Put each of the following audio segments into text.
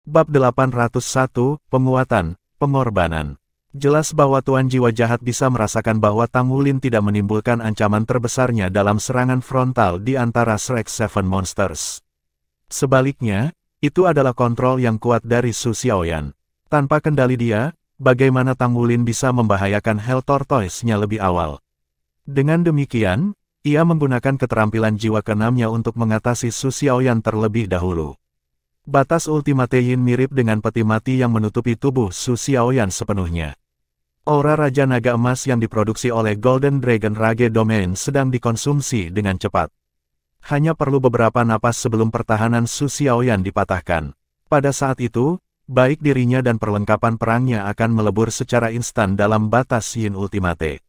Bab 801, Penguatan, Pengorbanan. Jelas bahwa Tuan Jiwa Jahat bisa merasakan bahwa Tang Wulin tidak menimbulkan ancaman terbesarnya dalam serangan frontal di antara Shrek Seven Monsters. Sebaliknya, itu adalah kontrol yang kuat dari Su Xiaoyan. Tanpa kendali dia, bagaimana Tang Wulin bisa membahayakan Hell Tortoise-nya lebih awal? Dengan demikian, ia menggunakan keterampilan jiwa keenamnya untuk mengatasi Su Xiaoyan terlebih dahulu. Batas Ultimate Yin mirip dengan peti mati yang menutupi tubuh Su Xiaoyan sepenuhnya. Aura Raja Naga Emas yang diproduksi oleh Golden Dragon Rage Domain sedang dikonsumsi dengan cepat. Hanya perlu beberapa napas sebelum pertahanan Su Xiaoyan dipatahkan. Pada saat itu, baik dirinya dan perlengkapan perangnya akan melebur secara instan dalam batas Yin Ultimate.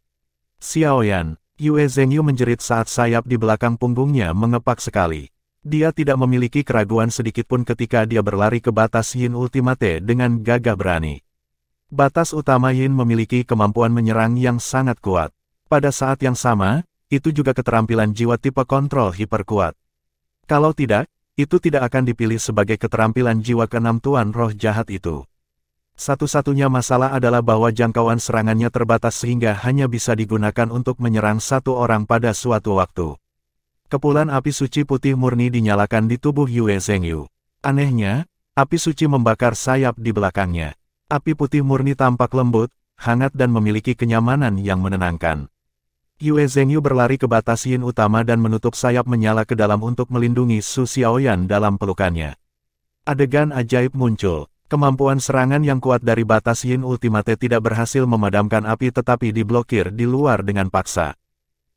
Xiaoyan, Yue Zhengyu menjerit saat sayap di belakang punggungnya mengepak sekali. Dia tidak memiliki keraguan sedikitpun ketika dia berlari ke batas Yin Ultimate dengan gagah berani. Batas utama Yin memiliki kemampuan menyerang yang sangat kuat. Pada saat yang sama, itu juga keterampilan jiwa tipe kontrol hiperkuat. Kalau tidak, itu tidak akan dipilih sebagai keterampilan jiwa keenam Tuan Roh Jahat itu. Satu-satunya masalah adalah bahwa jangkauan serangannya terbatas sehingga hanya bisa digunakan untuk menyerang satu orang pada suatu waktu. Kepulan api suci putih murni dinyalakan di tubuh Yue Zhengyu. Anehnya, api suci membakar sayap di belakangnya. Api putih murni tampak lembut, hangat dan memiliki kenyamanan yang menenangkan. Yue Zhengyu berlari ke batas Yin utama dan menutup sayap menyala ke dalam untuk melindungi Su Xiaoyan dalam pelukannya. Adegan ajaib muncul. Kemampuan serangan yang kuat dari batas Yin Ultimate tidak berhasil memadamkan api tetapi diblokir di luar dengan paksa.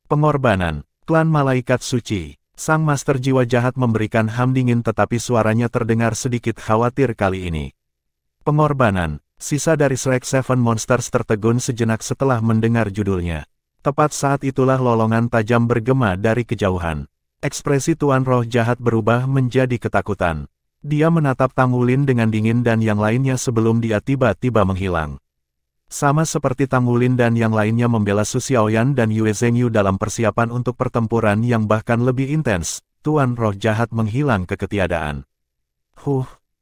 Pengorbanan. Klan Malaikat Suci. Sang Master Jiwa Jahat memberikan ham dingin tetapi suaranya terdengar sedikit khawatir kali ini. Pengorbanan. Sisa dari Shrek Seven Monsters tertegun sejenak setelah mendengar judulnya. Tepat saat itulah lolongan tajam bergema dari kejauhan. Ekspresi Tuan Roh Jahat berubah menjadi ketakutan. Dia menatap Tang Wulin dengan dingin dan yang lainnya sebelum dia tiba-tiba menghilang. Sama seperti Tang Wulin dan yang lainnya membela Su Xiaoyan dan Yue Zhengyu dalam persiapan untuk pertempuran yang bahkan lebih intens, Tuan Roh Jahat menghilang ke ketiadaan.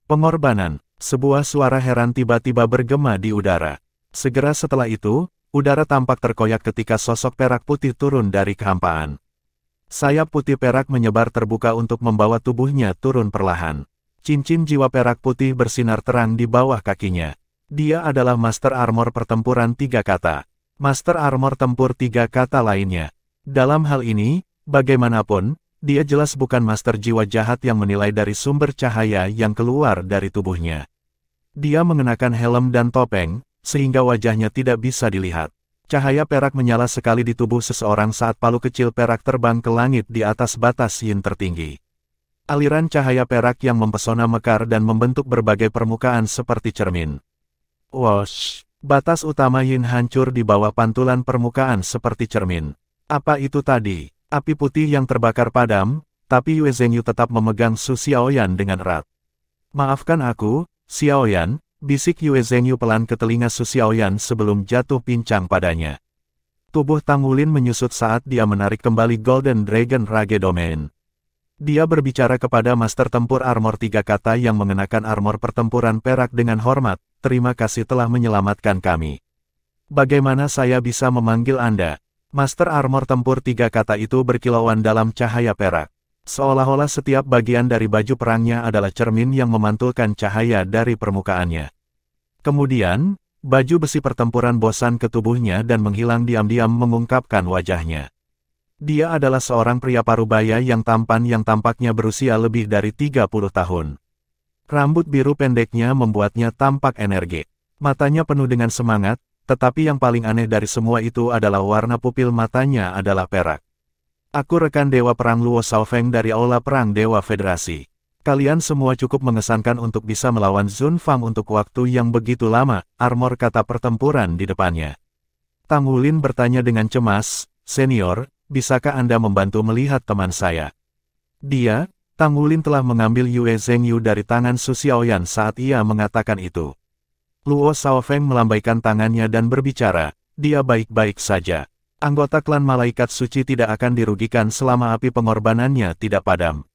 Pengorbanan. Sebuah suara heran tiba-tiba bergema di udara. Segera setelah itu, udara tampak terkoyak ketika sosok perak putih turun dari kehampaan. Sayap putih perak menyebar terbuka untuk membawa tubuhnya turun perlahan. Cincin jiwa perak putih bersinar terang di bawah kakinya. Dia adalah Master Armor Pertempuran 3 Kata. Master Armor Tempur 3 Kata lainnya. Dalam hal ini, bagaimanapun, dia jelas bukan Master Jiwa Jahat yang menilai dari sumber cahaya yang keluar dari tubuhnya. Dia mengenakan helm dan topeng, sehingga wajahnya tidak bisa dilihat. Cahaya perak menyala sekali di tubuh seseorang saat palu kecil perak terbang ke langit di atas batas Yin tertinggi. Aliran cahaya perak yang mempesona mekar dan membentuk berbagai permukaan seperti cermin. Wosh! Batas utama Yin hancur di bawah pantulan permukaan seperti cermin. Apa itu tadi? Api putih yang terbakar padam, tapi Yue Zhengyu tetap memegang Su Xiaoyan dengan erat. Maafkan aku, Xiaoyan, bisik Yue Zhengyu pelan ke telinga Su Xiaoyan sebelum jatuh pincang padanya. Tubuh Tang Wulin menyusut saat dia menarik kembali Golden Dragon Rage Domain. Dia berbicara kepada Master Tempur Armor 3 Kata yang mengenakan armor pertempuran perak dengan hormat, terima kasih telah menyelamatkan kami. Bagaimana saya bisa memanggil Anda? Master Armor Tempur 3 Kata itu berkilauan dalam cahaya perak. Seolah-olah setiap bagian dari baju perangnya adalah cermin yang memantulkan cahaya dari permukaannya. Kemudian, baju besi pertempuran bosan ke tubuhnya dan menghilang diam-diam mengungkapkan wajahnya. Dia adalah seorang pria parubaya yang tampan yang tampaknya berusia lebih dari 30 tahun. Rambut biru pendeknya membuatnya tampak energi. Matanya penuh dengan semangat, tetapi yang paling aneh dari semua itu adalah warna pupil matanya adalah perak. Aku rekan Dewa Perang Luo Shaofeng dari Aula Perang Dewa Federasi. Kalian semua cukup mengesankan untuk bisa melawan Zun Fang untuk waktu yang begitu lama, armor kata pertempuran di depannya. Tang Wulin bertanya dengan cemas, Senior, bisakah Anda membantu melihat teman saya? Dia, Tang Wulin telah mengambil Yue Zhengyu dari tangan Su Xiaoyan saat ia mengatakan itu. Luo Shaofeng melambaikan tangannya dan berbicara, dia baik-baik saja. Anggota klan Malaikat Suci tidak akan dirugikan selama api pengorbanannya tidak padam.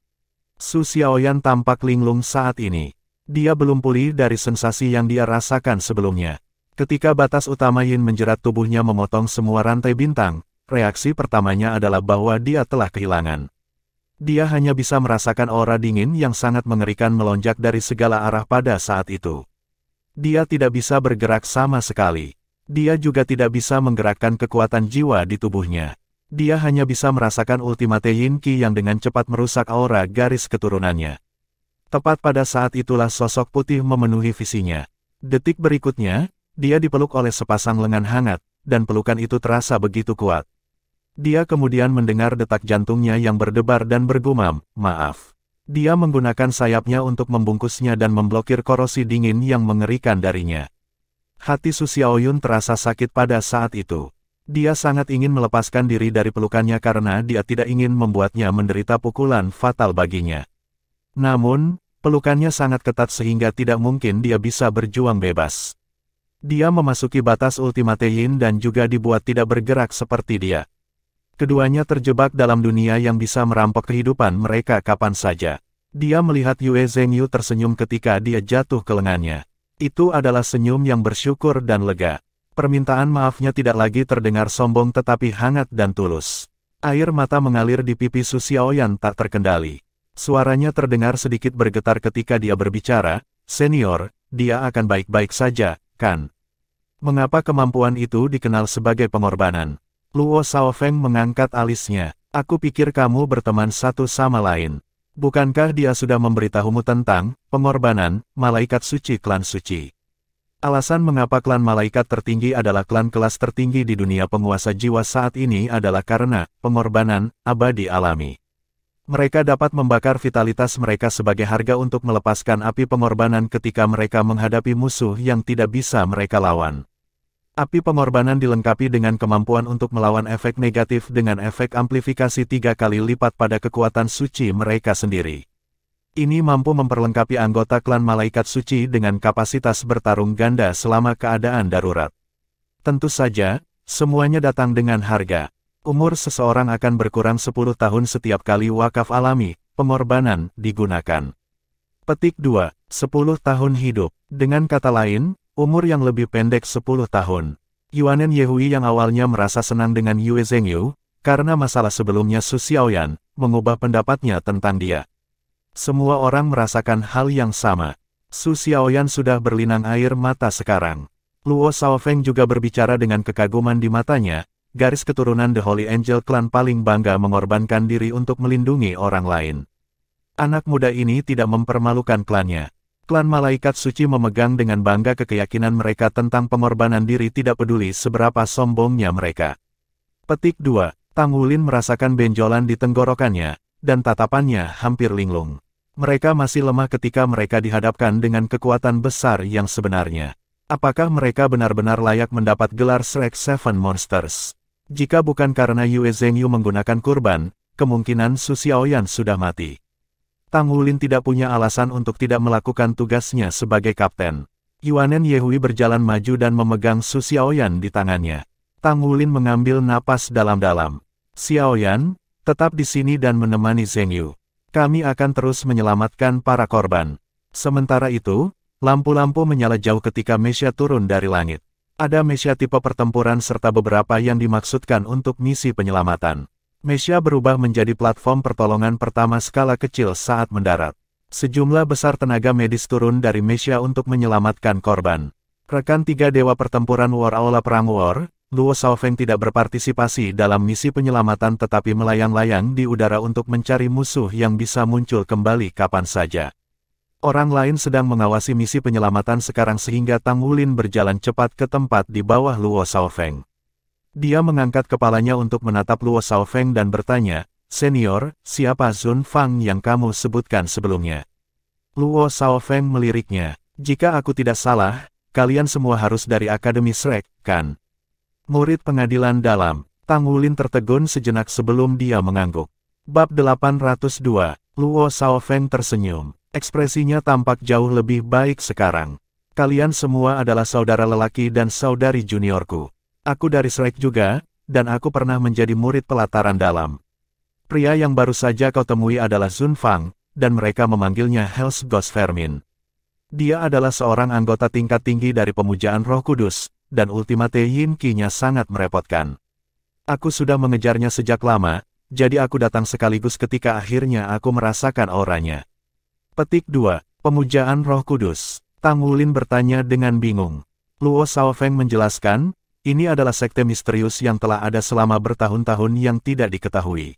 Su Xiaoyan tampak linglung saat ini. Dia belum pulih dari sensasi yang dia rasakan sebelumnya. Ketika batas utama Yin menjerat tubuhnya memotong semua rantai bintang, reaksi pertamanya adalah bahwa dia telah kehilangan. Dia hanya bisa merasakan aura dingin yang sangat mengerikan melonjak dari segala arah pada saat itu. Dia tidak bisa bergerak sama sekali. Dia juga tidak bisa menggerakkan kekuatan jiwa di tubuhnya. Dia hanya bisa merasakan Ultimate Yin Qi yang dengan cepat merusak aura garis keturunannya. Tepat pada saat itulah sosok putih memenuhi visinya. Detik berikutnya, dia dipeluk oleh sepasang lengan hangat, dan pelukan itu terasa begitu kuat. Dia kemudian mendengar detak jantungnya yang berdebar dan bergumam, "Maaf." Dia menggunakan sayapnya untuk membungkusnya dan memblokir korosi dingin yang mengerikan darinya. Hati Su Xiaoyun terasa sakit pada saat itu. Dia sangat ingin melepaskan diri dari pelukannya karena dia tidak ingin membuatnya menderita pukulan fatal baginya. Namun, pelukannya sangat ketat sehingga tidak mungkin dia bisa berjuang bebas. Dia memasuki batas Ultimate Yin dan juga dibuat tidak bergerak seperti dia. Keduanya terjebak dalam dunia yang bisa merampok kehidupan mereka kapan saja. Dia melihat Yue Zhengyu tersenyum ketika dia jatuh ke lengannya. Itu adalah senyum yang bersyukur dan lega. Permintaan maafnya tidak lagi terdengar sombong tetapi hangat dan tulus. Air mata mengalir di pipi Su Xiaoyan tak terkendali. Suaranya terdengar sedikit bergetar ketika dia berbicara, "Senior, dia akan baik-baik saja, kan? Mengapa kemampuan itu dikenal sebagai pengorbanan?" Luo Shaofeng mengangkat alisnya. "Aku pikir kamu berteman satu sama lain. Bukankah dia sudah memberitahumu tentang pengorbanan malaikat suci klan suci?" Alasan mengapa klan malaikat tertinggi adalah klan kelas tertinggi di dunia penguasa jiwa saat ini adalah karena pengorbanan abadi alami. Mereka dapat membakar vitalitas mereka sebagai harga untuk melepaskan api pengorbanan ketika mereka menghadapi musuh yang tidak bisa mereka lawan. Api pengorbanan dilengkapi dengan kemampuan untuk melawan efek negatif dengan efek amplifikasi 3 kali lipat pada kekuatan suci mereka sendiri. Ini mampu memperlengkapi anggota klan malaikat suci dengan kapasitas bertarung ganda selama keadaan darurat. Tentu saja, semuanya datang dengan harga. Umur seseorang akan berkurang 10 tahun setiap kali wakaf alami, pengorbanan, digunakan. Petik 2. 10 tahun hidup. Dengan kata lain, umur yang lebih pendek 10 tahun. Yuanen Yehui yang awalnya merasa senang dengan Yue Zhengyu, karena masalah sebelumnya Su Xiaoyan, mengubah pendapatnya tentang dia. Semua orang merasakan hal yang sama. Su Xiaoyan sudah berlinang air mata sekarang. Luo Shaofeng juga berbicara dengan kekaguman di matanya. Garis keturunan The Holy Angel Clan paling bangga mengorbankan diri untuk melindungi orang lain. Anak muda ini tidak mempermalukan klannya. Klan malaikat suci memegang dengan bangga keyakinan mereka tentang pengorbanan diri tidak peduli seberapa sombongnya mereka. Petik 2. Tang Wulin merasakan benjolan di tenggorokannya, dan tatapannya hampir linglung. Mereka masih lemah ketika mereka dihadapkan dengan kekuatan besar yang sebenarnya. Apakah mereka benar-benar layak mendapat gelar Shrek Seven Monsters? Jika bukan karena Yue Zhengyu menggunakan kurban, kemungkinan Su Xiaoyan sudah mati. Tang Wulin tidak punya alasan untuk tidak melakukan tugasnya sebagai kapten. Yuanen Yehui berjalan maju dan memegang Su Xiaoyan di tangannya. Tang Wulin mengambil napas dalam-dalam. "Xiaoyan, tetap di sini dan menemani Zhengyu. Kami akan terus menyelamatkan para korban." Sementara itu, lampu-lampu menyala jauh ketika Mesya turun dari langit. Ada Mesya tipe pertempuran serta beberapa yang dimaksudkan untuk misi penyelamatan. Mesya berubah menjadi platform pertolongan pertama skala kecil saat mendarat. Sejumlah besar tenaga medis turun dari Mesya untuk menyelamatkan korban. Rekan 3 dewa pertempuran War Aula Perang War, Luo Shaofeng tidak berpartisipasi dalam misi penyelamatan tetapi melayang-layang di udara untuk mencari musuh yang bisa muncul kembali kapan saja. Orang lain sedang mengawasi misi penyelamatan sekarang sehingga Tang Wulin berjalan cepat ke tempat di bawah Luo Shaofeng. Dia mengangkat kepalanya untuk menatap Luo Shaofeng dan bertanya, "Senior, siapa Zun Fang yang kamu sebutkan sebelumnya?" Luo Shaofeng meliriknya, "Jika aku tidak salah, kalian semua harus dari Akademi Shrek, kan?" Murid pengadilan dalam. Tang Wulin tertegun sejenak sebelum dia mengangguk. Bab 802. Luo Shaofeng tersenyum. Ekspresinya tampak jauh lebih baik sekarang. "Kalian semua adalah saudara lelaki dan saudari juniorku. Aku dari Shrek juga, dan aku pernah menjadi murid pelataran dalam. Pria yang baru saja kau temui adalah Zun Fang, dan mereka memanggilnya Hell's Ghost Vermin." Dia adalah seorang anggota tingkat tinggi dari Pemujaan Roh Kudus, dan Ultimate Yin Qi-nya sangat merepotkan. Aku sudah mengejarnya sejak lama, jadi aku datang sekaligus ketika akhirnya aku merasakan auranya. Petik 2. Pemujaan Roh Kudus. Tang Wulin bertanya dengan bingung. Luo Shaofeng menjelaskan, ini adalah sekte misterius yang telah ada selama bertahun-tahun yang tidak diketahui.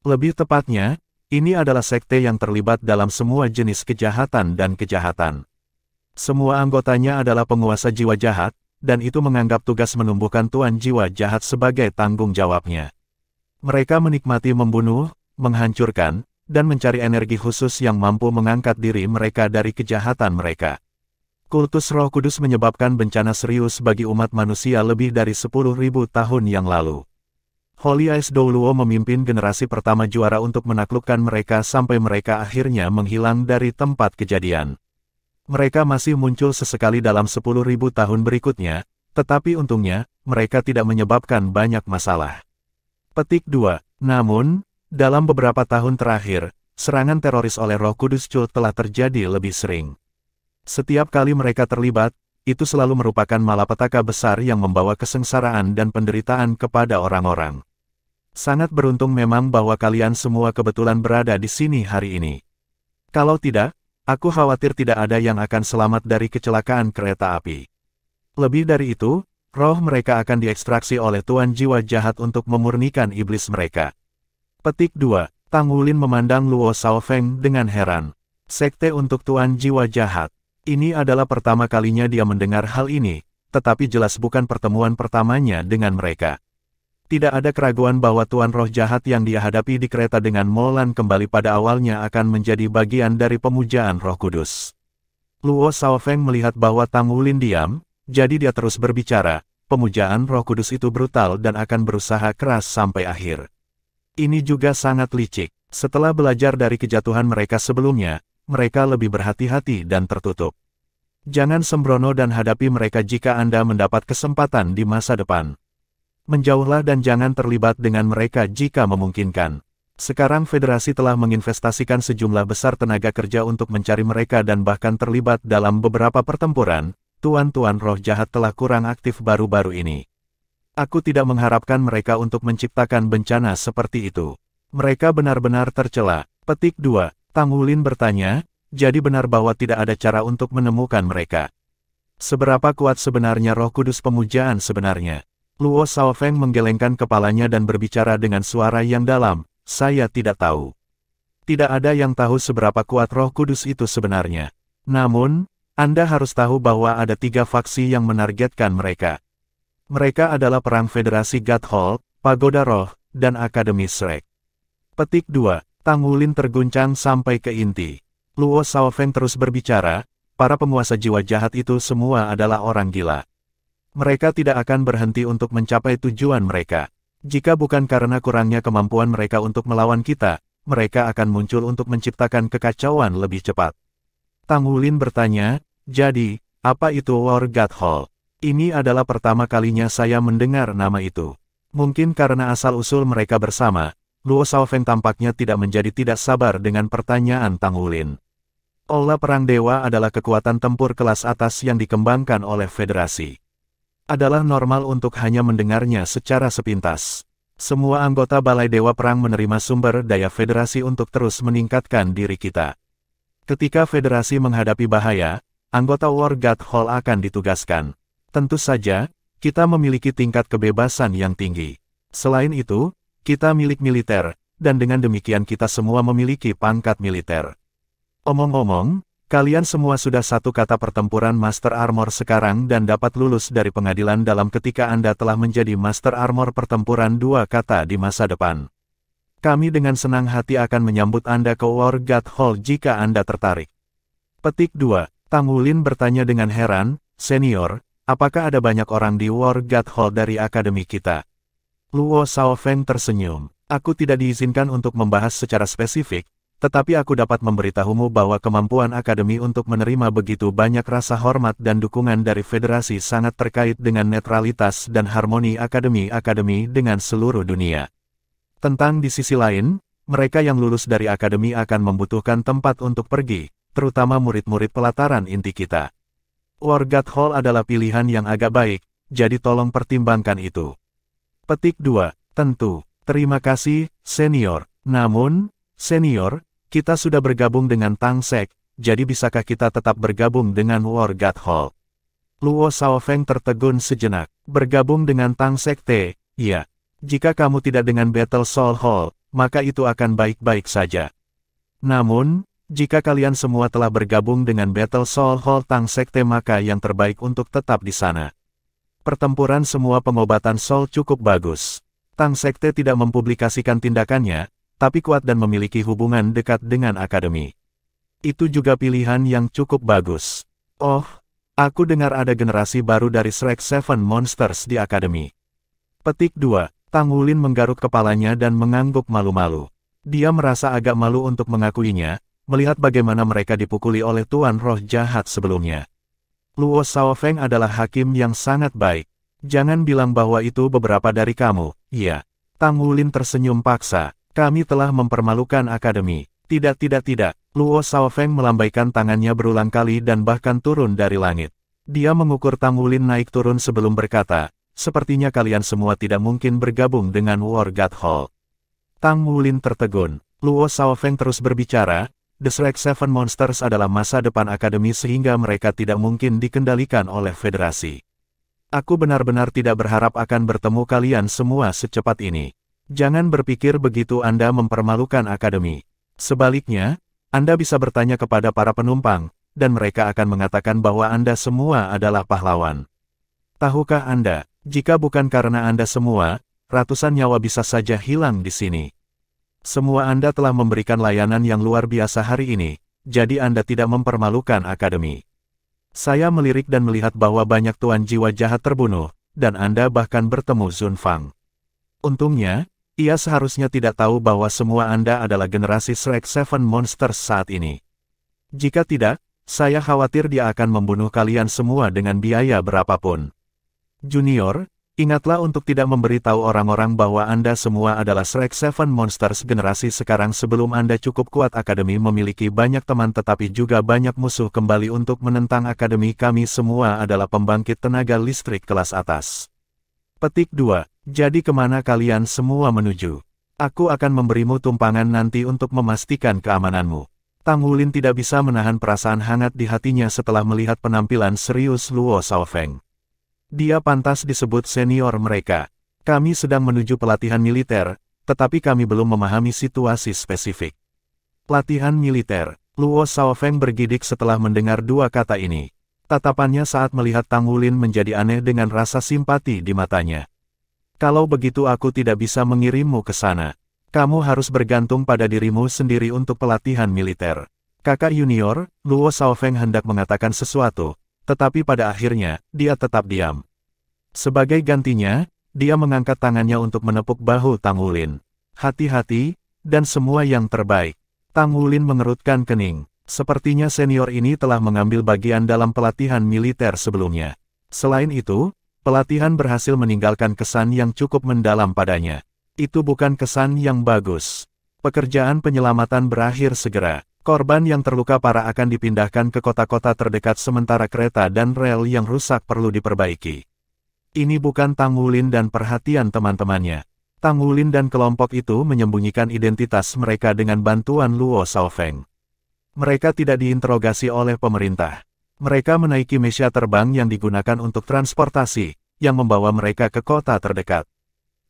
Lebih tepatnya, ini adalah sekte yang terlibat dalam semua jenis kejahatan dan kejahatan. Semua anggotanya adalah penguasa jiwa jahat, dan itu menganggap tugas menumbuhkan tuan jiwa jahat sebagai tanggung jawabnya. Mereka menikmati membunuh, menghancurkan, dan mencari energi khusus yang mampu mengangkat diri mereka dari kejahatan mereka. Kultus Roh Kudus menyebabkan bencana serius bagi umat manusia lebih dari 10.000 tahun yang lalu. Holy Ice Douluo memimpin generasi pertama juara untuk menaklukkan mereka sampai mereka akhirnya menghilang dari tempat kejadian. Mereka masih muncul sesekali dalam 10.000 tahun berikutnya, tetapi untungnya, mereka tidak menyebabkan banyak masalah. Petik 2. Namun, dalam beberapa tahun terakhir, serangan teroris oleh Roh Kudus Cult telah terjadi lebih sering. Setiap kali mereka terlibat, itu selalu merupakan malapetaka besar yang membawa kesengsaraan dan penderitaan kepada orang-orang. Sangat beruntung memang bahwa kalian semua kebetulan berada di sini hari ini. Kalau tidak, aku khawatir tidak ada yang akan selamat dari kecelakaan kereta api. Lebih dari itu, roh mereka akan diekstraksi oleh Tuan Jiwa Jahat untuk memurnikan iblis mereka. Petik 2. Tang Wulin memandang Luo Shaofeng dengan heran. Sekte untuk Tuan Jiwa Jahat. Ini adalah pertama kalinya dia mendengar hal ini, tetapi jelas bukan pertemuan pertamanya dengan mereka. Tidak ada keraguan bahwa Tuan Roh Jahat yang dia hadapi di kereta dengan Molan kembali pada awalnya akan menjadi bagian dari pemujaan Roh Kudus. Luo Shaofeng melihat bahwa Tang Wulin diam, jadi dia terus berbicara, pemujaan Roh Kudus itu brutal dan akan berusaha keras sampai akhir. Ini juga sangat licik. Setelah belajar dari kejatuhan mereka sebelumnya, mereka lebih berhati-hati dan tertutup. Jangan sembrono dan hadapi mereka jika Anda mendapat kesempatan di masa depan. Menjauhlah dan jangan terlibat dengan mereka jika memungkinkan. Sekarang Federasi telah menginvestasikan sejumlah besar tenaga kerja untuk mencari mereka dan bahkan terlibat dalam beberapa pertempuran. Tuan-tuan roh jahat telah kurang aktif baru-baru ini. Aku tidak mengharapkan mereka untuk menciptakan bencana seperti itu. Mereka benar-benar tercela. Petik 2. Tang Wulin bertanya, jadi benar bahwa tidak ada cara untuk menemukan mereka. Seberapa kuat sebenarnya Roh Kudus pemujaan sebenarnya? Luo Shaofeng menggelengkan kepalanya dan berbicara dengan suara yang dalam, saya tidak tahu. Tidak ada yang tahu seberapa kuat Roh Kudus itu sebenarnya. Namun, Anda harus tahu bahwa ada 3 faksi yang menargetkan mereka. Mereka adalah Perang Federasi Godhold, Pagoda Roh, dan Akademi Shrek. Petik 2. Tang Wulin terguncang sampai ke inti. Luo Shaofeng terus berbicara, para penguasa jiwa jahat itu semua adalah orang gila. Mereka tidak akan berhenti untuk mencapai tujuan mereka. Jika bukan karena kurangnya kemampuan mereka untuk melawan kita, mereka akan muncul untuk menciptakan kekacauan lebih cepat. Tang Wulin bertanya, jadi, apa itu War Godhold? Ini adalah pertama kalinya saya mendengar nama itu. Mungkin karena asal-usul mereka bersama, Luo Shaofeng tampaknya tidak menjadi tidak sabar dengan pertanyaan Tang Wulin. Aula Perang Dewa adalah kekuatan tempur kelas atas yang dikembangkan oleh Federasi. Adalah normal untuk hanya mendengarnya secara sepintas. Semua anggota Balai Dewa Perang menerima sumber daya Federasi untuk terus meningkatkan diri kita. Ketika Federasi menghadapi bahaya, anggota War Godhold akan ditugaskan. Tentu saja, kita memiliki tingkat kebebasan yang tinggi. Selain itu, kita milik militer, dan dengan demikian kita semua memiliki pangkat militer. Omong-omong, kalian semua sudah satu kata pertempuran Master Armor sekarang dan dapat lulus dari pengadilan dalam ketika Anda telah menjadi Master Armor pertempuran 2 kata di masa depan. Kami dengan senang hati akan menyambut Anda ke War Godhold jika Anda tertarik. Petik 2. Tang Wulin bertanya dengan heran, Senior, apakah ada banyak orang di War Godhold dari akademi kita? Luo Shaofeng tersenyum. Aku tidak diizinkan untuk membahas secara spesifik, tetapi aku dapat memberitahumu bahwa kemampuan akademi untuk menerima begitu banyak rasa hormat dan dukungan dari Federasi sangat terkait dengan netralitas dan harmoni akademi-akademi dengan seluruh dunia. Tentang di sisi lain, mereka yang lulus dari akademi akan membutuhkan tempat untuk pergi, terutama murid-murid pelataran inti kita. War God Hall adalah pilihan yang agak baik, jadi tolong pertimbangkan itu. Petik 2. Tentu. Terima kasih, senior. Namun, senior, kita sudah bergabung dengan Tang Sek, jadi bisakah kita tetap bergabung dengan War God Hall? Luo Shaofeng tertegun sejenak. Bergabung dengan Tang Sekte, iya. Jika kamu tidak dengan Battle Soul Hall, maka itu akan baik-baik saja. Namun, jika kalian semua telah bergabung dengan Battle Soul Hall Tang Sekte maka yang terbaik untuk tetap di sana. Pertempuran semua pengobatan Soul cukup bagus. Tang Sekte tidak mempublikasikan tindakannya, tapi kuat dan memiliki hubungan dekat dengan akademi. Itu juga pilihan yang cukup bagus. Oh, aku dengar ada generasi baru dari Shrek Seven Monsters di akademi. Petik 2. Tang Wulin menggaruk kepalanya dan mengangguk malu-malu. Dia merasa agak malu untuk mengakuinya, melihat bagaimana mereka dipukuli oleh Tuan Roh Jahat sebelumnya. Luo Shaofeng adalah hakim yang sangat baik. Jangan bilang bahwa itu beberapa dari kamu, iya. Tang Wulin tersenyum paksa. Kami telah mempermalukan akademi. Tidak. Luo Shaofeng melambaikan tangannya berulang kali dan bahkan turun dari langit. Dia mengukur Tang Wulin naik turun sebelum berkata, sepertinya kalian semua tidak mungkin bergabung dengan War God Hall. Tang Wulin tertegun. Luo Shaofeng terus berbicara, The Shrek Seven Monsters adalah masa depan akademi sehingga mereka tidak mungkin dikendalikan oleh federasi. Aku benar-benar tidak berharap akan bertemu kalian semua secepat ini. Jangan berpikir begitu Anda mempermalukan akademi. Sebaliknya, Anda bisa bertanya kepada para penumpang, dan mereka akan mengatakan bahwa Anda semua adalah pahlawan. Tahukah Anda, jika bukan karena Anda semua, ratusan nyawa bisa saja hilang di sini. Semua Anda telah memberikan layanan yang luar biasa hari ini, jadi Anda tidak mempermalukan akademi. Saya melirik dan melihat bahwa banyak tuan jiwa jahat terbunuh, dan Anda bahkan bertemu Zun Fang. Untungnya, ia seharusnya tidak tahu bahwa semua Anda adalah generasi Shrek Seven Monsters saat ini. Jika tidak, saya khawatir dia akan membunuh kalian semua dengan biaya berapapun. Junior, ingatlah untuk tidak memberitahu orang-orang bahwa Anda semua adalah Shrek Seven Monsters generasi sekarang sebelum Anda cukup kuat. Akademi memiliki banyak teman tetapi juga banyak musuh. Kembali untuk menentang akademi. Kami semua adalah pembangkit tenaga listrik kelas atas. Petik 2. Jadi kemana kalian semua menuju? Aku akan memberimu tumpangan nanti untuk memastikan keamananmu. Tang Wulin tidak bisa menahan perasaan hangat di hatinya setelah melihat penampilan serius Luo Shaofeng. Dia pantas disebut senior mereka. Kami sedang menuju pelatihan militer, tetapi kami belum memahami situasi spesifik. Pelatihan militer. Luo Shaofeng bergidik setelah mendengar dua kata ini. Tatapannya saat melihat Tang Wulin menjadi aneh dengan rasa simpati di matanya. Kalau begitu aku tidak bisa mengirimmu ke sana. Kamu harus bergantung pada dirimu sendiri untuk pelatihan militer. Kakak junior, Luo Shaofeng hendak mengatakan sesuatu, tetapi pada akhirnya, dia tetap diam. Sebagai gantinya, dia mengangkat tangannya untuk menepuk bahu Tang Wulin. Hati-hati, dan semua yang terbaik. Tang Wulin mengerutkan kening. Sepertinya senior ini telah mengambil bagian dalam pelatihan militer sebelumnya. Selain itu, pelatihan berhasil meninggalkan kesan yang cukup mendalam padanya. Itu bukan kesan yang bagus. Pekerjaan penyelamatan berakhir segera. Korban yang terluka parah akan dipindahkan ke kota-kota terdekat sementara kereta dan rel yang rusak perlu diperbaiki. Ini bukan Tang Wulin dan perhatian teman-temannya. Tang Wulin dan kelompok itu menyembunyikan identitas mereka dengan bantuan Luo Shaofeng. Mereka tidak diinterogasi oleh pemerintah. Mereka menaiki mesia terbang yang digunakan untuk transportasi, yang membawa mereka ke kota terdekat.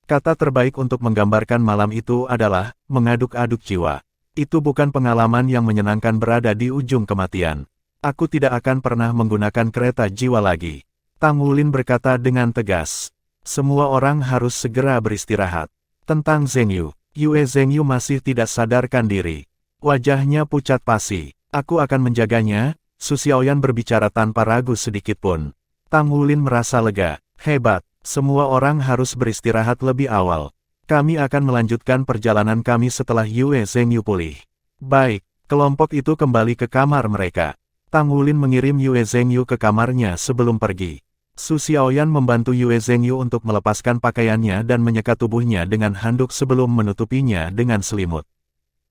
Kata terbaik untuk menggambarkan malam itu adalah mengaduk-aduk jiwa. Itu bukan pengalaman yang menyenangkan berada di ujung kematian. Aku tidak akan pernah menggunakan kereta jiwa lagi. Tang Wulin berkata dengan tegas. Semua orang harus segera beristirahat. Tentang Zheng Yu, Yue Zheng Yu masih tidak sadarkan diri. Wajahnya pucat pasi. Aku akan menjaganya, Su Xiaoyan berbicara tanpa ragu sedikitpun. Tang Wulin merasa lega. Hebat, semua orang harus beristirahat lebih awal. Kami akan melanjutkan perjalanan kami setelah Yue Zheng Yu pulih. Baik, kelompok itu kembali ke kamar mereka. Tang Wulin mengirim Yue Zheng Yu ke kamarnya sebelum pergi. Su Xiaoyan membantu Yue Zheng Yu untuk melepaskan pakaiannya dan menyekat tubuhnya dengan handuk sebelum menutupinya dengan selimut.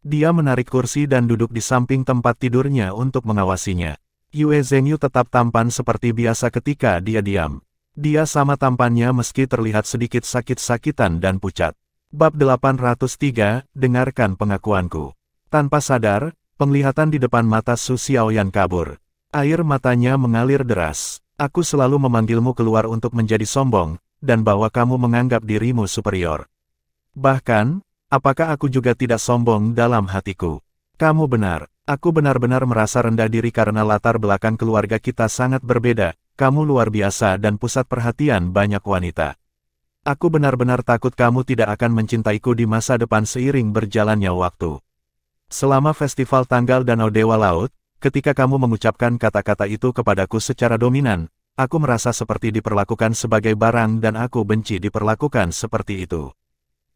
Dia menarik kursi dan duduk di samping tempat tidurnya untuk mengawasinya. Yue Zhengyu tetap tampan seperti biasa ketika dia diam. Dia sama tampannya meski terlihat sedikit sakit-sakitan dan pucat. Bab 803, dengarkan pengakuanku. Tanpa sadar, penglihatan di depan mata Su Xiaoyan kabur. Air matanya mengalir deras. Aku selalu memanggilmu keluar untuk menjadi sombong, dan bahwa kamu menganggap dirimu superior. Bahkan, apakah aku juga tidak sombong dalam hatiku? Kamu benar, aku benar-benar merasa rendah diri karena latar belakang keluarga kita sangat berbeda. Kamu luar biasa dan pusat perhatian banyak wanita. Aku benar-benar takut kamu tidak akan mencintaiku di masa depan seiring berjalannya waktu. Selama festival tanggal Danau Dewa Laut, ketika kamu mengucapkan kata-kata itu kepadaku secara dominan, aku merasa seperti diperlakukan sebagai barang dan aku benci diperlakukan seperti itu.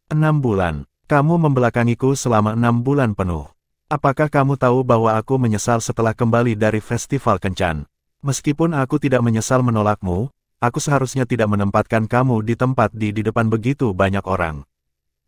6 bulan. Kamu membelakangiku selama 6 bulan penuh. Apakah kamu tahu bahwa aku menyesal setelah kembali dari festival kencan? Meskipun aku tidak menyesal menolakmu, aku seharusnya tidak menempatkan kamu di tempat di depan begitu banyak orang.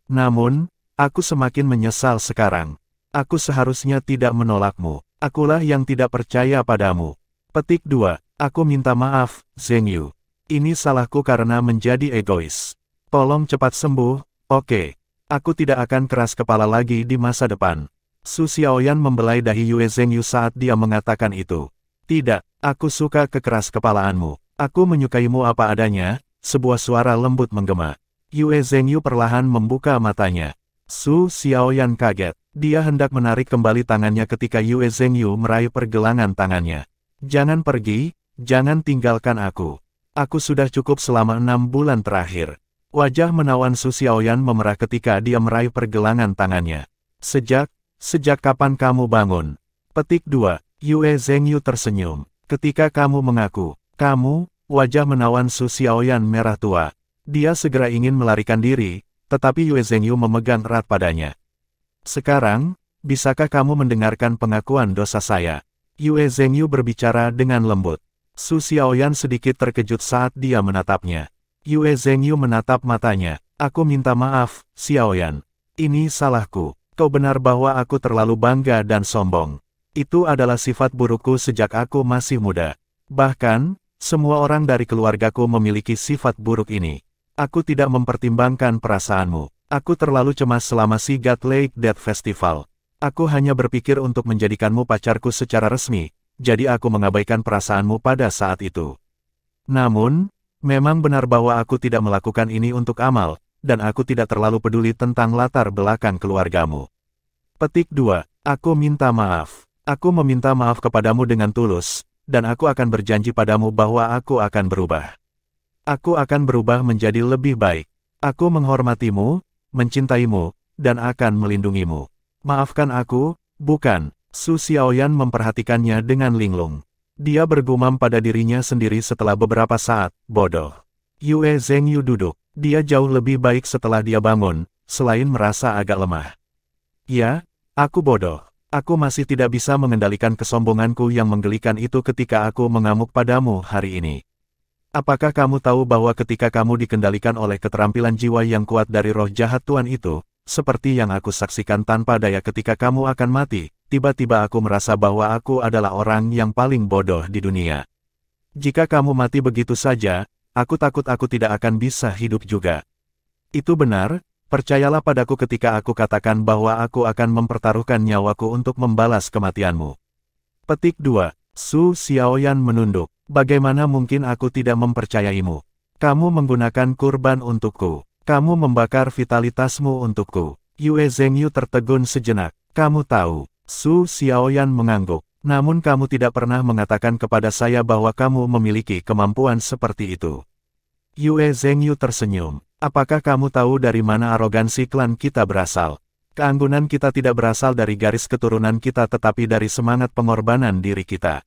Namun, aku semakin menyesal sekarang. Aku seharusnya tidak menolakmu. Akulah yang tidak percaya padamu. Petik 2. Aku minta maaf, Zhengyu. Ini salahku karena menjadi egois. Tolong cepat sembuh, oke? Aku tidak akan keras kepala lagi di masa depan. Su Xiaoyan membelai dahi Yue Zhengyu saat dia mengatakan itu. Tidak, aku suka kekeras kepalaanmu. Aku menyukaimu apa adanya, sebuah suara lembut menggema. Yue Zhengyu perlahan membuka matanya. Su Xiaoyan kaget. Dia hendak menarik kembali tangannya ketika Yue Zhengyu meraih pergelangan tangannya. Jangan pergi, jangan tinggalkan aku. Aku sudah cukup selama 6 bulan terakhir. Wajah menawan Su Xiaoyan memerah ketika dia meraih pergelangan tangannya. Sejak kapan kamu bangun? Petik 2. Yue Zhengyu tersenyum. Ketika kamu mengaku, wajah menawan Su Xiaoyan merah tua. Dia segera ingin melarikan diri, tetapi Yue Zhengyu memegang erat padanya. Sekarang, bisakah kamu mendengarkan pengakuan dosa saya? Yue Zhengyu berbicara dengan lembut. Su Xiaoyan sedikit terkejut saat dia menatapnya. Yue Zhengyu menatap matanya. Aku minta maaf, Xiaoyan. Ini salahku. Kau benar bahwa aku terlalu bangga dan sombong. Itu adalah sifat burukku sejak aku masih muda. Bahkan, semua orang dari keluargaku memiliki sifat buruk ini. Aku tidak mempertimbangkan perasaanmu. Aku terlalu cemas selama si God Lake Death Festival. Aku hanya berpikir untuk menjadikanmu pacarku secara resmi, jadi aku mengabaikan perasaanmu pada saat itu. Namun, memang benar bahwa aku tidak melakukan ini untuk amal, dan aku tidak terlalu peduli tentang latar belakang keluargamu. Petik 2. Aku minta maaf. Aku meminta maaf kepadamu dengan tulus, dan aku akan berjanji padamu bahwa aku akan berubah. Aku akan berubah menjadi lebih baik. Aku menghormatimu, mencintaimu, dan akan melindungimu. Maafkan aku, bukan. Su Xiaoyan memperhatikannya dengan linglung. Dia bergumam pada dirinya sendiri setelah beberapa saat, bodoh. Yue Zhengyu duduk. Dia jauh lebih baik setelah dia bangun, selain merasa agak lemah. Ya, aku bodoh. Aku masih tidak bisa mengendalikan kesombonganku yang menggelikan itu ketika aku mengamuk padamu hari ini. Apakah kamu tahu bahwa ketika kamu dikendalikan oleh keterampilan jiwa yang kuat dari roh jahat Tuan itu, seperti yang aku saksikan tanpa daya ketika kamu akan mati, tiba-tiba aku merasa bahwa aku adalah orang yang paling bodoh di dunia. Jika kamu mati begitu saja, aku takut aku tidak akan bisa hidup juga. Itu benar. Percayalah padaku ketika aku katakan bahwa aku akan mempertaruhkan nyawaku untuk membalas kematianmu. Petik 2. Su Xiaoyan menunduk. Bagaimana mungkin aku tidak mempercayaimu? Kamu menggunakan kurban untukku. Kamu membakar vitalitasmu untukku. Yue Zhengyu tertegun sejenak. Kamu tahu. Su Xiaoyan mengangguk. Namun kamu tidak pernah mengatakan kepada saya bahwa kamu memiliki kemampuan seperti itu. Yue Zhengyu tersenyum. Apakah kamu tahu dari mana arogansi klan kita berasal? Keanggunan kita tidak berasal dari garis keturunan kita tetapi dari semangat pengorbanan diri kita.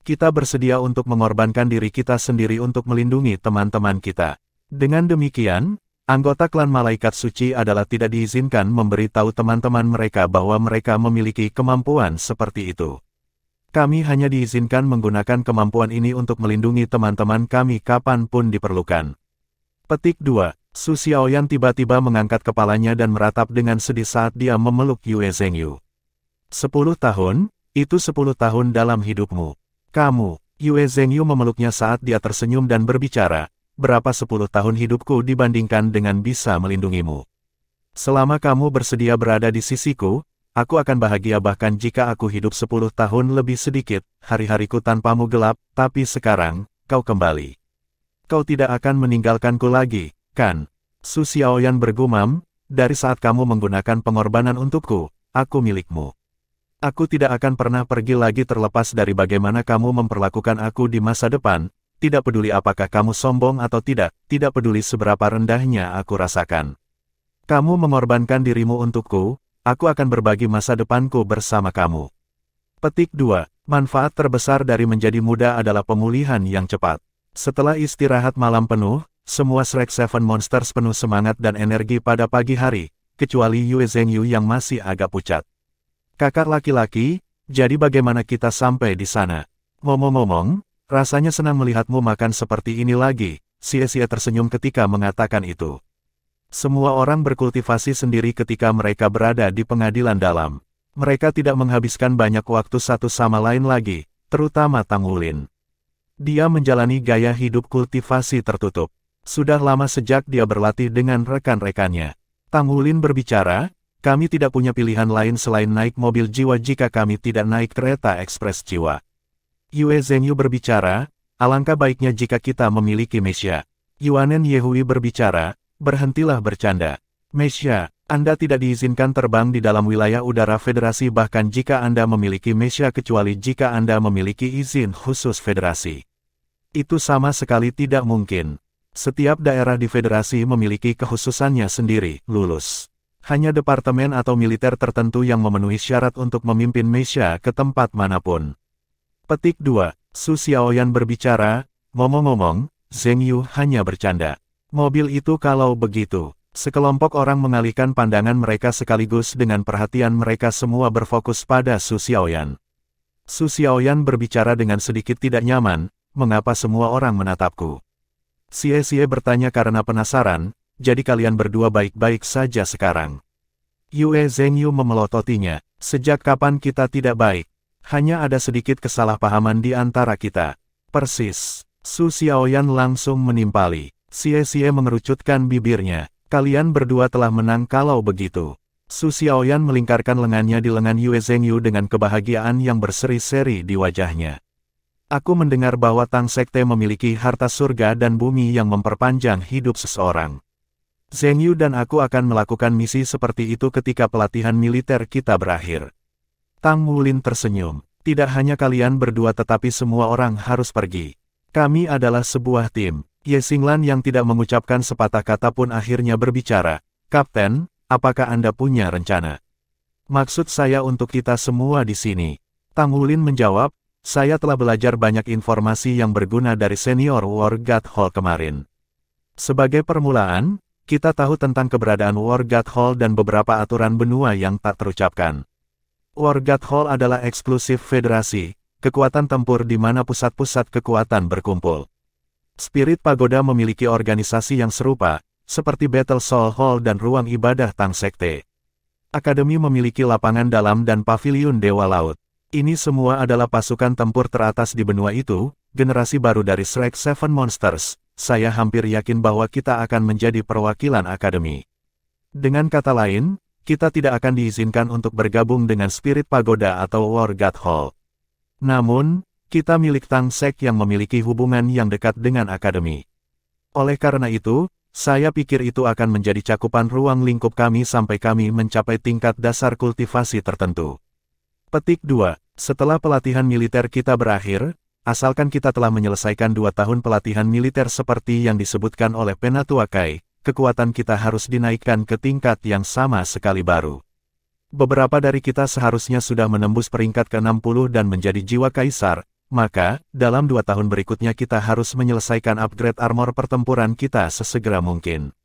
Kita bersedia untuk mengorbankan diri kita sendiri untuk melindungi teman-teman kita. Dengan demikian, anggota klan malaikat suci adalah tidak diizinkan memberitahu teman-teman mereka bahwa mereka memiliki kemampuan seperti itu. Kami hanya diizinkan menggunakan kemampuan ini untuk melindungi teman-teman kami kapanpun diperlukan. Petik 2. Su Xiaoyan tiba-tiba mengangkat kepalanya dan meratap dengan sedih saat dia memeluk Yue Zhengyu. 10 tahun, itu 10 tahun dalam hidupmu. Kamu, Yue Zhengyu memeluknya saat dia tersenyum dan berbicara, berapa 10 tahun hidupku dibandingkan dengan bisa melindungimu. Selama kamu bersedia berada di sisiku, aku akan bahagia bahkan jika aku hidup 10 tahun lebih sedikit, hari-hariku tanpamu gelap, tapi sekarang, kau kembali. Kau tidak akan meninggalkanku lagi, kan? Su Xiaoyan bergumam, dari saat kamu menggunakan pengorbanan untukku, aku milikmu. Aku tidak akan pernah pergi lagi terlepas dari bagaimana kamu memperlakukan aku di masa depan, tidak peduli apakah kamu sombong atau tidak peduli seberapa rendahnya aku rasakan. Kamu mengorbankan dirimu untukku, aku akan berbagi masa depanku bersama kamu. Petik 2. Manfaat terbesar dari menjadi muda adalah pemulihan yang cepat. Setelah istirahat malam penuh, semua Shrek Seven Monsters penuh semangat dan energi pada pagi hari, kecuali Yue Zhengyu yang masih agak pucat. Kakak laki-laki, jadi bagaimana kita sampai di sana? Ngomong-ngomong, rasanya senang melihatmu makan seperti ini lagi, Xie tersenyum ketika mengatakan itu. Semua orang berkultivasi sendiri ketika mereka berada di pengadilan dalam. Mereka tidak menghabiskan banyak waktu satu sama lain lagi, terutama Tang Wulin. Dia menjalani gaya hidup kultivasi tertutup. Sudah lama sejak dia berlatih dengan rekan-rekannya. Tang Wulin berbicara, kami tidak punya pilihan lain selain naik mobil jiwa jika kami tidak naik kereta ekspres jiwa. Yue Zhengyu berbicara, alangkah baiknya jika kita memiliki Mesya. Yuanen Yehui berbicara, berhentilah bercanda. Mesya, Anda tidak diizinkan terbang di dalam wilayah udara federasi bahkan jika Anda memiliki Mesya kecuali jika Anda memiliki izin khusus federasi. Itu sama sekali tidak mungkin. Setiap daerah di federasi memiliki kekhususannya sendiri, lulus. Hanya departemen atau militer tertentu yang memenuhi syarat untuk memimpin Mesya ke tempat manapun. Petik 2. Su Xiaoyan berbicara, ngomong-ngomong, Zhengyu hanya bercanda. Mobil itu kalau begitu. Sekelompok orang mengalihkan pandangan mereka sekaligus dengan perhatian mereka semua berfokus pada Su Xiaoyan. Su Xiaoyan berbicara dengan sedikit tidak nyaman, mengapa semua orang menatapku? Xie bertanya karena penasaran, jadi kalian berdua baik-baik saja sekarang. Yue Zhengyu memelototinya, sejak kapan kita tidak baik? Hanya ada sedikit kesalahpahaman di antara kita. Persis. Su Xiaoyan langsung menimpali. Xie mengerucutkan bibirnya. Kalian berdua telah menang kalau begitu. Su Xiaoyan melingkarkan lengannya di lengan Yue Zhengyu dengan kebahagiaan yang berseri-seri di wajahnya. Aku mendengar bahwa Tang Sekte memiliki harta surga dan bumi yang memperpanjang hidup seseorang. Zhengyu dan aku akan melakukan misi seperti itu ketika pelatihan militer kita berakhir. Tang Wulin tersenyum. Tidak hanya kalian berdua tetapi semua orang harus pergi. Kami adalah sebuah tim. Ye Xinglan yang tidak mengucapkan sepatah kata pun akhirnya berbicara. Kapten, apakah Anda punya rencana? Maksud saya untuk kita semua di sini. Tang Wulin menjawab, saya telah belajar banyak informasi yang berguna dari senior War God Hall kemarin. Sebagai permulaan, kita tahu tentang keberadaan War God Hall dan beberapa aturan benua yang tak terucapkan. War God Hall adalah eksklusif federasi, kekuatan tempur di mana pusat-pusat kekuatan berkumpul. Spirit Pagoda memiliki organisasi yang serupa, seperti Battle Soul Hall dan ruang ibadah Tang Sekte. Akademi memiliki lapangan dalam dan paviliun Dewa Laut. Ini semua adalah pasukan tempur teratas di benua itu, generasi baru dari Shrek Seven Monsters. Saya hampir yakin bahwa kita akan menjadi perwakilan akademi. Dengan kata lain, kita tidak akan diizinkan untuk bergabung dengan Spirit Pagoda atau War God Hall. Namun, kita milik Tang Sek yang memiliki hubungan yang dekat dengan akademi. Oleh karena itu, saya pikir itu akan menjadi cakupan ruang lingkup kami sampai kami mencapai tingkat dasar kultivasi tertentu. Petik 2. Setelah pelatihan militer kita berakhir, asalkan kita telah menyelesaikan 2 tahun pelatihan militer seperti yang disebutkan oleh Penatua Kai, kekuatan kita harus dinaikkan ke tingkat yang sama sekali baru. Beberapa dari kita seharusnya sudah menembus peringkat ke-60 dan menjadi jiwa kaisar, maka, dalam 2 tahun berikutnya kita harus menyelesaikan upgrade armor pertempuran kita sesegera mungkin.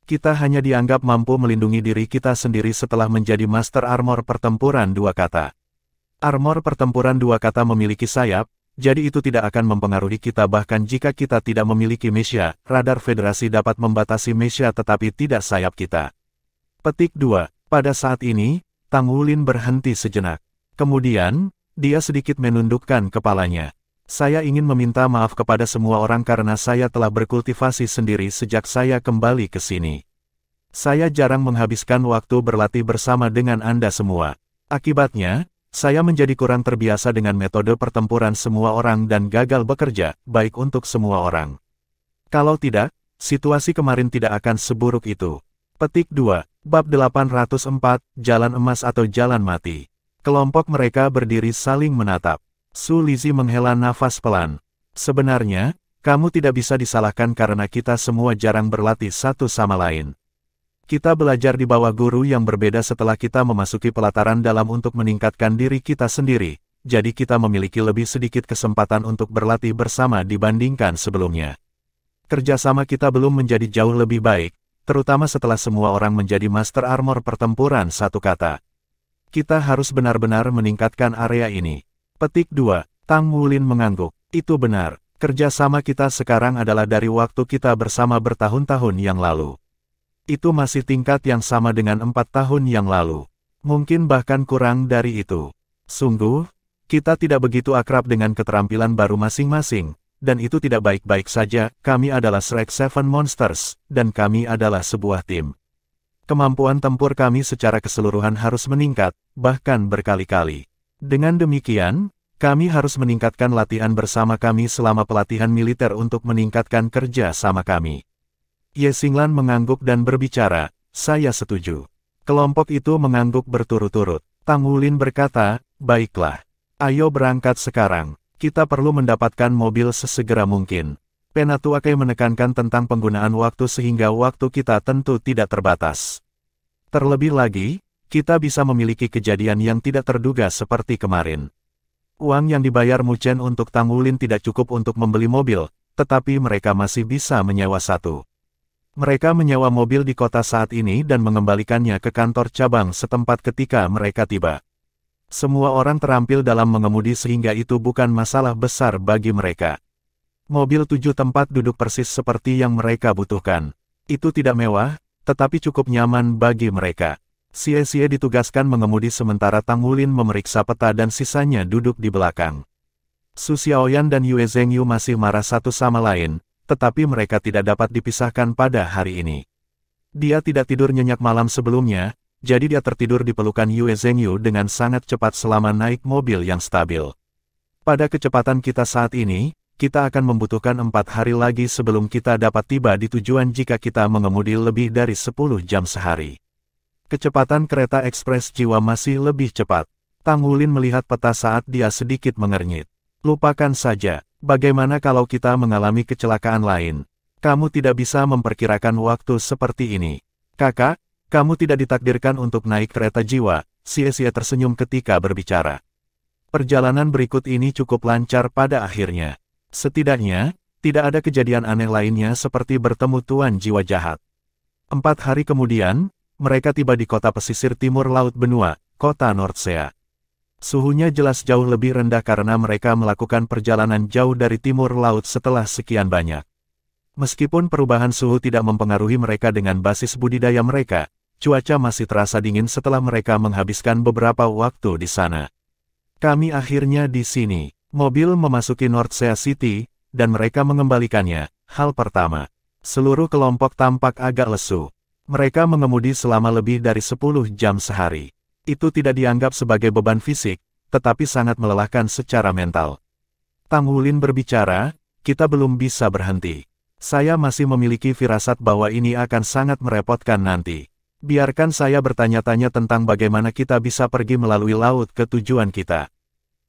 Kita hanya dianggap mampu melindungi diri kita sendiri setelah menjadi master armor pertempuran 2 kata. Armor pertempuran 2 kata memiliki sayap, jadi itu tidak akan mempengaruhi kita bahkan jika kita tidak memiliki mesia. Radar Federasi dapat membatasi mesia tetapi tidak sayap kita. Petik 2. Pada saat ini, Tang Wulin berhenti sejenak. Kemudian, dia sedikit menundukkan kepalanya. Saya ingin meminta maaf kepada semua orang karena saya telah berkultivasi sendiri sejak saya kembali ke sini. Saya jarang menghabiskan waktu berlatih bersama dengan Anda semua. Akibatnya, saya menjadi kurang terbiasa dengan metode pertempuran semua orang dan gagal bekerja, baik untuk semua orang. Kalau tidak, situasi kemarin tidak akan seburuk itu. Petik 2. Bab 804, Jalan Emas atau Jalan Mati. Kelompok mereka berdiri saling menatap. Su Lizzie menghela nafas pelan. Sebenarnya, kamu tidak bisa disalahkan karena kita semua jarang berlatih satu sama lain. Kita belajar di bawah guru yang berbeda setelah kita memasuki pelataran dalam untuk meningkatkan diri kita sendiri, jadi kita memiliki lebih sedikit kesempatan untuk berlatih bersama dibandingkan sebelumnya. Kerjasama kita belum menjadi jauh lebih baik, terutama setelah semua orang menjadi master armor pertempuran satu kata. Kita harus benar-benar meningkatkan area ini. Petik 2. Tang Wulin mengangguk. Itu benar, kerjasama kita sekarang adalah dari waktu kita bersama bertahun-tahun yang lalu. Itu masih tingkat yang sama dengan 4 tahun yang lalu. Mungkin bahkan kurang dari itu. Sungguh, kita tidak begitu akrab dengan keterampilan baru masing-masing, dan itu tidak baik-baik saja. Kami adalah Shrek Seven Monsters, dan kami adalah sebuah tim. Kemampuan tempur kami secara keseluruhan harus meningkat, bahkan berkali-kali. Dengan demikian, kami harus meningkatkan latihan bersama kami selama pelatihan militer untuk meningkatkan kerja sama kami. Ye Xinglan mengangguk dan berbicara, saya setuju. Kelompok itu mengangguk berturut-turut. Tang Wulin berkata, baiklah. Ayo berangkat sekarang. Kita perlu mendapatkan mobil sesegera mungkin. Penatuakai menekankan tentang penggunaan waktu sehingga waktu kita tentu tidak terbatas. Terlebih lagi, kita bisa memiliki kejadian yang tidak terduga seperti kemarin. Uang yang dibayar Mu Chen untuk Tang Wulin tidak cukup untuk membeli mobil, tetapi mereka masih bisa menyewa satu. Mereka menyewa mobil di kota saat ini dan mengembalikannya ke kantor cabang setempat ketika mereka tiba. Semua orang terampil dalam mengemudi sehingga itu bukan masalah besar bagi mereka. Mobil 7 tempat duduk persis seperti yang mereka butuhkan. Itu tidak mewah, tetapi cukup nyaman bagi mereka. Xie ditugaskan mengemudi sementara Tang Wulin memeriksa peta dan sisanya duduk di belakang. Su Xiaoyan dan Yue Zhengyu masih marah satu sama lain, tetapi mereka tidak dapat dipisahkan pada hari ini. Dia tidak tidur nyenyak malam sebelumnya, jadi dia tertidur di pelukan Yue Zhengyu dengan sangat cepat selama naik mobil yang stabil. Pada kecepatan kita saat ini, kita akan membutuhkan 4 hari lagi sebelum kita dapat tiba di tujuan jika kita mengemudi lebih dari 10 jam sehari. Kecepatan kereta ekspres jiwa masih lebih cepat. Tang Wulin melihat peta saat dia sedikit mengernyit. Lupakan saja. Bagaimana kalau kita mengalami kecelakaan lain? Kamu tidak bisa memperkirakan waktu seperti ini. Kakak, kamu tidak ditakdirkan untuk naik kereta jiwa. Xie tersenyum ketika berbicara. Perjalanan berikut ini cukup lancar pada akhirnya. Setidaknya, tidak ada kejadian aneh lainnya seperti bertemu Tuan Jiwa Jahat. 4 hari kemudian, mereka tiba di kota pesisir timur Laut Benua, kota Nordsea. Suhunya jelas jauh lebih rendah karena mereka melakukan perjalanan jauh dari timur laut setelah sekian banyak. Meskipun perubahan suhu tidak mempengaruhi mereka dengan basis budidaya mereka, cuaca masih terasa dingin setelah mereka menghabiskan beberapa waktu di sana. Kami akhirnya di sini. Mobil memasuki Nordsea City, dan mereka mengembalikannya. Hal pertama, seluruh kelompok tampak agak lesu. Mereka mengemudi selama lebih dari 10 jam sehari. Itu tidak dianggap sebagai beban fisik, tetapi sangat melelahkan secara mental. Tang Wulin berbicara, kita belum bisa berhenti. Saya masih memiliki firasat bahwa ini akan sangat merepotkan nanti. Biarkan saya bertanya-tanya tentang bagaimana kita bisa pergi melalui laut ke tujuan kita.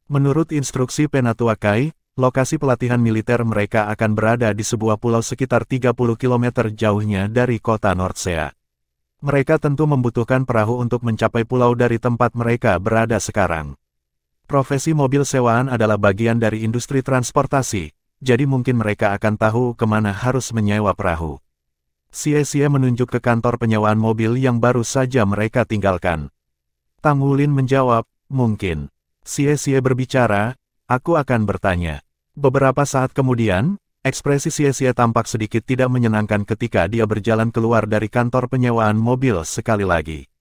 Menurut instruksi Penatuakai, lokasi pelatihan militer mereka akan berada di sebuah pulau sekitar 30 km jauhnya dari kota Nordsea. Mereka tentu membutuhkan perahu untuk mencapai pulau dari tempat mereka berada sekarang. Profesi mobil sewaan adalah bagian dari industri transportasi, jadi mungkin mereka akan tahu kemana harus menyewa perahu. Xie menunjuk ke kantor penyewaan mobil yang baru saja mereka tinggalkan. Tang Wulin menjawab, mungkin. Xie berbicara, aku akan bertanya. Beberapa saat kemudian, ekspresi Xie tampak sedikit tidak menyenangkan ketika dia berjalan keluar dari kantor penyewaan mobil sekali lagi.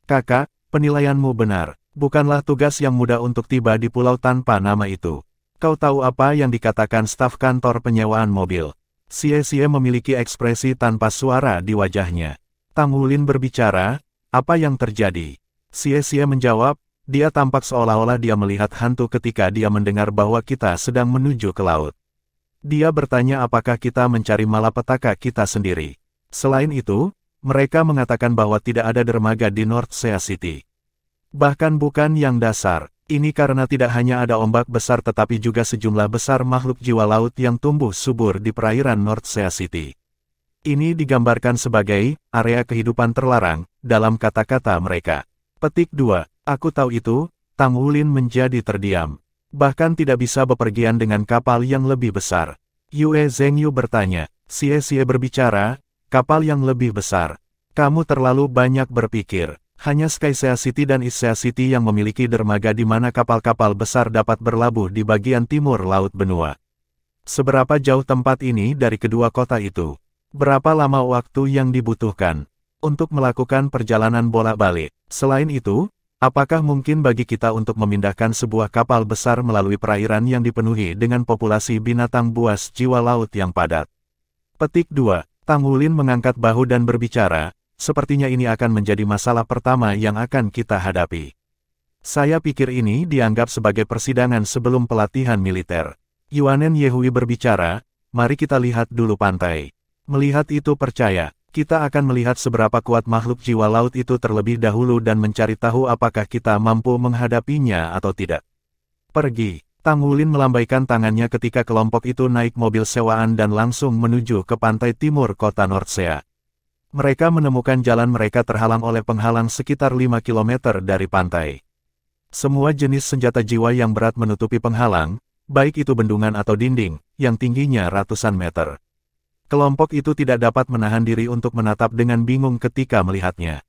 Kakak, penilaianmu benar. Bukanlah tugas yang mudah untuk tiba di pulau tanpa nama itu. Kau tahu apa yang dikatakan staf kantor penyewaan mobil? Xie memiliki ekspresi tanpa suara di wajahnya. Tang Wulin berbicara, apa yang terjadi? Xie menjawab, dia tampak seolah-olah dia melihat hantu ketika dia mendengar bahwa kita sedang menuju ke laut. Dia bertanya apakah kita mencari malapetaka kita sendiri. Selain itu, mereka mengatakan bahwa tidak ada dermaga di North Sea City. Bahkan bukan yang dasar, ini karena tidak hanya ada ombak besar tetapi juga sejumlah besar makhluk jiwa laut yang tumbuh subur di perairan North Sea City. Ini digambarkan sebagai area kehidupan terlarang dalam kata-kata mereka. Petik 2. Aku tahu itu. Tang Wulin menjadi terdiam. Bahkan tidak bisa bepergian dengan kapal yang lebih besar. Yue Zhengyu bertanya. Xie berbicara, kapal yang lebih besar. Kamu terlalu banyak berpikir. Hanya Sky Sea City dan East Sea City yang memiliki dermaga di mana kapal-kapal besar dapat berlabuh di bagian timur laut benua. Seberapa jauh tempat ini dari kedua kota itu? Berapa lama waktu yang dibutuhkan untuk melakukan perjalanan bolak-balik? Selain itu, apakah mungkin bagi kita untuk memindahkan sebuah kapal besar melalui perairan yang dipenuhi dengan populasi binatang buas jiwa laut yang padat? Petik 2. Tang Wulin mengangkat bahu dan berbicara, sepertinya ini akan menjadi masalah pertama yang akan kita hadapi. Saya pikir ini dianggap sebagai persidangan sebelum pelatihan militer. Yuanen Yehui berbicara, mari kita lihat dulu pantai. Melihat itu percaya. Kita akan melihat seberapa kuat makhluk jiwa laut itu terlebih dahulu dan mencari tahu apakah kita mampu menghadapinya atau tidak. Pergi. Tang Wulin melambaikan tangannya ketika kelompok itu naik mobil sewaan dan langsung menuju ke pantai timur kota North Sea. Mereka menemukan jalan mereka terhalang oleh penghalang sekitar 5 km dari pantai. Semua jenis senjata jiwa yang berat menutupi penghalang, baik itu bendungan atau dinding, yang tingginya ratusan meter. Kelompok itu tidak dapat menahan diri untuk menatap dengan bingung ketika melihatnya.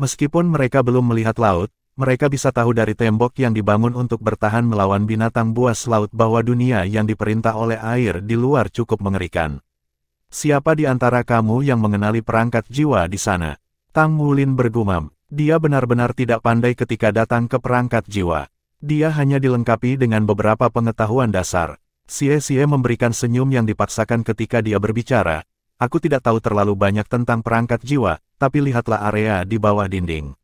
Meskipun mereka belum melihat laut, mereka bisa tahu dari tembok yang dibangun untuk bertahan melawan binatang buas laut bahwa dunia yang diperintah oleh air di luar cukup mengerikan. Siapa di antara kamu yang mengenali perangkat jiwa di sana? Tang Wulin bergumam, dia benar-benar tidak pandai ketika datang ke perangkat jiwa. Dia hanya dilengkapi dengan beberapa pengetahuan dasar. Xie memberikan senyum yang dipaksakan ketika dia berbicara. Aku tidak tahu terlalu banyak tentang perangkat jiwa, tapi lihatlah area di bawah dinding.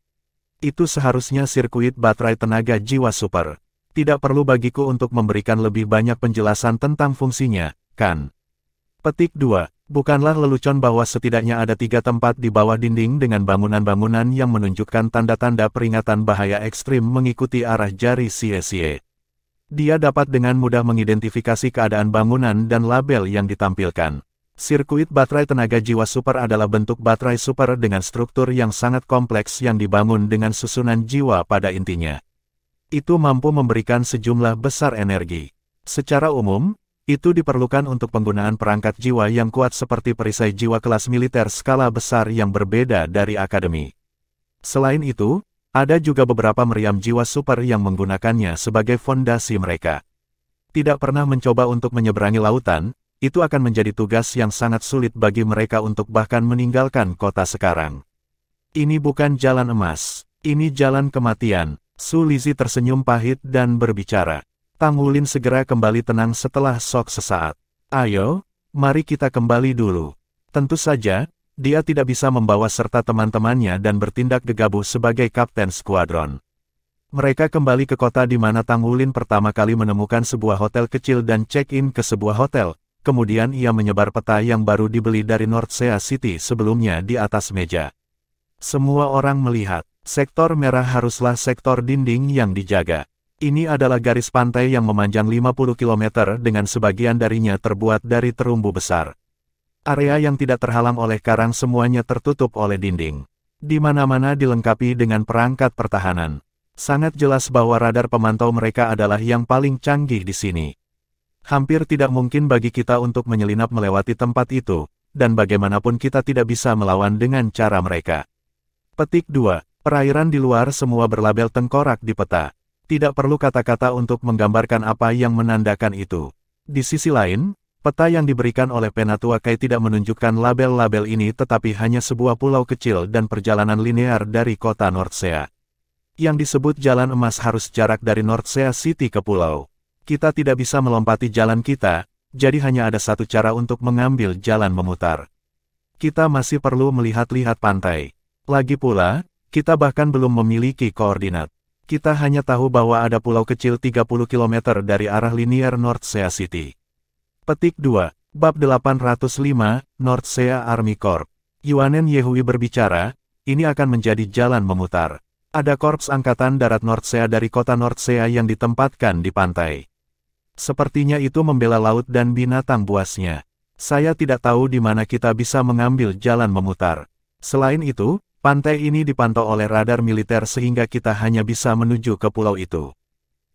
Itu seharusnya sirkuit baterai tenaga jiwa super. Tidak perlu bagiku untuk memberikan lebih banyak penjelasan tentang fungsinya, kan? Petik 2. Bukanlah lelucon bahwa setidaknya ada 3 tempat di bawah dinding dengan bangunan-bangunan yang menunjukkan tanda-tanda peringatan bahaya ekstrim mengikuti arah jari Xie. Dia dapat dengan mudah mengidentifikasi keadaan bangunan dan label yang ditampilkan. Sirkuit baterai tenaga jiwa super adalah bentuk baterai super dengan struktur yang sangat kompleks yang dibangun dengan susunan jiwa pada intinya. Itu mampu memberikan sejumlah besar energi. Secara umum, itu diperlukan untuk penggunaan perangkat jiwa yang kuat seperti perisai jiwa kelas militer skala besar yang berbeda dari akademi. Selain itu, ada juga beberapa meriam jiwa super yang menggunakannya sebagai fondasi mereka. Tidak pernah mencoba untuk menyeberangi lautan, itu akan menjadi tugas yang sangat sulit bagi mereka untuk bahkan meninggalkan kota sekarang. Ini bukan jalan emas, ini jalan kematian. Su Lizhi tersenyum pahit dan berbicara. Tang Wulin segera kembali tenang setelah shock sesaat. Ayo, mari kita kembali dulu. Tentu saja, dia tidak bisa membawa serta teman-temannya dan bertindak gegabah sebagai kapten skuadron. Mereka kembali ke kota di mana Tang Wulin pertama kali menemukan sebuah hotel kecil dan check-in ke sebuah hotel. Kemudian ia menyebar peta yang baru dibeli dari North Sea City sebelumnya di atas meja. Semua orang melihat, sektor merah haruslah sektor dinding yang dijaga. Ini adalah garis pantai yang memanjang 50 km dengan sebagian darinya terbuat dari terumbu besar. Area yang tidak terhalang oleh karang semuanya tertutup oleh dinding. Di mana-mana dilengkapi dengan perangkat pertahanan. Sangat jelas bahwa radar pemantau mereka adalah yang paling canggih di sini. Hampir tidak mungkin bagi kita untuk menyelinap melewati tempat itu, dan bagaimanapun kita tidak bisa melawan dengan cara mereka. Petik 2. Perairan di luar semua berlabel tengkorak di peta. Tidak perlu kata-kata untuk menggambarkan apa yang menandakan itu. Di sisi lain, peta yang diberikan oleh Penatua Kai tidak menunjukkan label-label ini tetapi hanya sebuah pulau kecil dan perjalanan linear dari kota Nordsea. Yang disebut jalan emas harus jarak dari Nordsea City ke pulau. Kita tidak bisa melompati jalan kita, jadi hanya ada satu cara untuk mengambil jalan memutar. Kita masih perlu melihat-lihat pantai. Lagi pula, kita bahkan belum memiliki koordinat. Kita hanya tahu bahwa ada pulau kecil 30 km dari arah linear Nordsea City. Petik 2. Bab 805, Nordsea Army Corps. Yuanen Yehui berbicara, ini akan menjadi jalan memutar. Ada korps angkatan darat Nordsea dari kota Nordsea yang ditempatkan di pantai. Sepertinya itu membela laut dan binatang buasnya. Saya tidak tahu di mana kita bisa mengambil jalan memutar. Selain itu, pantai ini dipantau oleh radar militer sehingga kita hanya bisa menuju ke pulau itu.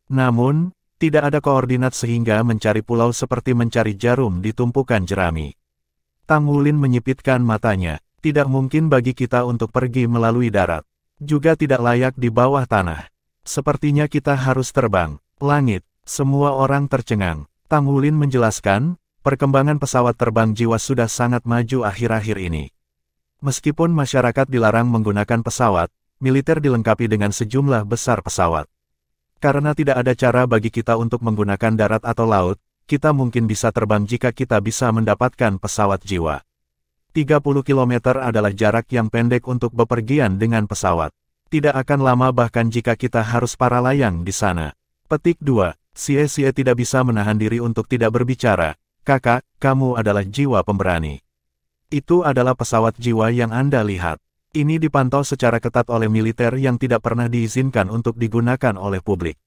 Namun, tidak ada koordinat sehingga mencari pulau seperti mencari jarum di tumpukan jerami. Tang Wulin menyipitkan matanya. Tidak mungkin bagi kita untuk pergi melalui darat. Juga tidak layak di bawah tanah. Sepertinya kita harus terbang. Langit. Semua orang tercengang. Tang Wulin menjelaskan, perkembangan pesawat terbang jiwa sudah sangat maju akhir-akhir ini. Meskipun masyarakat dilarang menggunakan pesawat, militer dilengkapi dengan sejumlah besar pesawat. Karena tidak ada cara bagi kita untuk menggunakan darat atau laut, kita mungkin bisa terbang jika kita bisa mendapatkan pesawat jiwa. 30 km adalah jarak yang pendek untuk bepergian dengan pesawat. Tidak akan lama bahkan jika kita harus para layang di sana. Petik 2. Xie tidak bisa menahan diri untuk tidak berbicara. Kakak, kamu adalah jiwa pemberani. Itu adalah pesawat jiwa yang Anda lihat. Ini dipantau secara ketat oleh militer yang tidak pernah diizinkan untuk digunakan oleh publik.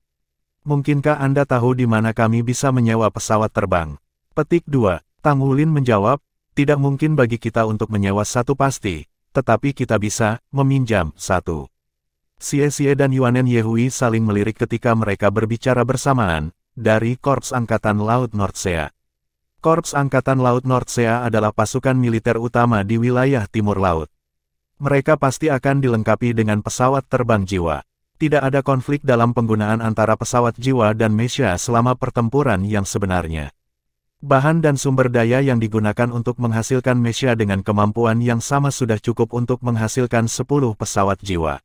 Mungkinkah Anda tahu di mana kami bisa menyewa pesawat terbang? Petik 2. Tang Wulin menjawab, tidak mungkin bagi kita untuk menyewa satu pasti, tetapi kita bisa meminjam satu. Xie dan Yuanen Yehui saling melirik ketika mereka berbicara bersamaan, dari Korps Angkatan Laut Nordsea. Korps Angkatan Laut Nordsea adalah pasukan militer utama di wilayah timur laut. Mereka pasti akan dilengkapi dengan pesawat terbang jiwa. Tidak ada konflik dalam penggunaan antara pesawat jiwa dan Mesha selama pertempuran yang sebenarnya. Bahan dan sumber daya yang digunakan untuk menghasilkan Mesha dengan kemampuan yang sama sudah cukup untuk menghasilkan 10 pesawat jiwa.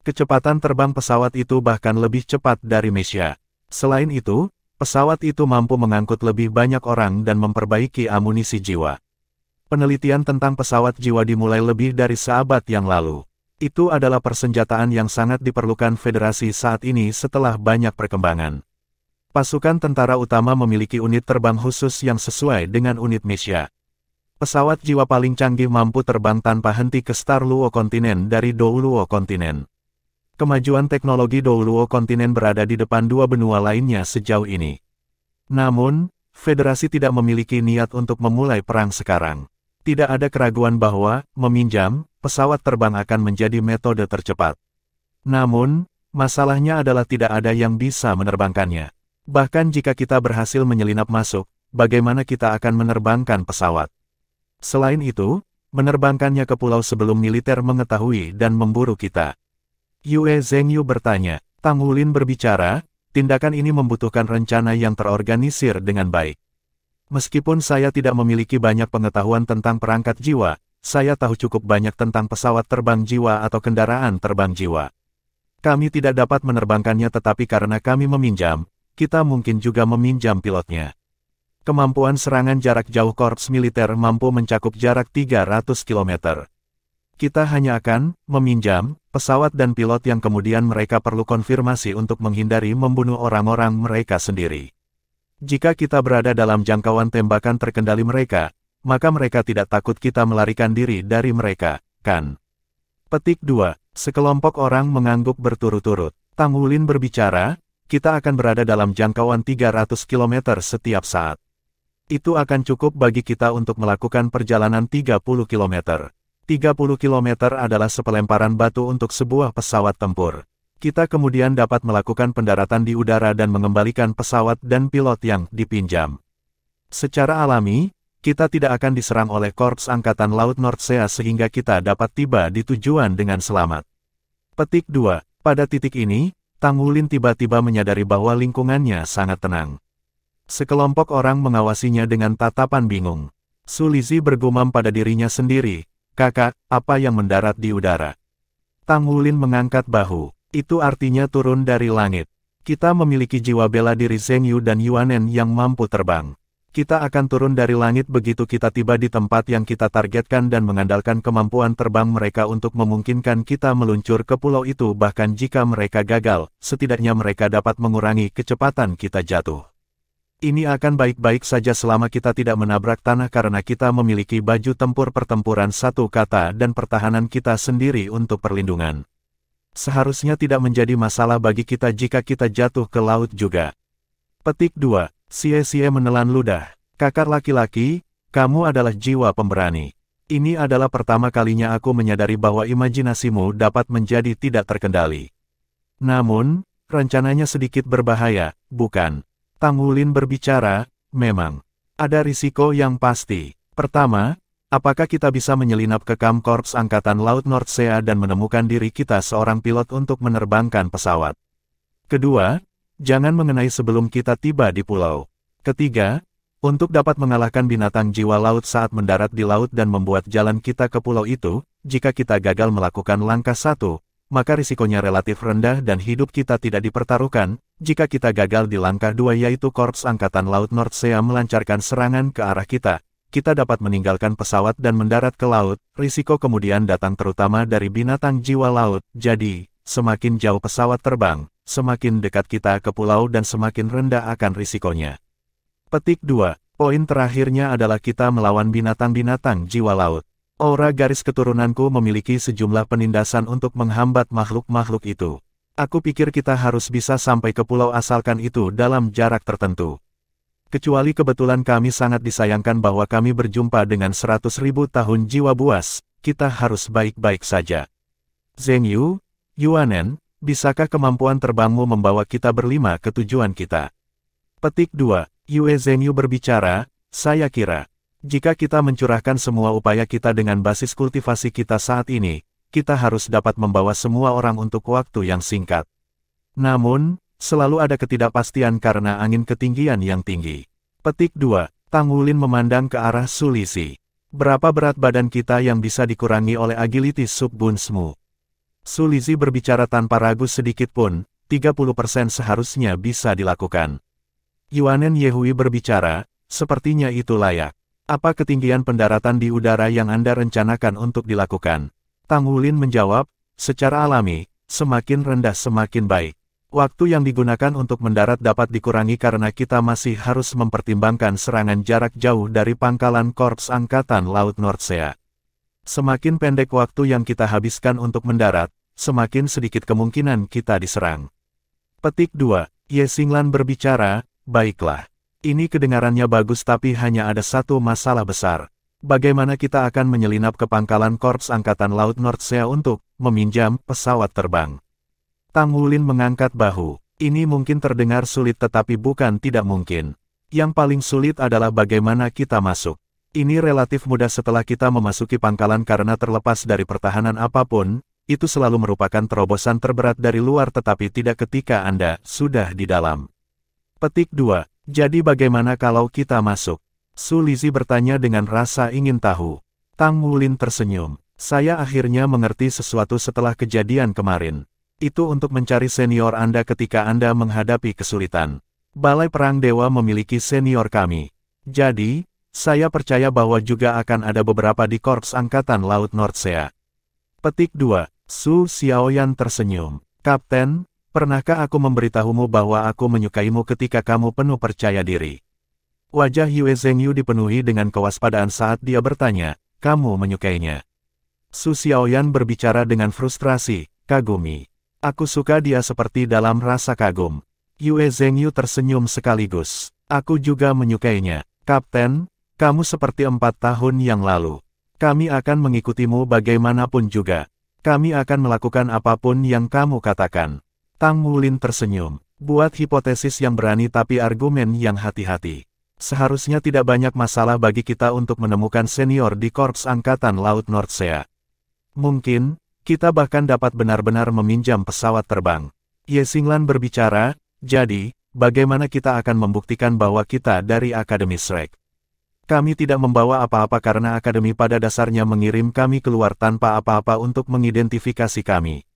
Kecepatan terbang pesawat itu bahkan lebih cepat dari Mesha. Selain itu, pesawat itu mampu mengangkut lebih banyak orang dan memperbaiki amunisi jiwa. Penelitian tentang pesawat jiwa dimulai lebih dari seabad yang lalu. Itu adalah persenjataan yang sangat diperlukan Federasi saat ini setelah banyak perkembangan. Pasukan tentara utama memiliki unit terbang khusus yang sesuai dengan unit Mesha. Pesawat jiwa paling canggih mampu terbang tanpa henti ke Star Luo Kontinen dari Dou Luo Kontinen. Kemajuan teknologi Dou Luo Kontinen berada di depan dua benua lainnya sejauh ini. Namun, Federasi tidak memiliki niat untuk memulai perang sekarang. Tidak ada keraguan bahwa, meminjam, pesawat terbang akan menjadi metode tercepat. Namun, masalahnya adalah tidak ada yang bisa menerbangkannya. Bahkan jika kita berhasil menyelinap masuk, bagaimana kita akan menerbangkan pesawat? Selain itu, menerbangkannya ke pulau sebelum militer mengetahui dan memburu kita. Yue Zhengyu bertanya. Tang Wulin berbicara, tindakan ini membutuhkan rencana yang terorganisir dengan baik. Meskipun saya tidak memiliki banyak pengetahuan tentang perangkat jiwa, saya tahu cukup banyak tentang pesawat terbang jiwa atau kendaraan terbang jiwa. Kami tidak dapat menerbangkannya tetapi karena kami meminjam, kita mungkin juga meminjam pilotnya. Kemampuan serangan jarak jauh korps militer mampu mencakup jarak 300 km. Kita hanya akan meminjam pesawat dan pilot yang kemudian mereka perlu konfirmasi untuk menghindari membunuh orang-orang mereka sendiri. Jika kita berada dalam jangkauan tembakan terkendali mereka, maka mereka tidak takut kita melarikan diri dari mereka, kan? Petik 2. Sekelompok orang mengangguk berturut-turut. Tang Wulin berbicara, kita akan berada dalam jangkauan 300 km setiap saat. Itu akan cukup bagi kita untuk melakukan perjalanan 30 km. 30 km adalah sepelemparan batu untuk sebuah pesawat tempur. Kita kemudian dapat melakukan pendaratan di udara dan mengembalikan pesawat dan pilot yang dipinjam. Secara alami, kita tidak akan diserang oleh Korps Angkatan Laut Nordsea sehingga kita dapat tiba di tujuan dengan selamat. Petik 2. Pada titik ini, Tang Wulin tiba-tiba menyadari bahwa lingkungannya sangat tenang. Sekelompok orang mengawasinya dengan tatapan bingung. Su Lizhi bergumam pada dirinya sendiri, "Kakak, apa yang mendarat di udara?" Tang Wulin mengangkat bahu. "Itu artinya turun dari langit. Kita memiliki jiwa bela diri Zheng Yu dan Yuanen yang mampu terbang. Kita akan turun dari langit begitu kita tiba di tempat yang kita targetkan dan mengandalkan kemampuan terbang mereka untuk memungkinkan kita meluncur ke pulau itu. Bahkan jika mereka gagal, setidaknya mereka dapat mengurangi kecepatan kita jatuh. Ini akan baik-baik saja selama kita tidak menabrak tanah karena kita memiliki baju tempur pertempuran satu kata dan pertahanan kita sendiri untuk perlindungan. Seharusnya tidak menjadi masalah bagi kita jika kita jatuh ke laut juga." Petik 2. Xie menelan ludah. "Kakak laki-laki, kamu adalah jiwa pemberani. Ini adalah pertama kalinya aku menyadari bahwa imajinasimu dapat menjadi tidak terkendali. Namun, rencananya sedikit berbahaya, bukan?" Tang Wulin berbicara, "Memang. Ada risiko yang pasti. Pertama, apakah kita bisa menyelinap ke kamp Korps Angkatan Laut Nordsea dan menemukan diri kita seorang pilot untuk menerbangkan pesawat? Kedua, jangan mengenai sebelum kita tiba di pulau. Ketiga, untuk dapat mengalahkan binatang jiwa laut saat mendarat di laut dan membuat jalan kita ke pulau itu, jika kita gagal melakukan langkah 1, maka risikonya relatif rendah dan hidup kita tidak dipertaruhkan. Jika kita gagal di langkah 2 yaitu Korps Angkatan Laut Nordsea melancarkan serangan ke arah kita dapat meninggalkan pesawat dan mendarat ke laut, risiko kemudian datang terutama dari binatang jiwa laut. Jadi, semakin jauh pesawat terbang, semakin dekat kita ke pulau dan semakin rendah akan risikonya." Petik 2. Poin terakhirnya adalah kita melawan binatang-binatang jiwa laut. Aura garis keturunanku memiliki sejumlah penindasan untuk menghambat makhluk-makhluk itu. Aku pikir kita harus bisa sampai ke pulau asalkan itu dalam jarak tertentu. Kecuali kebetulan kami sangat disayangkan bahwa kami berjumpa dengan 100.000 tahun jiwa buas, kita harus baik-baik saja. Zheng Yu, Yuanen, bisakah kemampuan terbangmu membawa kita berlima ke tujuan kita? Petik 2. Yue Zheng Yu berbicara, "Saya kira, jika kita mencurahkan semua upaya kita dengan basis kultivasi kita saat ini, kita harus dapat membawa semua orang untuk waktu yang singkat. Namun, selalu ada ketidakpastian karena angin ketinggian yang tinggi." Petik 2. Tang Wulin memandang ke arah Su Lizhi. "Berapa berat badan kita yang bisa dikurangi oleh agility sub-boonsmu?" Su Lizhi berbicara tanpa ragu sedikit pun, 30% seharusnya bisa dilakukan. Yuanen Yehui berbicara, "Sepertinya itu layak. Apa ketinggian pendaratan di udara yang Anda rencanakan untuk dilakukan?" Tang Wulin menjawab, "Secara alami, semakin rendah semakin baik. Waktu yang digunakan untuk mendarat dapat dikurangi karena kita masih harus mempertimbangkan serangan jarak jauh dari pangkalan Korps Angkatan Laut Nordsea. Semakin pendek waktu yang kita habiskan untuk mendarat, semakin sedikit kemungkinan kita diserang." Petik 2. Ye Xinglan berbicara, "Baiklah. Ini kedengarannya bagus tapi hanya ada satu masalah besar. Bagaimana kita akan menyelinap ke pangkalan Korps Angkatan Laut Nordsea untuk meminjam pesawat terbang?" Tang Wulin mengangkat bahu. "Ini mungkin terdengar sulit tetapi bukan tidak mungkin. Yang paling sulit adalah bagaimana kita masuk. Ini relatif mudah setelah kita memasuki pangkalan karena terlepas dari pertahanan apapun, itu selalu merupakan terobosan terberat dari luar tetapi tidak ketika Anda sudah di dalam." Petik 2. Jadi bagaimana kalau kita masuk? Su Lizhi bertanya dengan rasa ingin tahu. Tang Wulin tersenyum. "Saya akhirnya mengerti sesuatu setelah kejadian kemarin. Itu untuk mencari senior Anda ketika Anda menghadapi kesulitan. Balai Perang Dewa memiliki senior kami. Jadi, saya percaya bahwa juga akan ada beberapa di Korps Angkatan Laut Nordsea." Petik 2. Su Xiaoyan tersenyum. "Kapten, pernahkah aku memberitahumu bahwa aku menyukaimu ketika kamu penuh percaya diri?" Wajah Yue Zheng Yu dipenuhi dengan kewaspadaan saat dia bertanya, "Kamu menyukainya?" Su Xiaoyan berbicara dengan frustrasi, "Kagumi. Aku suka dia seperti dalam rasa kagum." Yue Zheng Yu tersenyum sekaligus. "Aku juga menyukainya. Kapten, kamu seperti 4 tahun yang lalu. Kami akan mengikutimu bagaimanapun juga. Kami akan melakukan apapun yang kamu katakan." Tang Wulin tersenyum. "Buat hipotesis yang berani tapi argumen yang hati-hati. Seharusnya tidak banyak masalah bagi kita untuk menemukan senior di Korps Angkatan Laut Nordsea. Mungkin, kita bahkan dapat benar-benar meminjam pesawat terbang." Ye Xinglan berbicara, "Jadi, bagaimana kita akan membuktikan bahwa kita dari Akademi Shrek? Kami tidak membawa apa-apa karena Akademi pada dasarnya mengirim kami keluar tanpa apa-apa untuk mengidentifikasi kami.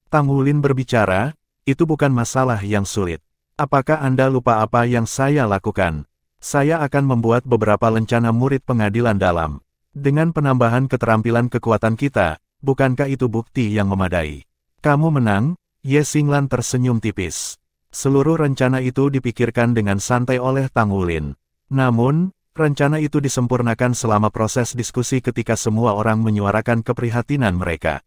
Tang Wulin berbicara, itu bukan masalah yang sulit. Apakah Anda lupa apa yang saya lakukan? Saya akan membuat beberapa lencana murid pengadilan dalam. Dengan penambahan keterampilan kekuatan kita, bukankah itu bukti yang memadai? Kamu menang, Ye Xinglan tersenyum tipis. Seluruh rencana itu dipikirkan dengan santai oleh Tang Wulin. Namun, rencana itu disempurnakan selama proses diskusi ketika semua orang menyuarakan keprihatinan mereka.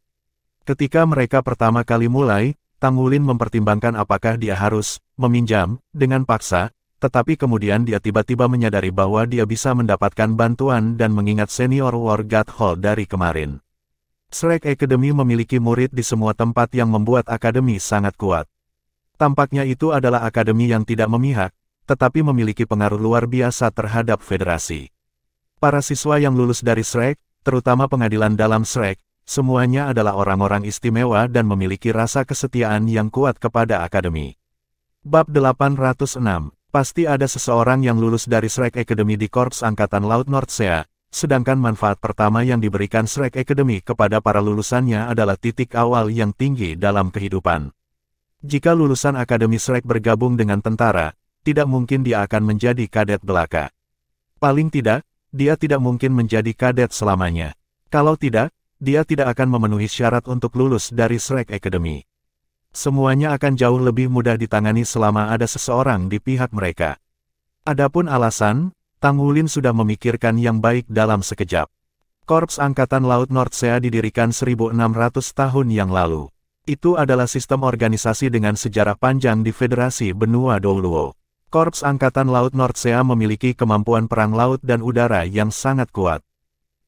Ketika mereka pertama kali mulai, Tang Wulin mempertimbangkan apakah dia harus meminjam dengan paksa, tetapi kemudian dia tiba-tiba menyadari bahwa dia bisa mendapatkan bantuan dan mengingat senior War God Hall dari kemarin. Shrek Academy memiliki murid di semua tempat yang membuat akademi sangat kuat. Tampaknya itu adalah akademi yang tidak memihak, tetapi memiliki pengaruh luar biasa terhadap federasi. Para siswa yang lulus dari Shrek, terutama pengadilan dalam Shrek, semuanya adalah orang-orang istimewa dan memiliki rasa kesetiaan yang kuat kepada akademi. Bab 806, pasti ada seseorang yang lulus dari Shrek Academy di Korps Angkatan Laut Nordsea, sedangkan manfaat pertama yang diberikan Shrek Academy kepada para lulusannya adalah titik awal yang tinggi dalam kehidupan. Jika lulusan Akademi Shrek bergabung dengan tentara, tidak mungkin dia akan menjadi kadet belaka. Paling tidak, dia tidak mungkin menjadi kadet selamanya. Kalau tidak, dia tidak akan memenuhi syarat untuk lulus dari Shrek Academy. Semuanya akan jauh lebih mudah ditangani selama ada seseorang di pihak mereka. Adapun alasan, Tang Wulin sudah memikirkan yang baik dalam sekejap. Korps Angkatan Laut Nordsea didirikan 1600 tahun yang lalu. Itu adalah sistem organisasi dengan sejarah panjang di Federasi Benua Douluo. Korps Angkatan Laut Nordsea memiliki kemampuan perang laut dan udara yang sangat kuat.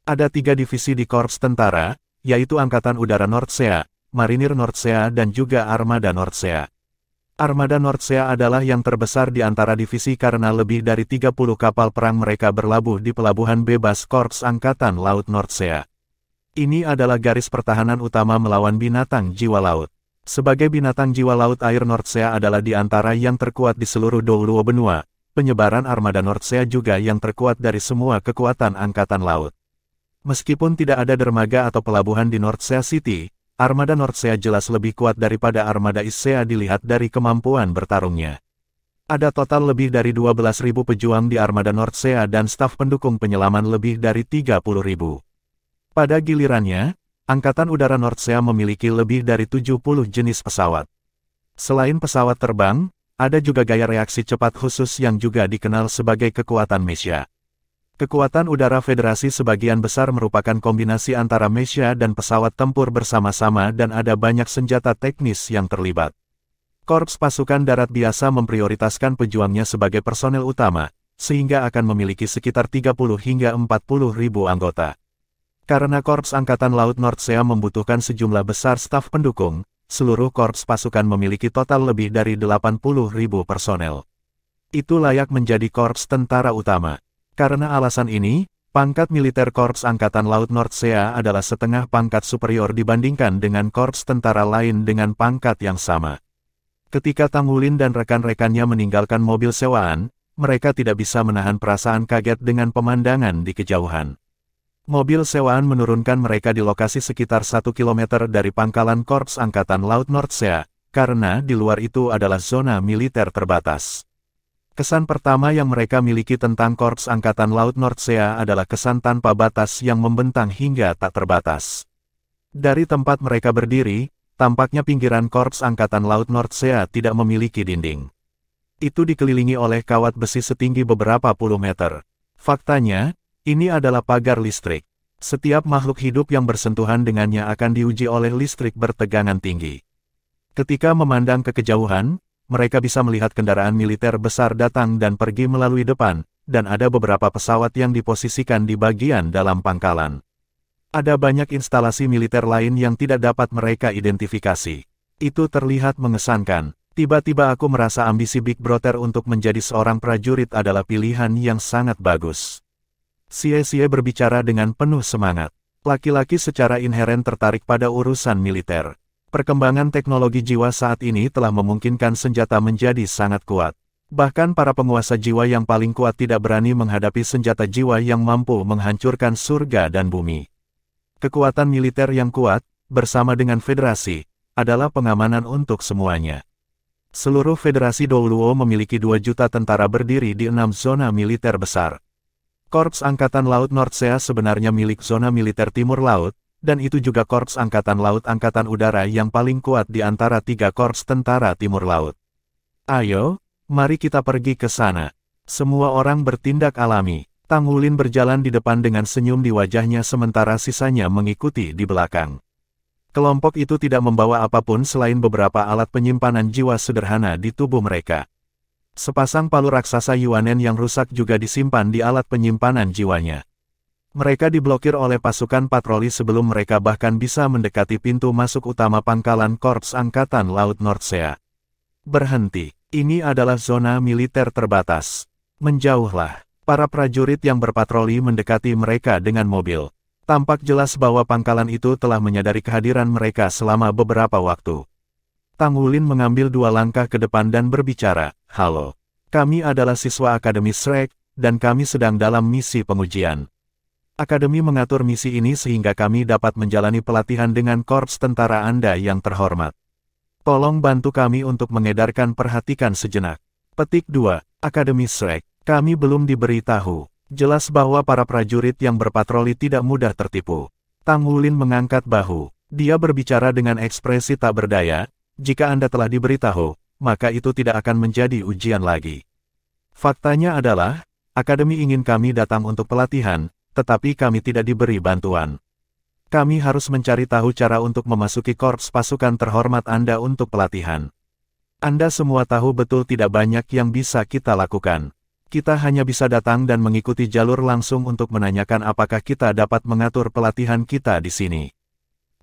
Ada 3 divisi di Korps Tentara, yaitu Angkatan Udara Nordsea, Marinir Nordsea dan juga Armada Nordsea. Armada Nordsea adalah yang terbesar di antara divisi karena lebih dari 30 kapal perang mereka berlabuh di pelabuhan bebas Korps Angkatan Laut Nordsea. Ini adalah garis pertahanan utama melawan binatang jiwa laut. Sebagai binatang jiwa laut air Nordsea adalah di antara yang terkuat di seluruh Douluo benua. Penyebaran armada Nordsea juga yang terkuat dari semua kekuatan angkatan laut. Meskipun tidak ada dermaga atau pelabuhan di Nordsea City, armada Nordsea jelas lebih kuat daripada armada Issea dilihat dari kemampuan bertarungnya. Ada total lebih dari 12.000 pejuang di armada Nordsea dan staf pendukung penyelaman lebih dari 30.000. Pada gilirannya, Angkatan Udara Nordsea memiliki lebih dari 70 jenis pesawat. Selain pesawat terbang, ada juga gaya reaksi cepat khusus yang juga dikenal sebagai kekuatan Mesha. Kekuatan udara Federasi sebagian besar merupakan kombinasi antara Mesha dan pesawat tempur bersama-sama dan ada banyak senjata teknis yang terlibat. Korps pasukan darat biasa memprioritaskan pejuangnya sebagai personel utama, sehingga akan memiliki sekitar 30 hingga 40 ribu anggota. Karena Korps Angkatan Laut Nordsea membutuhkan sejumlah besar staf pendukung, seluruh korps pasukan memiliki total lebih dari 80.000 personel. Itu layak menjadi korps tentara utama. Karena alasan ini, pangkat militer Korps Angkatan Laut Nordsea adalah setengah pangkat superior dibandingkan dengan korps tentara lain dengan pangkat yang sama. Ketika Tang Wulin dan rekan-rekannya meninggalkan mobil sewaan, mereka tidak bisa menahan perasaan kaget dengan pemandangan di kejauhan. Mobil sewaan menurunkan mereka di lokasi sekitar 1 km dari pangkalan Korps Angkatan Laut Nordsea, karena di luar itu adalah zona militer terbatas. Kesan pertama yang mereka miliki tentang Korps Angkatan Laut Nordsea adalah kesan tanpa batas yang membentang hingga tak terbatas. Dari tempat mereka berdiri, tampaknya pinggiran Korps Angkatan Laut Nordsea tidak memiliki dinding. Itu dikelilingi oleh kawat besi setinggi beberapa puluh meter. Faktanya, ini adalah pagar listrik. Setiap makhluk hidup yang bersentuhan dengannya akan diuji oleh listrik bertegangan tinggi. Ketika memandang ke kejauhan, mereka bisa melihat kendaraan militer besar datang dan pergi melalui depan, dan ada beberapa pesawat yang diposisikan di bagian dalam pangkalan. Ada banyak instalasi militer lain yang tidak dapat mereka identifikasi. Itu terlihat mengesankan. Tiba-tiba aku merasa ambisi Big Brother untuk menjadi seorang prajurit adalah pilihan yang sangat bagus. Xie berbicara dengan penuh semangat. Laki-laki secara inheren tertarik pada urusan militer. Perkembangan teknologi jiwa saat ini telah memungkinkan senjata menjadi sangat kuat. Bahkan para penguasa jiwa yang paling kuat tidak berani menghadapi senjata jiwa yang mampu menghancurkan surga dan bumi. Kekuatan militer yang kuat, bersama dengan federasi, adalah pengamanan untuk semuanya. Seluruh federasi Douluo memiliki 2 juta tentara berdiri di 6 zona militer besar. Korps Angkatan Laut Nordsea sebenarnya milik zona militer Timur Laut, dan itu juga Korps Angkatan Laut Angkatan Udara yang paling kuat di antara 3 korps tentara Timur Laut. Ayo, mari kita pergi ke sana. Semua orang bertindak alami. Tang Wulin berjalan di depan dengan senyum di wajahnya sementara sisanya mengikuti di belakang. Kelompok itu tidak membawa apapun selain beberapa alat penyimpanan jiwa sederhana di tubuh mereka. Sepasang palu raksasa Yuanen yang rusak juga disimpan di alat penyimpanan jiwanya. Mereka diblokir oleh pasukan patroli sebelum mereka bahkan bisa mendekati pintu masuk utama pangkalan Korps Angkatan Laut Nordsea. Berhenti, ini adalah zona militer terbatas. Menjauhlah, para prajurit yang berpatroli mendekati mereka dengan mobil. Tampak jelas bahwa pangkalan itu telah menyadari kehadiran mereka selama beberapa waktu. Tang Wulin mengambil 2 langkah ke depan dan berbicara, "Halo, kami adalah siswa Akademi Shrek, dan kami sedang dalam misi pengujian. Akademi mengatur misi ini sehingga kami dapat menjalani pelatihan dengan korps tentara Anda yang terhormat. Tolong bantu kami untuk mengedarkan perhatikan sejenak." Petik 2, Akademi Shrek, kami belum diberitahu. Jelas bahwa para prajurit yang berpatroli tidak mudah tertipu. Tang Wulin mengangkat bahu. Dia berbicara dengan ekspresi tak berdaya, jika Anda telah diberitahu, maka itu tidak akan menjadi ujian lagi. Faktanya adalah, Akademi ingin kami datang untuk pelatihan, tetapi kami tidak diberi bantuan. Kami harus mencari tahu cara untuk memasuki korps pasukan terhormat Anda untuk pelatihan. Anda semua tahu betul tidak banyak yang bisa kita lakukan. Kita hanya bisa datang dan mengikuti jalur langsung untuk menanyakan apakah kita dapat mengatur pelatihan kita di sini.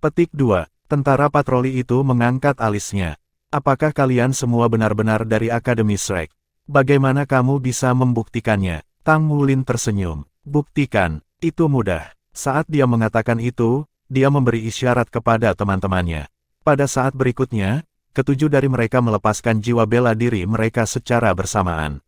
Petik 2, tentara patroli itu mengangkat alisnya. Apakah kalian semua benar-benar dari Akademi Shrek? Bagaimana kamu bisa membuktikannya? Tang Wulin tersenyum. Buktikan, itu mudah. Saat dia mengatakan itu, dia memberi isyarat kepada teman-temannya. Pada saat berikutnya, ketujuh dari mereka melepaskan jiwa bela diri mereka secara bersamaan.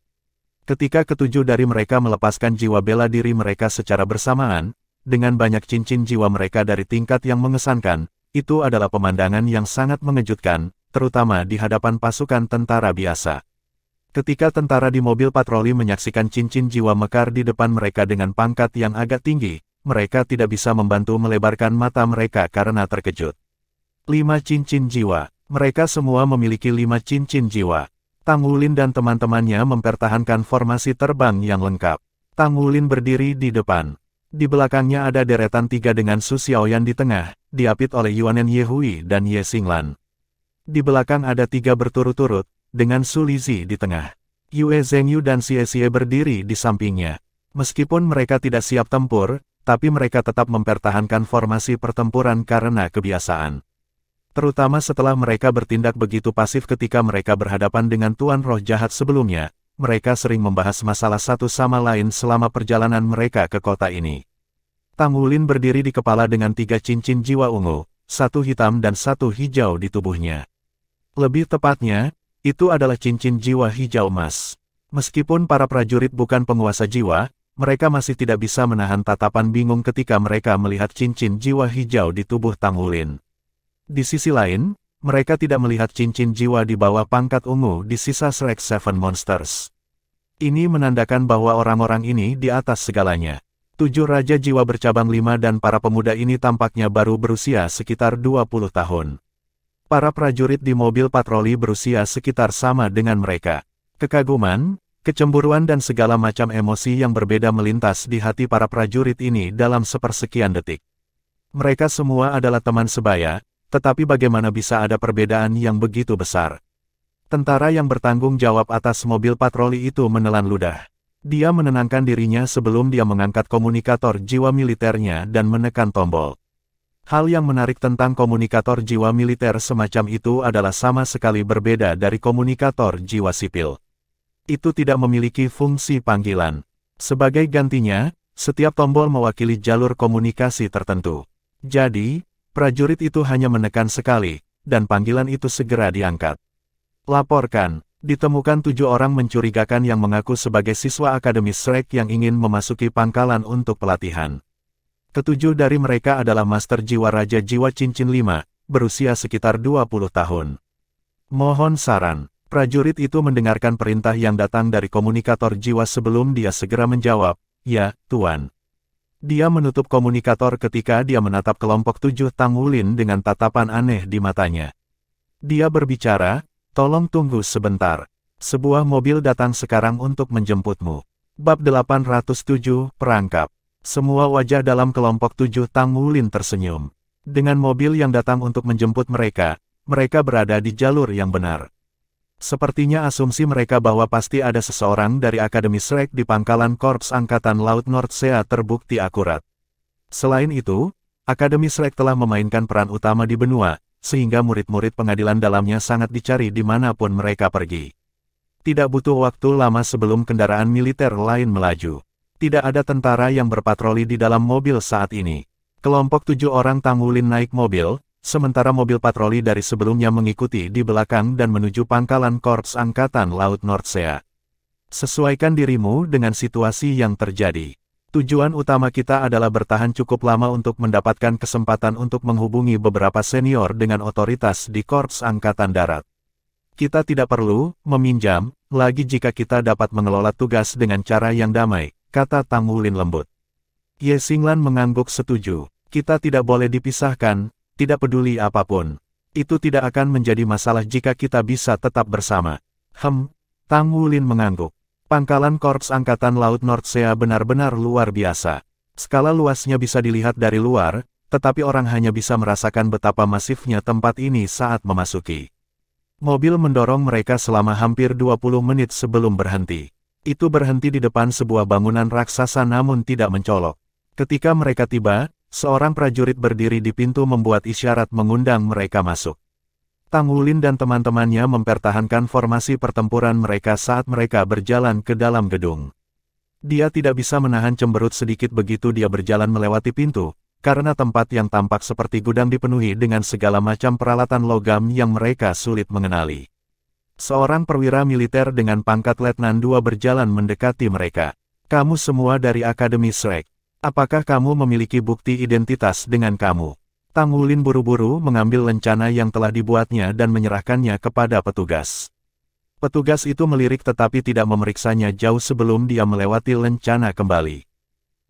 Ketika ketujuh dari mereka melepaskan jiwa bela diri mereka secara bersamaan, dengan banyak cincin jiwa mereka dari tingkat yang mengesankan, itu adalah pemandangan yang sangat mengejutkan, terutama di hadapan pasukan tentara biasa. Ketika tentara di mobil patroli menyaksikan cincin jiwa mekar di depan mereka dengan pangkat yang agak tinggi, mereka tidak bisa membantu melebarkan mata mereka karena terkejut. 5 cincin jiwa. Mereka semua memiliki 5 cincin jiwa. Tang Wulin dan teman-temannya mempertahankan formasi terbang yang lengkap. Tang Wulin berdiri di depan. Di belakangnya ada deretan 3 dengan Su Xiaoyan di tengah, diapit oleh Yuanen Yehui dan Ye Xinglan. Di belakang ada 3 berturut-turut, dengan Su Lizi di tengah. Yue Zhengyu dan Xie Xie berdiri di sampingnya. Meskipun mereka tidak siap tempur, tapi mereka tetap mempertahankan formasi pertempuran karena kebiasaan. Terutama setelah mereka bertindak begitu pasif ketika mereka berhadapan dengan Tuan Roh Jahat sebelumnya, mereka sering membahas masalah satu sama lain selama perjalanan mereka ke kota ini. Tang Wulin berdiri di kepala dengan 3 cincin jiwa ungu, 1 hitam dan 1 hijau di tubuhnya. Lebih tepatnya, itu adalah cincin jiwa hijau emas. Meskipun para prajurit bukan penguasa jiwa, mereka masih tidak bisa menahan tatapan bingung ketika mereka melihat cincin jiwa hijau di tubuh Tang Wulin. Di sisi lain, mereka tidak melihat cincin jiwa di bawah pangkat ungu di sisa Shrek Seven Monsters. Ini menandakan bahwa orang-orang ini di atas segalanya. 7 raja jiwa bercabang 5 dan para pemuda ini tampaknya baru berusia sekitar 20 tahun. Para prajurit di mobil patroli berusia sekitar sama dengan mereka. Kekaguman, kecemburuan dan segala macam emosi yang berbeda melintas di hati para prajurit ini dalam sepersekian detik. Mereka semua adalah teman sebaya, tetapi bagaimana bisa ada perbedaan yang begitu besar? Tentara yang bertanggung jawab atas mobil patroli itu menelan ludah. Dia menenangkan dirinya sebelum dia mengangkat komunikator jiwa militernya dan menekan tombol. Hal yang menarik tentang komunikator jiwa militer semacam itu adalah sama sekali berbeda dari komunikator jiwa sipil. Itu tidak memiliki fungsi panggilan. Sebagai gantinya, setiap tombol mewakili jalur komunikasi tertentu. Jadi, prajurit itu hanya menekan sekali, dan panggilan itu segera diangkat. Laporkan, ditemukan 7 orang mencurigakan yang mengaku sebagai siswa Akademi Shrek yang ingin memasuki pangkalan untuk pelatihan. Ketujuh dari mereka adalah Master Jiwa Raja Jiwa Cincin 5, berusia sekitar 20 tahun. Mohon saran. Prajurit itu mendengarkan perintah yang datang dari komunikator jiwa sebelum dia segera menjawab, "Ya, Tuan." Dia menutup komunikator ketika dia menatap kelompok 7 Tang Wulin dengan tatapan aneh di matanya. Dia berbicara, "Tolong tunggu sebentar. Sebuah mobil datang sekarang untuk menjemputmu." Bab 807, Perangkap. Semua wajah dalam kelompok 7 Tang Wulin tersenyum. Dengan mobil yang datang untuk menjemput mereka berada di jalur yang benar. Sepertinya asumsi mereka bahwa pasti ada seseorang dari Akademi Shrek di pangkalan Korps Angkatan Laut Nordsea terbukti akurat. Selain itu, Akademi Shrek telah memainkan peran utama di benua, sehingga murid-murid pengadilan dalamnya sangat dicari dimanapun mereka pergi. Tidak butuh waktu lama sebelum kendaraan militer lain melaju. Tidak ada tentara yang berpatroli di dalam mobil saat ini. Kelompok 7 orang Tang Wulin naik mobil, sementara mobil patroli dari sebelumnya mengikuti di belakang dan menuju pangkalan Korps Angkatan Laut Nordsea. Sesuaikan dirimu dengan situasi yang terjadi. Tujuan utama kita adalah bertahan cukup lama untuk mendapatkan kesempatan untuk menghubungi beberapa senior dengan otoritas di Korps Angkatan Darat. Kita tidak perlu meminjam lagi jika kita dapat mengelola tugas dengan cara yang damai, kata Tang Wulin lembut. Ye Xinglan mengangguk setuju. Kita tidak boleh dipisahkan. Tidak peduli apapun. Itu tidak akan menjadi masalah jika kita bisa tetap bersama. Tang Wulin mengangguk. Pangkalan Korps Angkatan Laut Nordsea benar-benar luar biasa. Skala luasnya bisa dilihat dari luar, tetapi orang hanya bisa merasakan betapa masifnya tempat ini saat memasuki. Mobil mendorong mereka selama hampir 20 menit sebelum berhenti. Itu berhenti di depan sebuah bangunan raksasa namun tidak mencolok. Ketika mereka tiba, seorang prajurit berdiri di pintu membuat isyarat mengundang mereka masuk. Tang Wulin dan teman-temannya mempertahankan formasi pertempuran mereka saat mereka berjalan ke dalam gedung. Dia tidak bisa menahan cemberut sedikit begitu dia berjalan melewati pintu, karena tempat yang tampak seperti gudang dipenuhi dengan segala macam peralatan logam yang mereka sulit mengenali. Seorang perwira militer dengan pangkat Letnan II berjalan mendekati mereka. "Kamu semua dari Akademi Shrek. Apakah kamu memiliki bukti identitas dengan kamu?" Tang Wulin buru-buru mengambil lencana yang telah dibuatnya dan menyerahkannya kepada petugas. Petugas itu melirik tetapi tidak memeriksanya jauh sebelum dia melewati lencana kembali.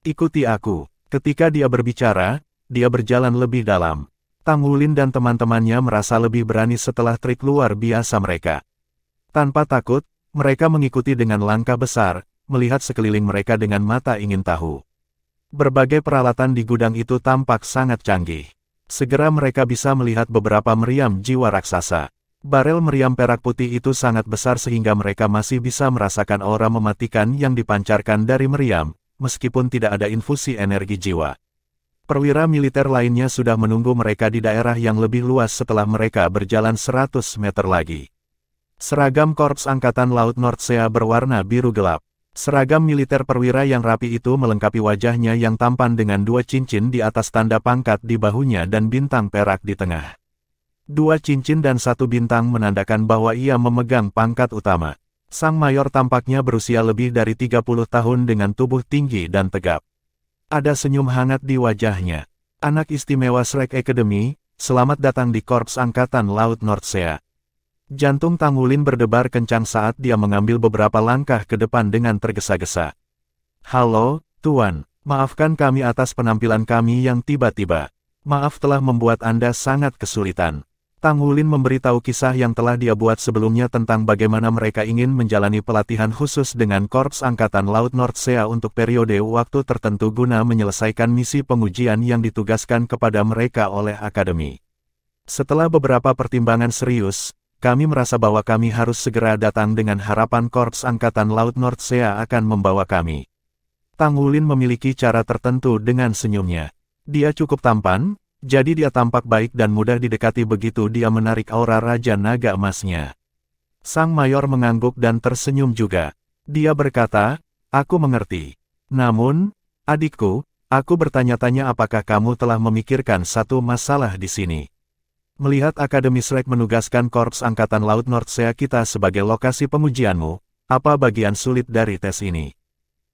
"Ikuti aku." Ketika dia berbicara, dia berjalan lebih dalam. Tang Wulin dan teman-temannya merasa lebih berani setelah trik luar biasa mereka. Tanpa takut, mereka mengikuti dengan langkah besar, melihat sekeliling mereka dengan mata ingin tahu. Berbagai peralatan di gudang itu tampak sangat canggih. Segera mereka bisa melihat beberapa meriam jiwa raksasa. Barel meriam perak putih itu sangat besar sehingga mereka masih bisa merasakan aura mematikan yang dipancarkan dari meriam, meskipun tidak ada infusi energi jiwa. Perwira militer lainnya sudah menunggu mereka di daerah yang lebih luas setelah mereka berjalan 100 meter lagi. Seragam Korps Angkatan Laut Nordsea berwarna biru gelap. Seragam militer perwira yang rapi itu melengkapi wajahnya yang tampan dengan 2 cincin di atas tanda pangkat di bahunya dan bintang perak di tengah. 2 cincin dan 1 bintang menandakan bahwa ia memegang pangkat utama. Sang mayor tampaknya berusia lebih dari 30 tahun dengan tubuh tinggi dan tegap. Ada senyum hangat di wajahnya. "Anak istimewa Shrek Academy, selamat datang di Korps Angkatan Laut Nordsea." Jantung Tang Wulin berdebar kencang saat dia mengambil beberapa langkah ke depan dengan tergesa-gesa. "Halo, Tuan. Maafkan kami atas penampilan kami yang tiba-tiba. Maaf telah membuat Anda sangat kesulitan." Tang Wulin memberitahu kisah yang telah dia buat sebelumnya tentang bagaimana mereka ingin menjalani pelatihan khusus dengan Korps Angkatan Laut Nordsea untuk periode waktu tertentu guna menyelesaikan misi pengujian yang ditugaskan kepada mereka oleh Akademi. "Setelah beberapa pertimbangan serius, kami merasa bahwa kami harus segera datang dengan harapan Korps Angkatan Laut Nordsea akan membawa kami." Tang Wulin memiliki cara tertentu dengan senyumnya. Dia cukup tampan, jadi dia tampak baik dan mudah didekati begitu dia menarik aura Raja Naga Emasnya. Sang mayor mengangguk dan tersenyum juga. Dia berkata, "Aku mengerti. Namun, adikku, aku bertanya-tanya apakah kamu telah memikirkan satu masalah di sini." Melihat Akademi Shrek menugaskan Korps Angkatan Laut Nordsea kita sebagai lokasi pengujianmu, apa bagian sulit dari tes ini?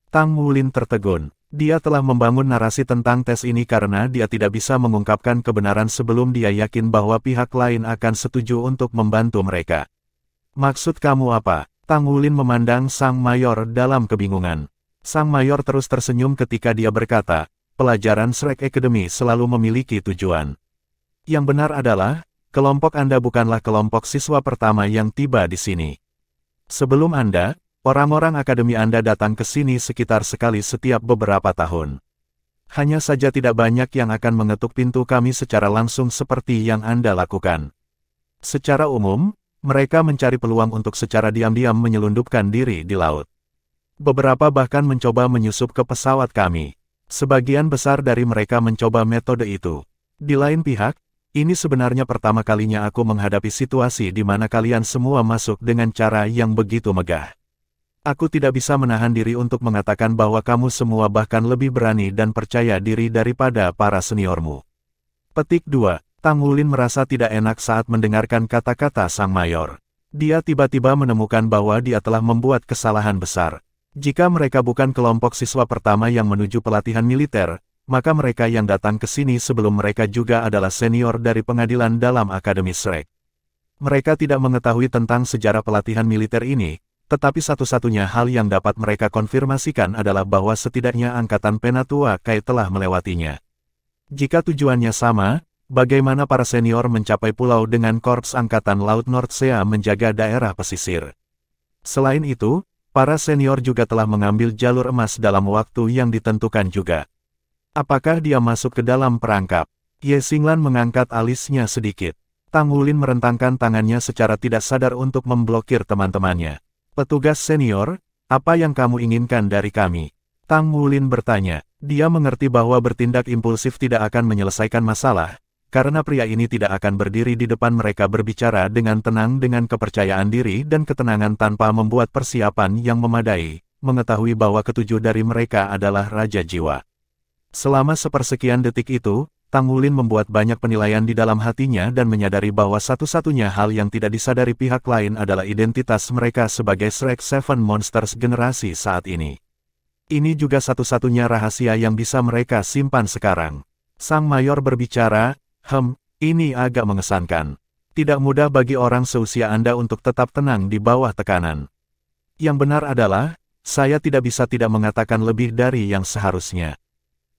Tang Wulin tertegun. Dia telah membangun narasi tentang tes ini karena dia tidak bisa mengungkapkan kebenaran sebelum dia yakin bahwa pihak lain akan setuju untuk membantu mereka. Maksud kamu apa? Tang Wulin memandang Sang Mayor dalam kebingungan. Sang Mayor terus tersenyum ketika dia berkata, pelajaran Shrek Academy selalu memiliki tujuan. Yang benar adalah, kelompok Anda bukanlah kelompok siswa pertama yang tiba di sini. Sebelum Anda, orang-orang akademi Anda datang ke sini sekitar sekali setiap beberapa tahun. Hanya saja tidak banyak yang akan mengetuk pintu kami secara langsung seperti yang Anda lakukan. Secara umum, mereka mencari peluang untuk secara diam-diam menyelundupkan diri di laut. Beberapa bahkan mencoba menyusup ke pesawat kami. Sebagian besar dari mereka mencoba metode itu. Di lain pihak, ini sebenarnya pertama kalinya aku menghadapi situasi di mana kalian semua masuk dengan cara yang begitu megah. Aku tidak bisa menahan diri untuk mengatakan bahwa kamu semua bahkan lebih berani dan percaya diri daripada para seniormu. Petik 2. Tang Wulin merasa tidak enak saat mendengarkan kata-kata Sang Mayor. Dia tiba-tiba menemukan bahwa dia telah membuat kesalahan besar. Jika mereka bukan kelompok siswa pertama yang menuju pelatihan militer, maka mereka yang datang ke sini sebelum mereka juga adalah senior dari pengadilan dalam Akademi Shrek. Mereka tidak mengetahui tentang sejarah pelatihan militer ini, tetapi satu-satunya hal yang dapat mereka konfirmasikan adalah bahwa setidaknya Angkatan Penatua Kai telah melewatinya. Jika tujuannya sama, bagaimana para senior mencapai pulau dengan Korps Angkatan Laut Nordsea menjaga daerah pesisir? Selain itu, para senior juga telah mengambil jalur emas dalam waktu yang ditentukan juga. Apakah dia masuk ke dalam perangkap? Ye Xinglan mengangkat alisnya sedikit. Tang Wulin merentangkan tangannya secara tidak sadar untuk memblokir teman-temannya. Petugas senior, apa yang kamu inginkan dari kami? Tang Wulin bertanya. Dia mengerti bahwa bertindak impulsif tidak akan menyelesaikan masalah, karena pria ini tidak akan berdiri di depan mereka berbicara dengan tenang dengan kepercayaan diri dan ketenangan tanpa membuat persiapan yang memadai, mengetahui bahwa ketujuh dari mereka adalah Raja Jiwa. Selama sepersekian detik itu, Tang Wulin membuat banyak penilaian di dalam hatinya dan menyadari bahwa satu-satunya hal yang tidak disadari pihak lain adalah identitas mereka sebagai Shrek Seven Monsters generasi saat ini. Ini juga satu-satunya rahasia yang bisa mereka simpan sekarang. Sang Mayor berbicara, ini agak mengesankan. Tidak mudah bagi orang seusia Anda untuk tetap tenang di bawah tekanan. Yang benar adalah, saya tidak bisa tidak mengatakan lebih dari yang seharusnya.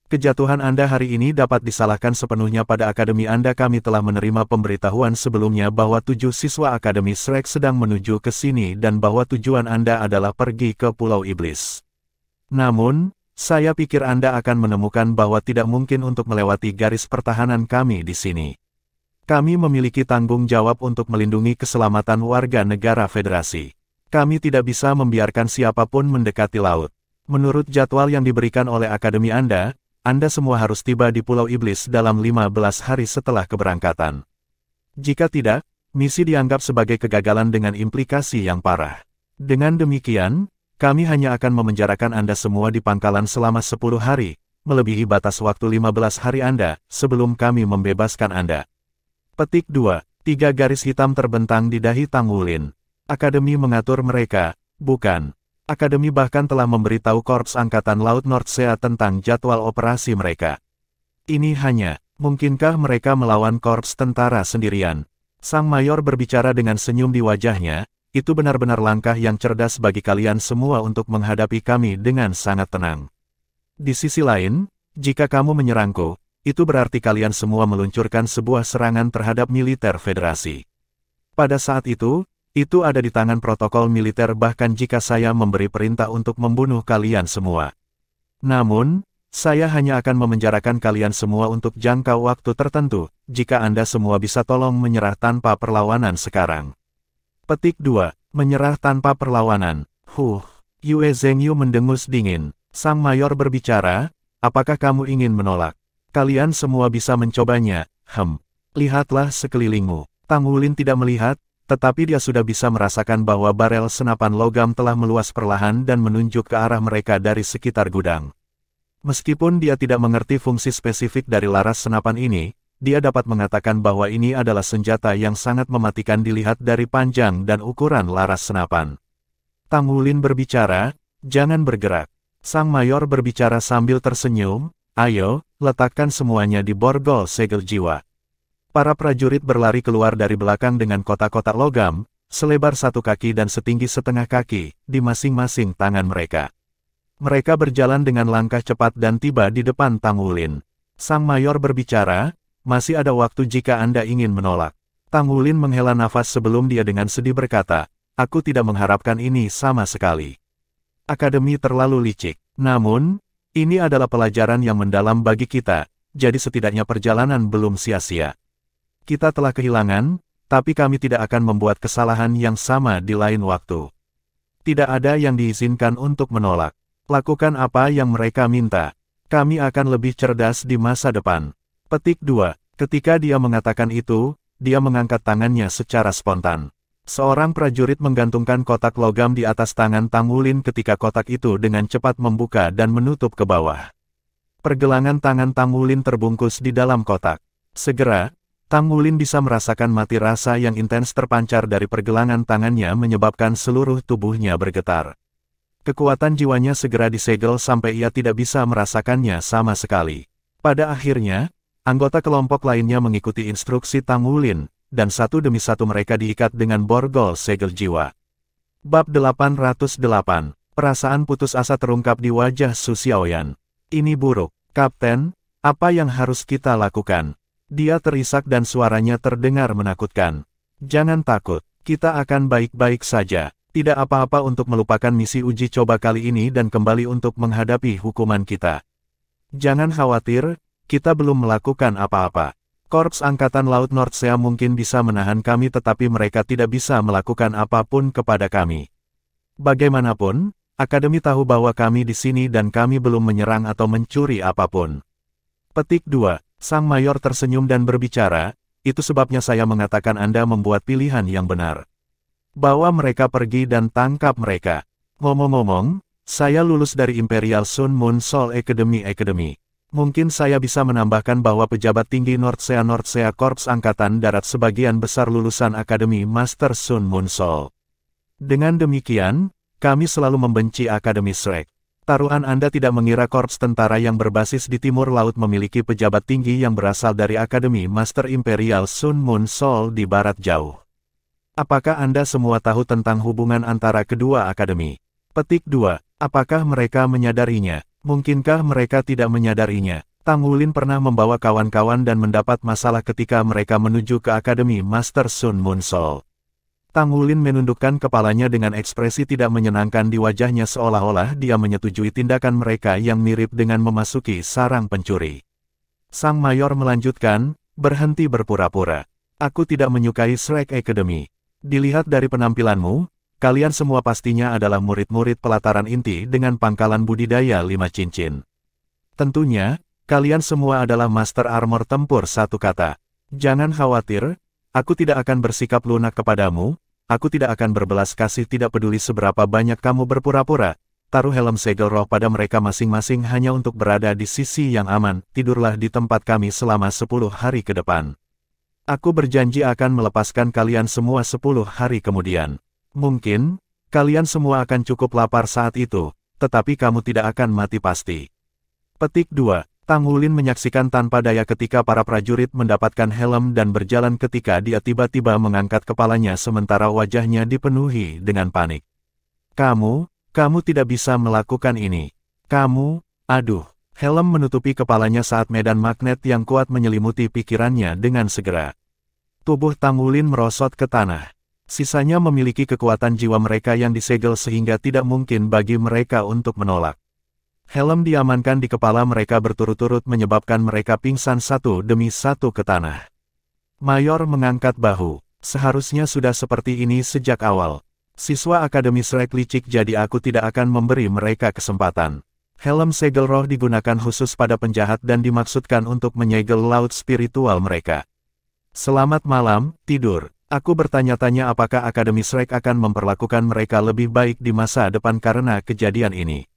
Kejatuhan Anda hari ini dapat disalahkan sepenuhnya pada akademi Anda. Kami telah menerima pemberitahuan sebelumnya bahwa 7 siswa Akademi Shrek sedang menuju ke sini dan bahwa tujuan Anda adalah pergi ke Pulau Iblis. Namun, saya pikir Anda akan menemukan bahwa tidak mungkin untuk melewati garis pertahanan kami di sini. Kami memiliki tanggung jawab untuk melindungi keselamatan warga negara Federasi. Kami tidak bisa membiarkan siapapun mendekati laut. Menurut jadwal yang diberikan oleh akademi Anda semua harus tiba di Pulau Iblis dalam 15 hari setelah keberangkatan. Jika tidak, misi dianggap sebagai kegagalan dengan implikasi yang parah. Dengan demikian, kami hanya akan memenjarakan Anda semua di pangkalan selama 10 hari, melebihi batas waktu 15 hari Anda, sebelum kami membebaskan Anda. Petik 2. 3 garis hitam terbentang di dahi Tang Wulin. Akademi mengatur mereka, bukan. Akademi bahkan telah memberitahu Korps Angkatan Laut Nordsea tentang jadwal operasi mereka. Ini hanya, mungkinkah mereka melawan Korps tentara sendirian? Sang Mayor berbicara dengan senyum di wajahnya, itu benar-benar langkah yang cerdas bagi kalian semua untuk menghadapi kami dengan sangat tenang. Di sisi lain, jika kamu menyerangku, itu berarti kalian semua meluncurkan sebuah serangan terhadap militer Federasi. Pada saat itu ada di tangan protokol militer bahkan jika saya memberi perintah untuk membunuh kalian semua. Namun, saya hanya akan memenjarakan kalian semua untuk jangka waktu tertentu, jika Anda semua bisa tolong menyerah tanpa perlawanan sekarang. Petik 2. Menyerah tanpa perlawanan. Yue Zhengyu mendengus dingin. Sang Mayor berbicara, apakah kamu ingin menolak? Kalian semua bisa mencobanya. Lihatlah sekelilingmu. Tang Wulin tidak melihat, tetapi dia sudah bisa merasakan bahwa barel senapan logam telah meluas perlahan dan menunjuk ke arah mereka dari sekitar gudang. Meskipun dia tidak mengerti fungsi spesifik dari laras senapan ini, dia dapat mengatakan bahwa ini adalah senjata yang sangat mematikan dilihat dari panjang dan ukuran laras senapan. Tang Wulin berbicara, "Jangan bergerak." Sang mayor berbicara sambil tersenyum, "Ayo, letakkan semuanya di borgol segel jiwa." Para prajurit berlari keluar dari belakang dengan kotak-kotak logam, selebar 1 kaki dan setinggi setengah kaki, di masing-masing tangan mereka. Mereka berjalan dengan langkah cepat dan tiba di depan Tang Wulin. Sang mayor berbicara, "Masih ada waktu jika Anda ingin menolak." Tang Wulin menghela nafas sebelum dia dengan sedih berkata, "Aku tidak mengharapkan ini sama sekali. Akademi terlalu licik. Namun, ini adalah pelajaran yang mendalam bagi kita, jadi setidaknya perjalanan belum sia-sia. Kita telah kehilangan, tapi kami tidak akan membuat kesalahan yang sama di lain waktu. Tidak ada yang diizinkan untuk menolak. Lakukan apa yang mereka minta. Kami akan lebih cerdas di masa depan." Petik 2. Ketika dia mengatakan itu, dia mengangkat tangannya secara spontan. Seorang prajurit menggantungkan kotak logam di atas tangan Tang Wulin ketika kotak itu dengan cepat membuka dan menutup ke bawah. Pergelangan tangan Tang Wulin terbungkus di dalam kotak. Segera, Tang Wulin bisa merasakan mati rasa yang intens terpancar dari pergelangan tangannya menyebabkan seluruh tubuhnya bergetar. Kekuatan jiwanya segera disegel sampai ia tidak bisa merasakannya sama sekali. Pada akhirnya, anggota kelompok lainnya mengikuti instruksi Tang Wulin, dan satu demi satu mereka diikat dengan borgol segel jiwa. Bab 808. Perasaan putus asa terungkap di wajah Su Xiaoyan. "Ini buruk, Kapten. Apa yang harus kita lakukan?" Dia terisak dan suaranya terdengar menakutkan. "Jangan takut, kita akan baik-baik saja. Tidak apa-apa untuk melupakan misi uji coba kali ini dan kembali untuk menghadapi hukuman kita. Jangan khawatir, kita belum melakukan apa-apa. Korps Angkatan Laut Nordsea mungkin bisa menahan kami tetapi mereka tidak bisa melakukan apapun kepada kami. Bagaimanapun, Akademi tahu bahwa kami di sini dan kami belum menyerang atau mencuri apapun." Petik 2. Sang mayor tersenyum dan berbicara, "Itu sebabnya saya mengatakan Anda membuat pilihan yang benar. Bawa mereka pergi dan tangkap mereka. Ngomong-ngomong, saya lulus dari Imperial Sun Moon Sol Academy. Mungkin saya bisa menambahkan bahwa pejabat tinggi Nordsea Korps Angkatan Darat sebagian besar lulusan Akademi Master Sun Moon Sol. Dengan demikian, kami selalu membenci Akademi Shrek. Taruhan Anda tidak mengira korps tentara yang berbasis di timur laut memiliki pejabat tinggi yang berasal dari Akademi Master Imperial Sun Moon Sol di barat jauh. Apakah Anda semua tahu tentang hubungan antara kedua akademi?" Petik 2. Apakah mereka menyadarinya? Mungkinkah mereka tidak menyadarinya? Tang Wulin pernah membawa kawan-kawan dan mendapat masalah ketika mereka menuju ke Akademi Master Sun Moon Sol. Tang Wulin menundukkan kepalanya dengan ekspresi tidak menyenangkan di wajahnya seolah-olah dia menyetujui tindakan mereka yang mirip dengan memasuki sarang pencuri. Sang mayor melanjutkan, "Berhenti berpura-pura. Aku tidak menyukai Shrek Academy. Dilihat dari penampilanmu, kalian semua pastinya adalah murid-murid pelataran inti dengan pangkalan budidaya 5 cincin. Tentunya, kalian semua adalah master armor tempur satu kata. Jangan khawatir, aku tidak akan bersikap lunak kepadamu, aku tidak akan berbelas kasih tidak peduli seberapa banyak kamu berpura-pura. Taruh helm segel roh pada mereka masing-masing hanya untuk berada di sisi yang aman, tidurlah di tempat kami selama 10 hari ke depan. Aku berjanji akan melepaskan kalian semua 10 hari kemudian. Mungkin, kalian semua akan cukup lapar saat itu, tetapi kamu tidak akan mati pasti." Petik 2. Tang Wulin menyaksikan tanpa daya ketika para prajurit mendapatkan helm dan berjalan ketika dia tiba-tiba mengangkat kepalanya sementara wajahnya dipenuhi dengan panik. Kamu tidak bisa melakukan ini. Aduh. Helm menutupi kepalanya saat medan magnet yang kuat menyelimuti pikirannya dengan segera. Tubuh Tang Wulin merosot ke tanah. Sisanya memiliki kekuatan jiwa mereka yang disegel sehingga tidak mungkin bagi mereka untuk menolak. Helm diamankan di kepala mereka berturut-turut menyebabkan mereka pingsan satu demi satu ke tanah. Mayor mengangkat bahu. "Seharusnya sudah seperti ini sejak awal. Siswa Akademi Shrek licik jadi aku tidak akan memberi mereka kesempatan." Helm segel roh digunakan khusus pada penjahat dan dimaksudkan untuk menyegel laut spiritual mereka. "Selamat malam, tidur. Aku bertanya-tanya apakah Akademi Shrek akan memperlakukan mereka lebih baik di masa depan karena kejadian ini.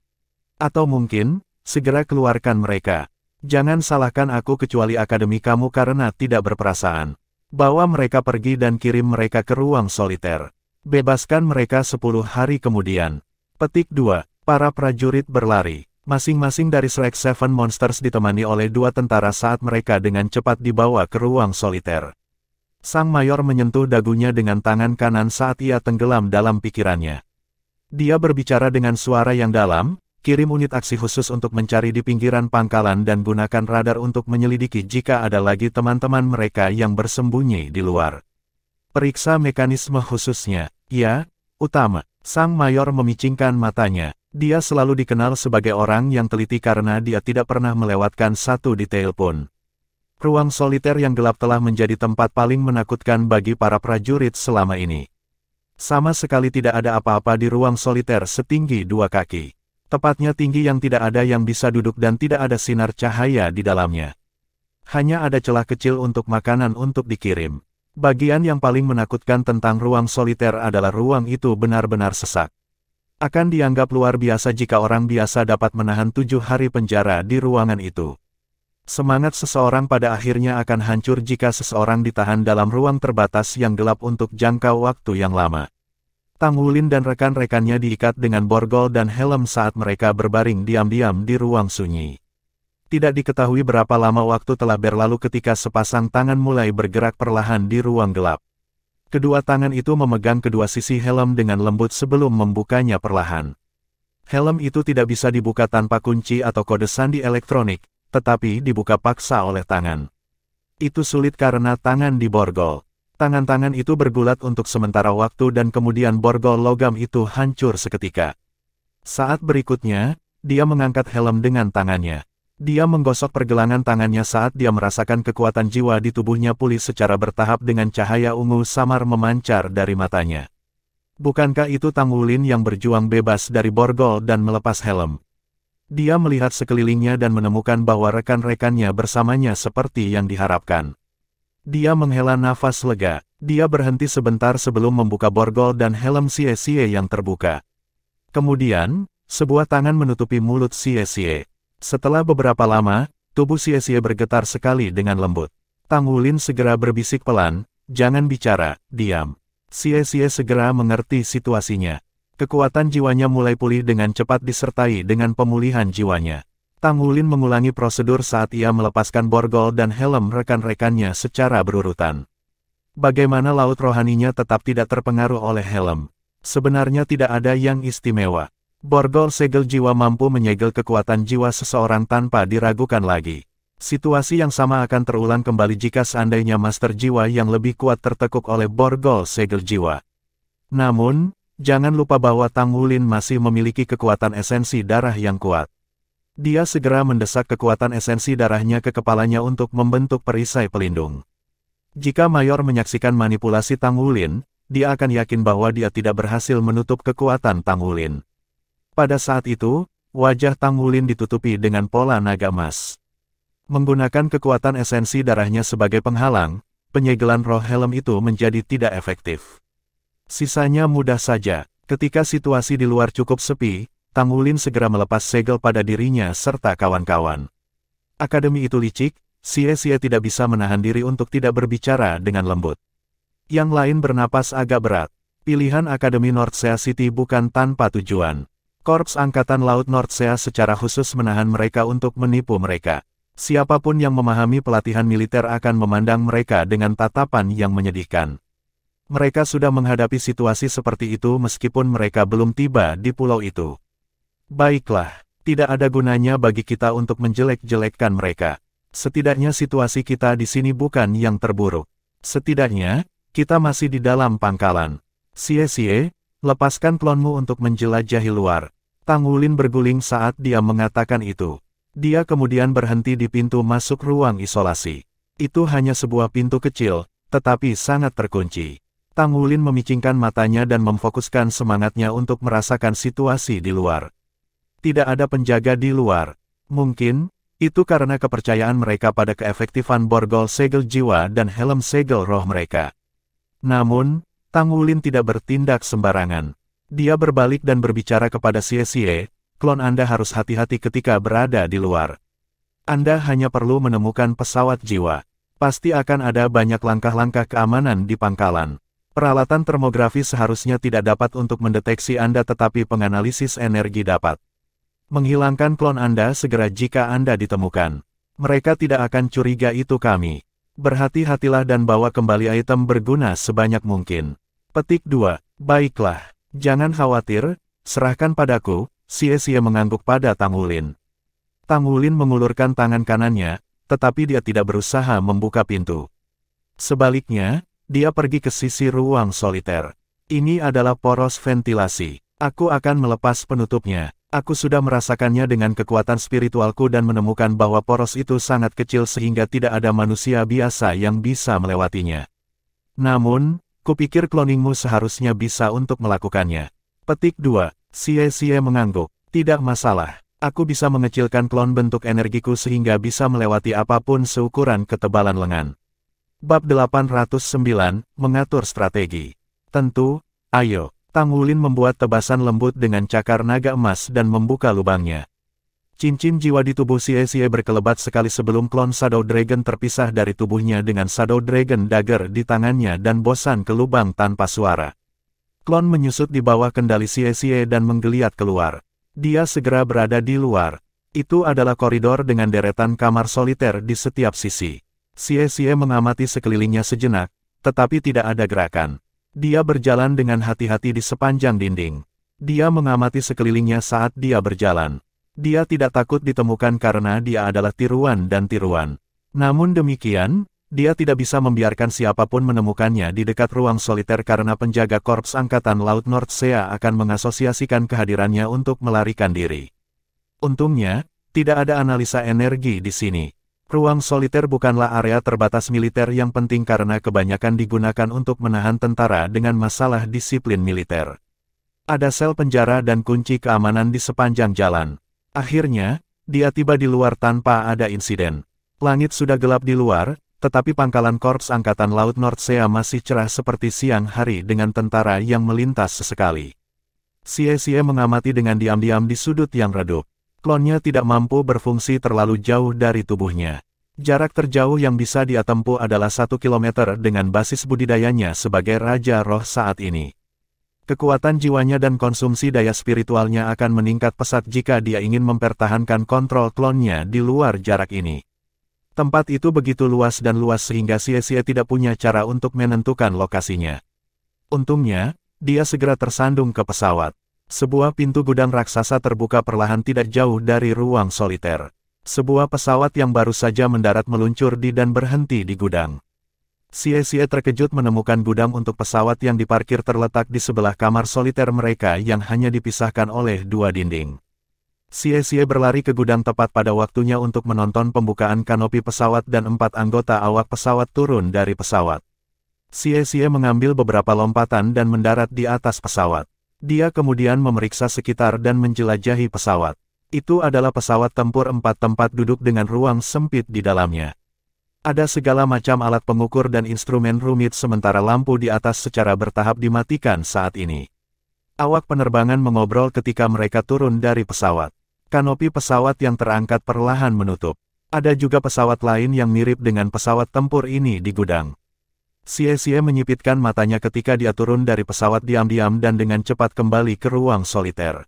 Atau mungkin, segera keluarkan mereka." Jangan salahkan aku kecuali akademi kamu karena tidak berperasaan. Bawa mereka pergi dan kirim mereka ke ruang soliter. Bebaskan mereka 10 hari kemudian. Petik 2. Para prajurit berlari. Masing-masing dari Shrek Seven Monsters ditemani oleh 2 tentara saat mereka dengan cepat dibawa ke ruang soliter. Sang mayor menyentuh dagunya dengan tangan kanan saat ia tenggelam dalam pikirannya. Dia berbicara dengan suara yang dalam, kirim unit aksi khusus untuk mencari di pinggiran pangkalan dan gunakan radar untuk menyelidiki jika ada lagi teman-teman mereka yang bersembunyi di luar. Periksa mekanisme khususnya. Ya, utama. Sang mayor memicingkan matanya. Dia selalu dikenal sebagai orang yang teliti karena dia tidak pernah melewatkan satu detail pun. Ruang soliter yang gelap telah menjadi tempat paling menakutkan bagi para prajurit selama ini. Sama sekali tidak ada apa-apa di ruang soliter setinggi 2 kaki. Tepatnya tinggi yang tidak ada yang bisa duduk dan tidak ada sinar cahaya di dalamnya. Hanya ada celah kecil untuk makanan untuk dikirim. Bagian yang paling menakutkan tentang ruang soliter adalah ruang itu benar-benar sesak. Akan dianggap luar biasa jika orang biasa dapat menahan 7 hari penjara di ruangan itu. Semangat seseorang pada akhirnya akan hancur jika seseorang ditahan dalam ruang terbatas yang gelap untuk jangka waktu yang lama. Tang Wulin dan rekan-rekannya diikat dengan borgol dan helm saat mereka berbaring diam-diam di ruang sunyi. Tidak diketahui berapa lama waktu telah berlalu ketika sepasang tangan mulai bergerak perlahan di ruang gelap. Kedua tangan itu memegang kedua sisi helm dengan lembut sebelum membukanya perlahan. Helm itu tidak bisa dibuka tanpa kunci atau kode sandi elektronik, tetapi dibuka paksa oleh tangan. Itu sulit karena tangan diborgol. Tangan-tangan itu bergulat untuk sementara waktu dan kemudian borgol logam itu hancur seketika. Saat berikutnya, dia mengangkat helm dengan tangannya. Dia menggosok pergelangan tangannya saat dia merasakan kekuatan jiwa di tubuhnya pulih secara bertahap dengan cahaya ungu samar memancar dari matanya. Bukankah itu Tang Wulin yang berjuang bebas dari borgol dan melepas helm? Dia melihat sekelilingnya dan menemukan bahwa rekan-rekannya bersamanya seperti yang diharapkan. Dia menghela nafas lega. Dia berhenti sebentar sebelum membuka borgol dan helm Xie yang terbuka. Kemudian, sebuah tangan menutupi mulut Xie. Setelah beberapa lama, tubuh Xie bergetar sekali dengan lembut. Tang Wulin segera berbisik pelan, "Jangan bicara, diam." Xie segera mengerti situasinya. Kekuatan jiwanya mulai pulih dengan cepat disertai dengan pemulihan jiwanya. Tang Wulin mengulangi prosedur saat ia melepaskan borgol dan helm rekan-rekannya secara berurutan. Bagaimana laut rohaninya tetap tidak terpengaruh oleh helm? Sebenarnya tidak ada yang istimewa. Borgol segel jiwa mampu menyegel kekuatan jiwa seseorang tanpa diragukan lagi. Situasi yang sama akan terulang kembali jika seandainya master jiwa yang lebih kuat tertekuk oleh borgol segel jiwa. Namun, jangan lupa bahwa Tang Wulin masih memiliki kekuatan esensi darah yang kuat. Dia segera mendesak kekuatan esensi darahnya ke kepalanya untuk membentuk perisai pelindung. Jika Mayor menyaksikan manipulasi Tang Wulin, dia akan yakin bahwa dia tidak berhasil menutup kekuatan Tang Wulin. Pada saat itu, wajah Tang Wulin ditutupi dengan pola naga emas. Menggunakan kekuatan esensi darahnya sebagai penghalang, penyegelan roh helm itu menjadi tidak efektif. Sisanya mudah saja. Ketika situasi di luar cukup sepi, Tang Wulin segera melepas segel pada dirinya serta kawan-kawan. Akademi itu licik, Xie tidak bisa menahan diri untuk tidak berbicara dengan lembut. Yang lain bernapas agak berat. Pilihan Akademi Northsea City bukan tanpa tujuan. Korps Angkatan Laut Northsea secara khusus menahan mereka untuk menipu mereka. Siapapun yang memahami pelatihan militer akan memandang mereka dengan tatapan yang menyedihkan. Mereka sudah menghadapi situasi seperti itu meskipun mereka belum tiba di pulau itu. Baiklah, tidak ada gunanya bagi kita untuk menjelek-jelekkan mereka. Setidaknya situasi kita di sini bukan yang terburuk. Setidaknya, kita masih di dalam pangkalan. Xie, lepaskan klonmu untuk menjelajahi luar. Tang Wulin berguling saat dia mengatakan itu. Dia kemudian berhenti di pintu masuk ruang isolasi. Itu hanya sebuah pintu kecil, tetapi sangat terkunci. Tang Wulin memicingkan matanya dan memfokuskan semangatnya untuk merasakan situasi di luar. Tidak ada penjaga di luar. Mungkin, itu karena kepercayaan mereka pada keefektifan borgol segel jiwa dan helm segel roh mereka. Namun, Tang Wulin tidak bertindak sembarangan. Dia berbalik dan berbicara kepada Xie, klon Anda harus hati-hati ketika berada di luar. Anda hanya perlu menemukan pesawat jiwa. Pasti akan ada banyak langkah-langkah keamanan di pangkalan. Peralatan termografi seharusnya tidak dapat untuk mendeteksi Anda, tetapi penganalisis energi dapat. Menghilangkan klon Anda segera jika Anda ditemukan. Mereka tidak akan curiga itu kami. Berhati-hatilah dan bawa kembali item berguna sebanyak mungkin. Petik 2. Baiklah. Jangan khawatir, serahkan padaku, Xie mengangguk pada Tang Wulin. Tang Wulin mengulurkan tangan kanannya, tetapi dia tidak berusaha membuka pintu. Sebaliknya, dia pergi ke sisi ruang soliter. Ini adalah poros ventilasi. Aku akan melepas penutupnya. Aku sudah merasakannya dengan kekuatan spiritualku dan menemukan bahwa poros itu sangat kecil sehingga tidak ada manusia biasa yang bisa melewatinya. Namun, kupikir kloningmu seharusnya bisa untuk melakukannya. Petik 2. Xie mengangguk. Tidak masalah. Aku bisa mengecilkan klon bentuk energiku sehingga bisa melewati apapun seukuran ketebalan lengan. Bab 809, Mengatur Strategi. Tentu, ayo. Tang Wulin membuat tebasan lembut dengan cakar naga emas dan membuka lubangnya. Cincin jiwa di tubuh Xie berkelebat sekali sebelum klon Shadow Dragon terpisah dari tubuhnya dengan Shadow Dragon Dagger di tangannya dan bosan ke lubang tanpa suara. Klon menyusut di bawah kendali Xie dan menggeliat keluar. Dia segera berada di luar. Itu adalah koridor dengan deretan kamar soliter di setiap sisi. Xie mengamati sekelilingnya sejenak, tetapi tidak ada gerakan. Dia berjalan dengan hati-hati di sepanjang dinding. Dia mengamati sekelilingnya saat dia berjalan. Dia tidak takut ditemukan karena dia adalah tiruan dan tiruan. Namun demikian, dia tidak bisa membiarkan siapapun menemukannya di dekat ruang soliter karena penjaga Korps Angkatan Laut Nordsea akan mengasosiasikan kehadirannya untuk melarikan diri. Untungnya, tidak ada analisa energi di sini. Ruang soliter bukanlah area terbatas militer yang penting karena kebanyakan digunakan untuk menahan tentara dengan masalah disiplin militer. Ada sel penjara dan kunci keamanan di sepanjang jalan. Akhirnya, dia tiba di luar tanpa ada insiden. Langit sudah gelap di luar, tetapi pangkalan Korps Angkatan Laut Nordsea masih cerah seperti siang hari dengan tentara yang melintas sesekali. Xie mengamati dengan diam-diam di sudut yang redup. Klonnya tidak mampu berfungsi terlalu jauh dari tubuhnya. Jarak terjauh yang bisa dia tempuh adalah 1 kilometer dengan basis budidayanya sebagai Raja Roh saat ini. Kekuatan jiwanya dan konsumsi daya spiritualnya akan meningkat pesat jika dia ingin mempertahankan kontrol klonnya di luar jarak ini. Tempat itu begitu luas dan luas sehingga Xie tidak punya cara untuk menentukan lokasinya. Untungnya, dia segera tersandung ke pesawat. Sebuah pintu gudang raksasa terbuka perlahan tidak jauh dari ruang soliter. Sebuah pesawat yang baru saja mendarat meluncur di dan berhenti di gudang. Xie terkejut menemukan gudang untuk pesawat yang diparkir terletak di sebelah kamar soliter mereka yang hanya dipisahkan oleh 2 dinding. Xie berlari ke gudang tepat pada waktunya untuk menonton pembukaan kanopi pesawat dan 4 anggota awak pesawat turun dari pesawat. Xie mengambil beberapa lompatan dan mendarat di atas pesawat. Dia kemudian memeriksa sekitar dan menjelajahi pesawat. Itu adalah pesawat tempur 4 tempat duduk dengan ruang sempit di dalamnya. Ada segala macam alat pengukur dan instrumen rumit sementara lampu di atas secara bertahap dimatikan saat ini. Awak penerbangan mengobrol ketika mereka turun dari pesawat. Kanopi pesawat yang terangkat perlahan menutup. Ada juga pesawat lain yang mirip dengan pesawat tempur ini di gudang. Xie menyipitkan matanya ketika dia turun dari pesawat diam-diam dan dengan cepat kembali ke ruang soliter.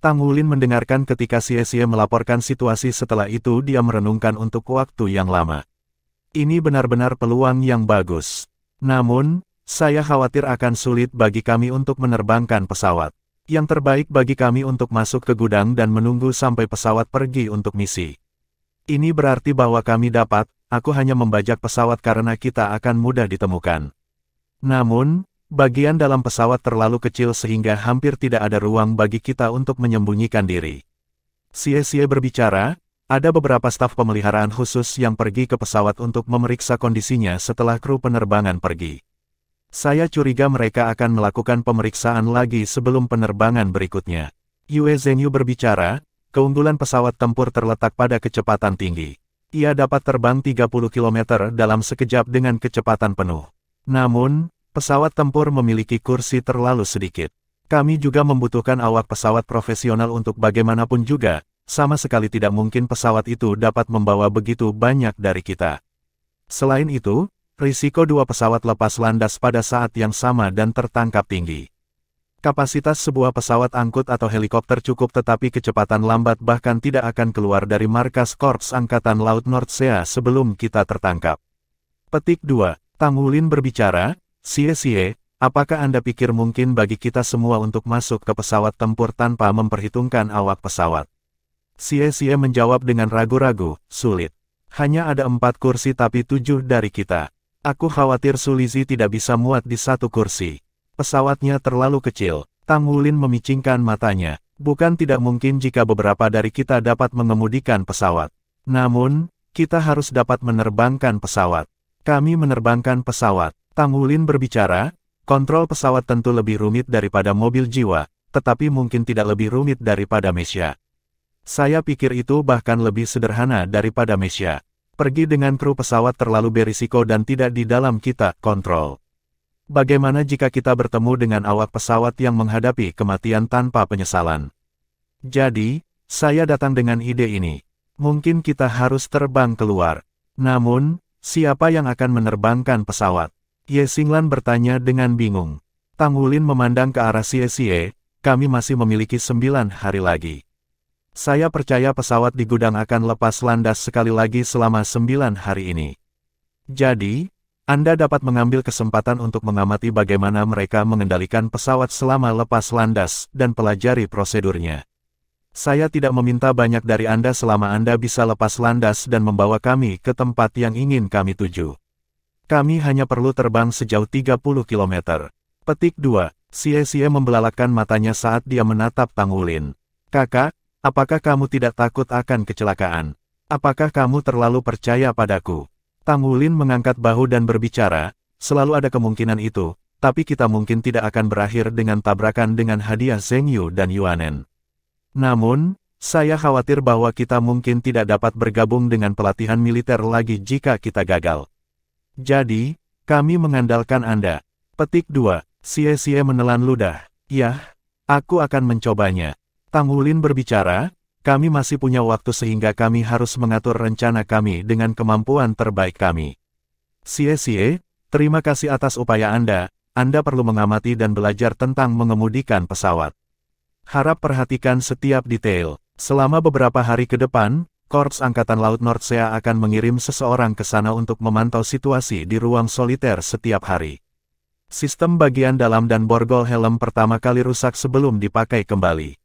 Tang Wulin mendengarkan ketika Xie melaporkan situasi. Setelah itu dia merenungkan untuk waktu yang lama. Ini benar-benar peluang yang bagus. Namun, saya khawatir akan sulit bagi kami untuk menerbangkan pesawat. Yang terbaik bagi kami untuk masuk ke gudang dan menunggu sampai pesawat pergi untuk misi. Ini berarti bahwa kami dapat, aku hanya membajak pesawat karena kita akan mudah ditemukan. Namun, bagian dalam pesawat terlalu kecil sehingga hampir tidak ada ruang bagi kita untuk menyembunyikan diri. Xie berbicara, ada beberapa staf pemeliharaan khusus yang pergi ke pesawat untuk memeriksa kondisinya setelah kru penerbangan pergi. Saya curiga mereka akan melakukan pemeriksaan lagi sebelum penerbangan berikutnya. Yue Zhenyu berbicara, keunggulan pesawat tempur terletak pada kecepatan tinggi. Ia dapat terbang 30 km dalam sekejap dengan kecepatan penuh. Namun, pesawat tempur memiliki kursi terlalu sedikit. Kami juga membutuhkan awak pesawat profesional untuk bagaimanapun juga, sama sekali tidak mungkin pesawat itu dapat membawa begitu banyak dari kita. Selain itu, risiko dua pesawat lepas landas pada saat yang sama dan tertangkap tinggi. Kapasitas sebuah pesawat angkut atau helikopter cukup tetapi kecepatan lambat bahkan tidak akan keluar dari markas Korps Angkatan Laut Nordsee sebelum kita tertangkap. Petik 2. Tang Wulin berbicara, "Xie, apakah Anda pikir mungkin bagi kita semua untuk masuk ke pesawat tempur tanpa memperhitungkan awak pesawat?" Xie menjawab dengan ragu-ragu, "Sulit. Hanya ada 4 kursi tapi 7 dari kita. Aku khawatir Sulizi tidak bisa muat di satu kursi. Pesawatnya terlalu kecil." Tang Wulin memicingkan matanya. "Bukan tidak mungkin jika beberapa dari kita dapat mengemudikan pesawat. Namun, kita harus dapat menerbangkan pesawat." "Kami menerbangkan pesawat." Tang Wulin berbicara, "Kontrol pesawat tentu lebih rumit daripada mobil jiwa, tetapi mungkin tidak lebih rumit daripada Mesya. Saya pikir itu bahkan lebih sederhana daripada Mesya. Pergi dengan kru pesawat terlalu berisiko dan tidak di dalam kita kontrol. Bagaimana jika kita bertemu dengan awak pesawat yang menghadapi kematian tanpa penyesalan? Jadi, saya datang dengan ide ini. Mungkin kita harus terbang keluar. Namun, siapa yang akan menerbangkan pesawat?" Ye Xinglan bertanya dengan bingung. Tang Wulin memandang ke arah Xie, "Kami masih memiliki 9 hari lagi. Saya percaya pesawat di gudang akan lepas landas sekali lagi selama 9 hari ini. Jadi, Anda dapat mengambil kesempatan untuk mengamati bagaimana mereka mengendalikan pesawat selama lepas landas dan pelajari prosedurnya. Saya tidak meminta banyak dari Anda selama Anda bisa lepas landas dan membawa kami ke tempat yang ingin kami tuju. Kami hanya perlu terbang sejauh 30 km. Petik 2. Xie membelalakan matanya saat dia menatap Tang Wulin. "Kakak, apakah kamu tidak takut akan kecelakaan? Apakah kamu terlalu percaya padaku?" Tang Wulin mengangkat bahu dan berbicara, "Selalu ada kemungkinan itu, tapi kita mungkin tidak akan berakhir dengan tabrakan dengan hadiah Zheng Yu dan Yuanen. Namun, saya khawatir bahwa kita mungkin tidak dapat bergabung dengan pelatihan militer lagi jika kita gagal. Jadi, kami mengandalkan Anda." Petik 2. Xie menelan ludah. "Yah, aku akan mencobanya." Tang Wulin berbicara, "Kami masih punya waktu sehingga kami harus mengatur rencana kami dengan kemampuan terbaik kami. Xie, terima kasih atas upaya Anda. Anda perlu mengamati dan belajar tentang mengemudikan pesawat. Harap perhatikan setiap detail. Selama beberapa hari ke depan, Korps Angkatan Laut Nordsee akan mengirim seseorang ke sana untuk memantau situasi di ruang soliter setiap hari. Sistem bagian dalam dan borgol helm pertama kali rusak sebelum dipakai kembali.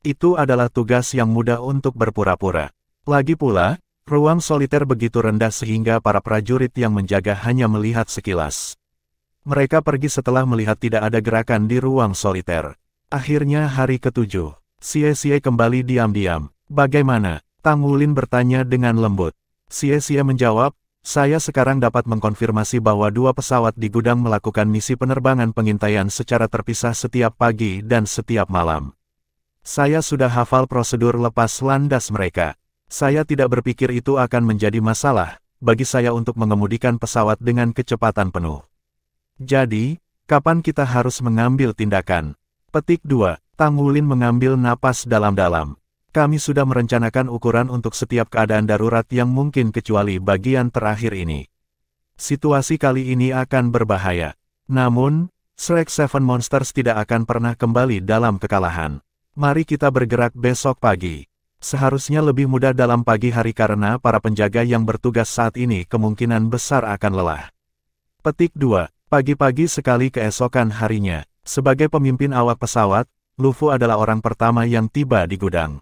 Itu adalah tugas yang mudah untuk berpura-pura. Lagi pula, ruang soliter begitu rendah sehingga para prajurit yang menjaga hanya melihat sekilas. Mereka pergi setelah melihat tidak ada gerakan di ruang soliter. Akhirnya hari ke-7, Xie kembali diam-diam. "Bagaimana?" Tang Wulin bertanya dengan lembut. Xie menjawab, "Saya sekarang dapat mengkonfirmasi bahwa 2 pesawat di gudang melakukan misi penerbangan pengintaian secara terpisah setiap pagi dan setiap malam. Saya sudah hafal prosedur lepas landas mereka. Saya tidak berpikir itu akan menjadi masalah bagi saya untuk mengemudikan pesawat dengan kecepatan penuh. Jadi, kapan kita harus mengambil tindakan?" Petik 2. Tang Wulin mengambil napas dalam-dalam. "Kami sudah merencanakan ukuran untuk setiap keadaan darurat yang mungkin kecuali bagian terakhir ini. Situasi kali ini akan berbahaya. Namun, Shrek Seven Monsters tidak akan pernah kembali dalam kekalahan. Mari kita bergerak besok pagi. Seharusnya lebih mudah dalam pagi hari karena para penjaga yang bertugas saat ini kemungkinan besar akan lelah." Petik 2. Pagi-pagi sekali keesokan harinya, sebagai pemimpin awak pesawat, Lu Fu adalah orang pertama yang tiba di gudang.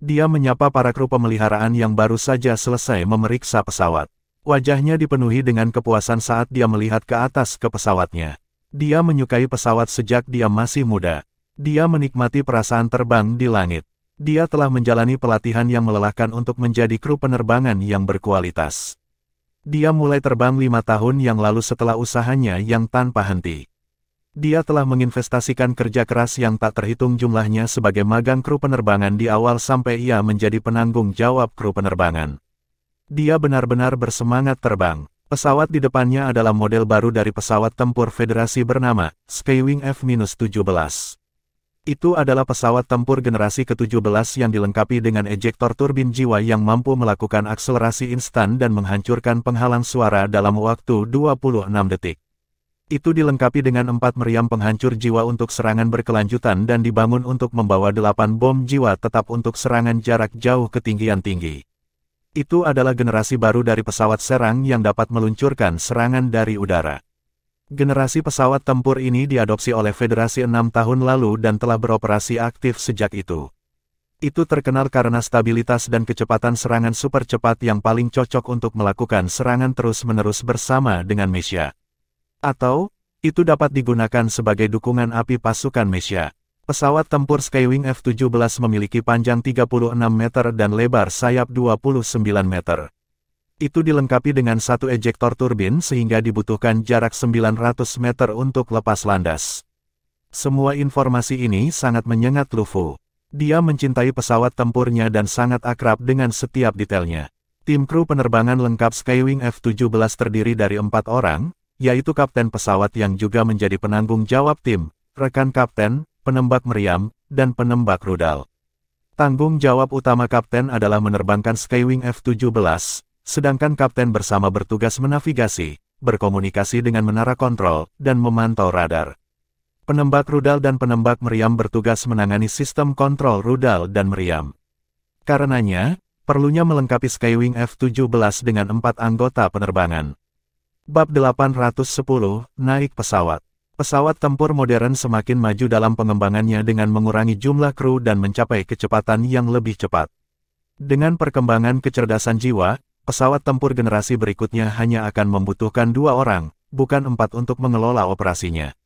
Dia menyapa para kru pemeliharaan yang baru saja selesai memeriksa pesawat. Wajahnya dipenuhi dengan kepuasan saat dia melihat ke atas ke pesawatnya. Dia menyukai pesawat sejak dia masih muda. Dia menikmati perasaan terbang di langit. Dia telah menjalani pelatihan yang melelahkan untuk menjadi kru penerbangan yang berkualitas. Dia mulai terbang 5 tahun yang lalu setelah usahanya yang tanpa henti. Dia telah menginvestasikan kerja keras yang tak terhitung jumlahnya sebagai magang kru penerbangan di awal sampai ia menjadi penanggung jawab kru penerbangan. Dia benar-benar bersemangat terbang. Pesawat di depannya adalah model baru dari pesawat tempur Federasi bernama Skywing F-17. Itu adalah pesawat tempur generasi ke-17 yang dilengkapi dengan ejektor turbin jiwa yang mampu melakukan akselerasi instan dan menghancurkan penghalang suara dalam waktu 26 detik. Itu dilengkapi dengan 4 meriam penghancur jiwa untuk serangan berkelanjutan dan dibangun untuk membawa 8 bom jiwa tetap untuk serangan jarak jauh ketinggian tinggi. Itu adalah generasi baru dari pesawat serang yang dapat meluncurkan serangan dari udara. Generasi pesawat tempur ini diadopsi oleh Federasi 6 tahun lalu dan telah beroperasi aktif sejak itu. Itu terkenal karena stabilitas dan kecepatan serangan super cepat yang paling cocok untuk melakukan serangan terus-menerus bersama dengan Mesya. Atau, itu dapat digunakan sebagai dukungan api pasukan Mesya. Pesawat tempur Skywing F-17 memiliki panjang 36 meter dan lebar sayap 29 meter. Itu dilengkapi dengan satu ejektor turbin sehingga dibutuhkan jarak 900 meter untuk lepas landas. Semua informasi ini sangat menyengat Lufu. Dia mencintai pesawat tempurnya dan sangat akrab dengan setiap detailnya. Tim kru penerbangan lengkap Skywing F-17 terdiri dari 4 orang, yaitu kapten pesawat yang juga menjadi penanggung jawab tim, rekan kapten, penembak meriam, dan penembak rudal. Tanggung jawab utama kapten adalah menerbangkan Skywing F-17, sedangkan kapten bersama bertugas menavigasi, berkomunikasi dengan menara kontrol, dan memantau radar. Penembak rudal dan penembak meriam bertugas menangani sistem kontrol rudal dan meriam. Karenanya, perlunya melengkapi Skywing F-17 dengan 4 anggota penerbangan. Bab 810, naik pesawat. Pesawat tempur modern semakin maju dalam pengembangannya dengan mengurangi jumlah kru dan mencapai kecepatan yang lebih cepat. Dengan perkembangan kecerdasan jiwa, pesawat tempur generasi berikutnya hanya akan membutuhkan 2 orang, bukan 4 untuk mengelola operasinya.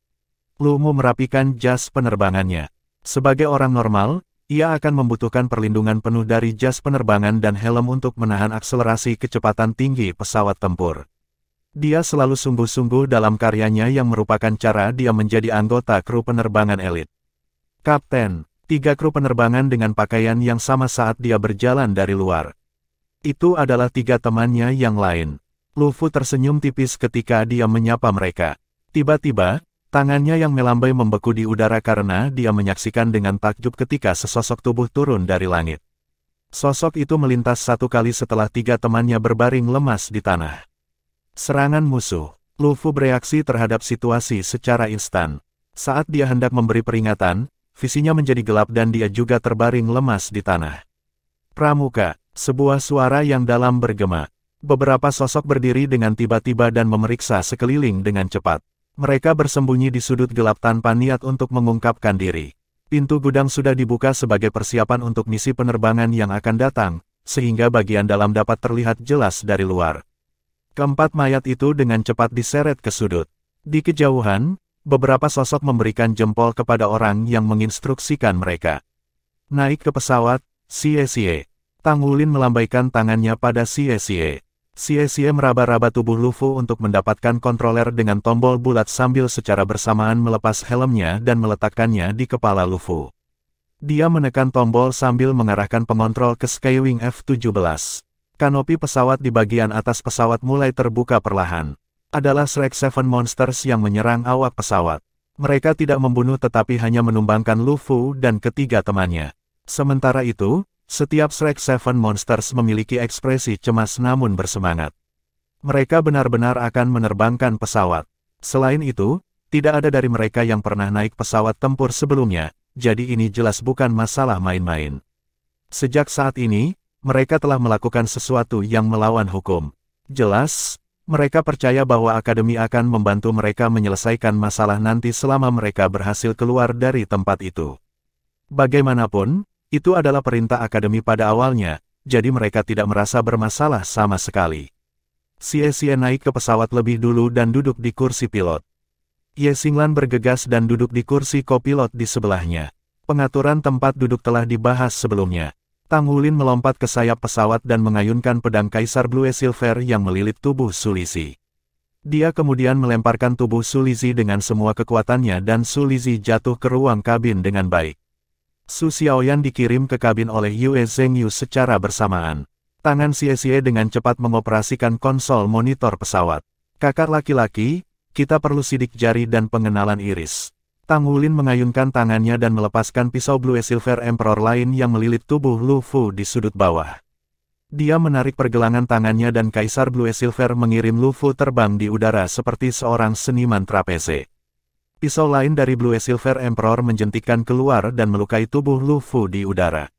Lumu merapikan jas penerbangannya. Sebagai orang normal, ia akan membutuhkan perlindungan penuh dari jas penerbangan dan helm untuk menahan akselerasi kecepatan tinggi pesawat tempur. Dia selalu sungguh-sungguh dalam karyanya yang merupakan cara dia menjadi anggota kru penerbangan elit. Kapten, 3 kru penerbangan dengan pakaian yang sama saat dia berjalan dari luar. Itu adalah 3 temannya yang lain. Lufu tersenyum tipis ketika dia menyapa mereka. Tiba-tiba, tangannya yang melambai membeku di udara karena dia menyaksikan dengan takjub ketika sesosok tubuh turun dari langit. Sosok itu melintas 1 kali setelah 3 temannya berbaring lemas di tanah. Serangan musuh. Lufu bereaksi terhadap situasi secara instan. Saat dia hendak memberi peringatan, visinya menjadi gelap dan dia juga terbaring lemas di tanah. Pramuka. Sebuah suara yang dalam bergema. Beberapa sosok berdiri dengan tiba-tiba dan memeriksa sekeliling dengan cepat. Mereka bersembunyi di sudut gelap tanpa niat untuk mengungkapkan diri. Pintu gudang sudah dibuka sebagai persiapan untuk misi penerbangan yang akan datang, sehingga bagian dalam dapat terlihat jelas dari luar. Keempat mayat itu dengan cepat diseret ke sudut. Di kejauhan, beberapa sosok memberikan jempol kepada orang yang menginstruksikan mereka. Naik ke pesawat, Xie. Tang Wulin melambaikan tangannya pada Xie. Xie meraba-raba tubuh Lufu untuk mendapatkan kontroler dengan tombol bulat sambil secara bersamaan melepas helmnya dan meletakkannya di kepala Lufu. Dia menekan tombol sambil mengarahkan pengontrol ke Skywing F-17. Kanopi pesawat di bagian atas pesawat mulai terbuka perlahan. Adalah Shrek 7 Monsters yang menyerang awak pesawat. Mereka tidak membunuh tetapi hanya menumbangkan Lufu dan ketiga temannya. Sementara itu, setiap Shrek 7 Monsters memiliki ekspresi cemas namun bersemangat. Mereka benar-benar akan menerbangkan pesawat. Selain itu, tidak ada dari mereka yang pernah naik pesawat tempur sebelumnya, jadi ini jelas bukan masalah main-main. Sejak saat ini, mereka telah melakukan sesuatu yang melawan hukum. Jelas, mereka percaya bahwa Akademi akan membantu mereka menyelesaikan masalah nanti selama mereka berhasil keluar dari tempat itu. Bagaimanapun, itu adalah perintah Akademi pada awalnya, jadi mereka tidak merasa bermasalah sama sekali. Xie naik ke pesawat lebih dulu dan duduk di kursi pilot. Ye Xinglan bergegas dan duduk di kursi kopilot di sebelahnya. Pengaturan tempat duduk telah dibahas sebelumnya. Tang Wulin melompat ke sayap pesawat dan mengayunkan pedang Kaisar Blue Silver yang melilit tubuh Su Lizhi. Dia kemudian melemparkan tubuh Su Lizhi dengan semua kekuatannya dan Su Lizhi jatuh ke ruang kabin dengan baik. Su Xiaoyan dikirim ke kabin oleh Yue Zhengyu secara bersamaan. Tangan Xie dengan cepat mengoperasikan konsol monitor pesawat. Kakak laki-laki, kita perlu sidik jari dan pengenalan iris. Tang Wulin mengayunkan tangannya dan melepaskan pisau Blue Silver Emperor lain yang melilit tubuh Lu Fu di sudut bawah. Dia menarik pergelangan tangannya dan Kaisar Blue Silver mengirim Lu Fu terbang di udara seperti seorang seniman trapeze. Pisau lain dari Blue Silver Emperor menjentikkan keluar dan melukai tubuh Lu Fu di udara.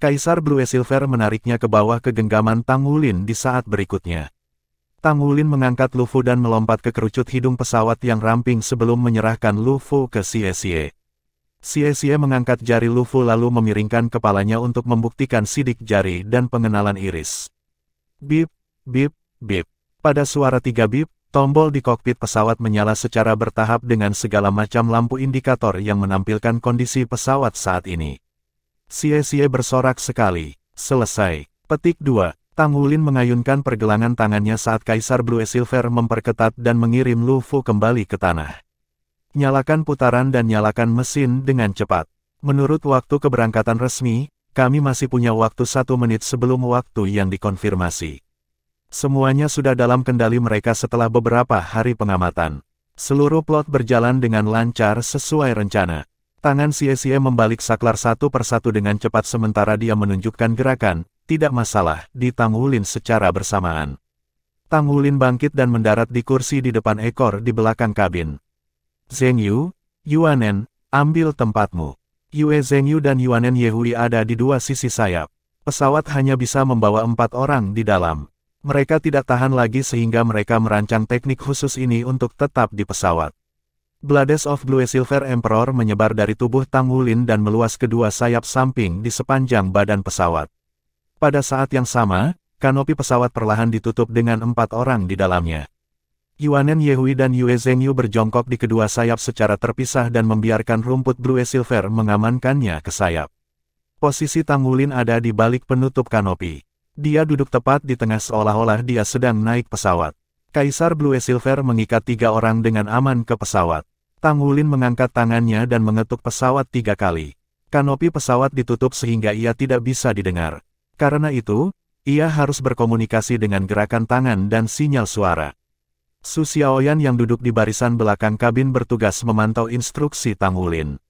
Kaisar Blue Silver menariknya ke bawah ke genggaman Tang Wulin di saat berikutnya. Tang Wulin mengangkat Lu Fu dan melompat ke kerucut hidung pesawat yang ramping sebelum menyerahkan Lu Fu ke Xie Xie. Xie Xie mengangkat jari Lu Fu lalu memiringkan kepalanya untuk membuktikan sidik jari dan pengenalan iris. Bip, bip, bip. Pada suara 3 bip, tombol di kokpit pesawat menyala secara bertahap dengan segala macam lampu indikator yang menampilkan kondisi pesawat saat ini. Xie Xie bersorak sekali. Selesai. Petik 2. Tang Wulin mengayunkan pergelangan tangannya saat Kaisar Blue Silver memperketat dan mengirim Lu Fu kembali ke tanah. Nyalakan putaran dan nyalakan mesin dengan cepat. Menurut waktu keberangkatan resmi, kami masih punya waktu 1 menit sebelum waktu yang dikonfirmasi. Semuanya sudah dalam kendali mereka setelah beberapa hari pengamatan. Seluruh plot berjalan dengan lancar sesuai rencana. Tangan Xie Xie membalik saklar satu persatu dengan cepat sementara dia menunjukkan gerakan. Tidak masalah, di Tang Wulin secara bersamaan. Tang Wulin bangkit dan mendarat di kursi di depan ekor di belakang kabin. Zheng Yu, Yuanen, ambil tempatmu. Yue Zheng Yu dan Yuanen Yehui ada di 2 sisi sayap. Pesawat hanya bisa membawa 4 orang di dalam. Mereka tidak tahan lagi sehingga mereka merancang teknik khusus ini untuk tetap di pesawat. Blades of Blue Silver Emperor menyebar dari tubuh Tang Wulin dan meluas kedua sayap samping di sepanjang badan pesawat. Pada saat yang sama, kanopi pesawat perlahan ditutup dengan 4 orang di dalamnya. Yuanen Yehui dan Yue Zheng Yu berjongkok di kedua sayap secara terpisah dan membiarkan rumput Blue Silver mengamankannya ke sayap. Posisi Tang Wulin ada di balik penutup kanopi. Dia duduk tepat di tengah seolah-olah dia sedang naik pesawat. Kaisar Blue Silver mengikat 3 orang dengan aman ke pesawat. Tang Wulin mengangkat tangannya dan mengetuk pesawat 3 kali. Kanopi pesawat ditutup sehingga ia tidak bisa didengar. Karena itu, ia harus berkomunikasi dengan gerakan tangan dan sinyal suara. Su Xiaoyan yang duduk di barisan belakang kabin bertugas memantau instruksi Tang Wulin.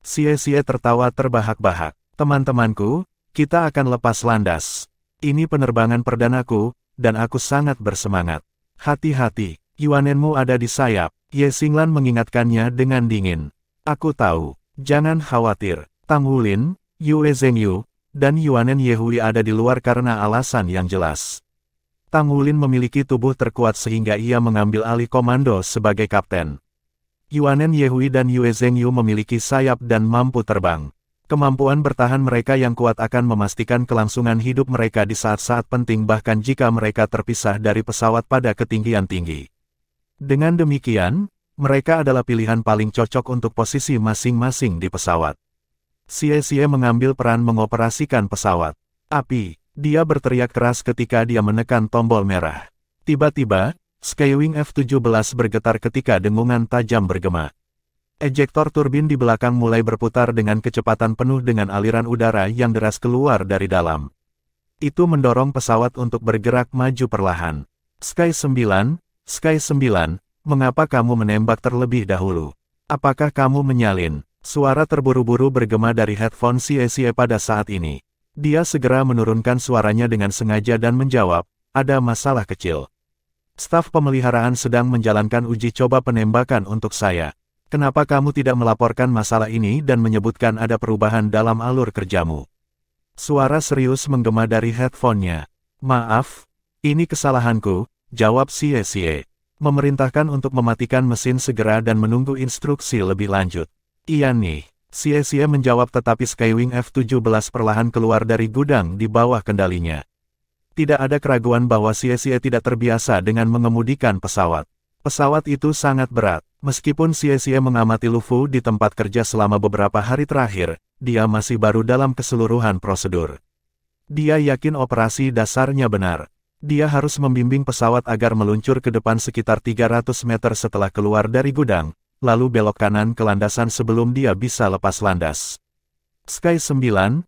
Xie Xie tertawa terbahak-bahak. Teman-temanku, kita akan lepas landas. Ini penerbangan perdanaku, dan aku sangat bersemangat. Hati-hati, Yuanenmu ada di sayap. Ye Xinglan mengingatkannya dengan dingin. Aku tahu, jangan khawatir. Tang Wulin, Yue Zheng Yu, dan Yuanen Yehui ada di luar karena alasan yang jelas. Tang Wulin memiliki tubuh terkuat sehingga ia mengambil alih komando sebagai kapten. Yuanen Yehui dan Yue Zheng Yu memiliki sayap dan mampu terbang. Kemampuan bertahan mereka yang kuat akan memastikan kelangsungan hidup mereka di saat-saat penting bahkan jika mereka terpisah dari pesawat pada ketinggian tinggi. Dengan demikian, mereka adalah pilihan paling cocok untuk posisi masing-masing di pesawat. Xie Xie mengambil peran mengoperasikan pesawat. Api, dia berteriak keras ketika dia menekan tombol merah. Tiba-tiba, Skywing F-17 bergetar ketika dengungan tajam bergema. Ejektor turbin di belakang mulai berputar dengan kecepatan penuh dengan aliran udara yang deras keluar dari dalam. Itu mendorong pesawat untuk bergerak maju perlahan. Sky 9, mengapa kamu menembak terlebih dahulu? Apakah kamu menyalin? Suara terburu-buru bergema dari headphone Xie Xie pada saat ini. Dia segera menurunkan suaranya dengan sengaja dan menjawab, ada masalah kecil. Staf pemeliharaan sedang menjalankan uji coba penembakan untuk saya. Kenapa kamu tidak melaporkan masalah ini dan menyebutkan ada perubahan dalam alur kerjamu? Suara serius menggema dari headphone-nya. Maaf, ini kesalahanku, jawab Xie Xie. Memerintahkan untuk mematikan mesin segera dan menunggu instruksi lebih lanjut. Iya nih, Xie Xie menjawab tetapi Skywing F-17 perlahan keluar dari gudang di bawah kendalinya. Tidak ada keraguan bahwa Xie Xie tidak terbiasa dengan mengemudikan pesawat. Pesawat itu sangat berat. Meskipun Xie Xie mengamati Lu Fu di tempat kerja selama beberapa hari terakhir, dia masih baru dalam keseluruhan prosedur. Dia yakin operasi dasarnya benar. Dia harus membimbing pesawat agar meluncur ke depan sekitar 300 meter setelah keluar dari gudang, lalu belok kanan ke landasan sebelum dia bisa lepas landas. Sky 9,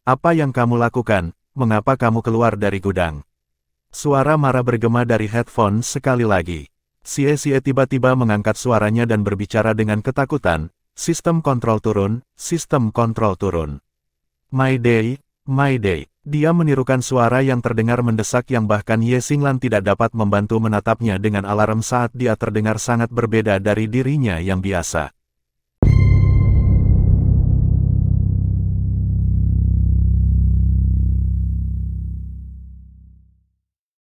apa yang kamu lakukan? Mengapa kamu keluar dari gudang? Suara marah bergema dari headphone sekali lagi. Xie tiba-tiba mengangkat suaranya dan berbicara dengan ketakutan. Sistem kontrol turun, sistem kontrol turun. Mayday, Mayday. Dia menirukan suara yang terdengar mendesak yang bahkan Ye Xinglan tidak dapat membantu menatapnya dengan alarm saat dia terdengar sangat berbeda dari dirinya yang biasa.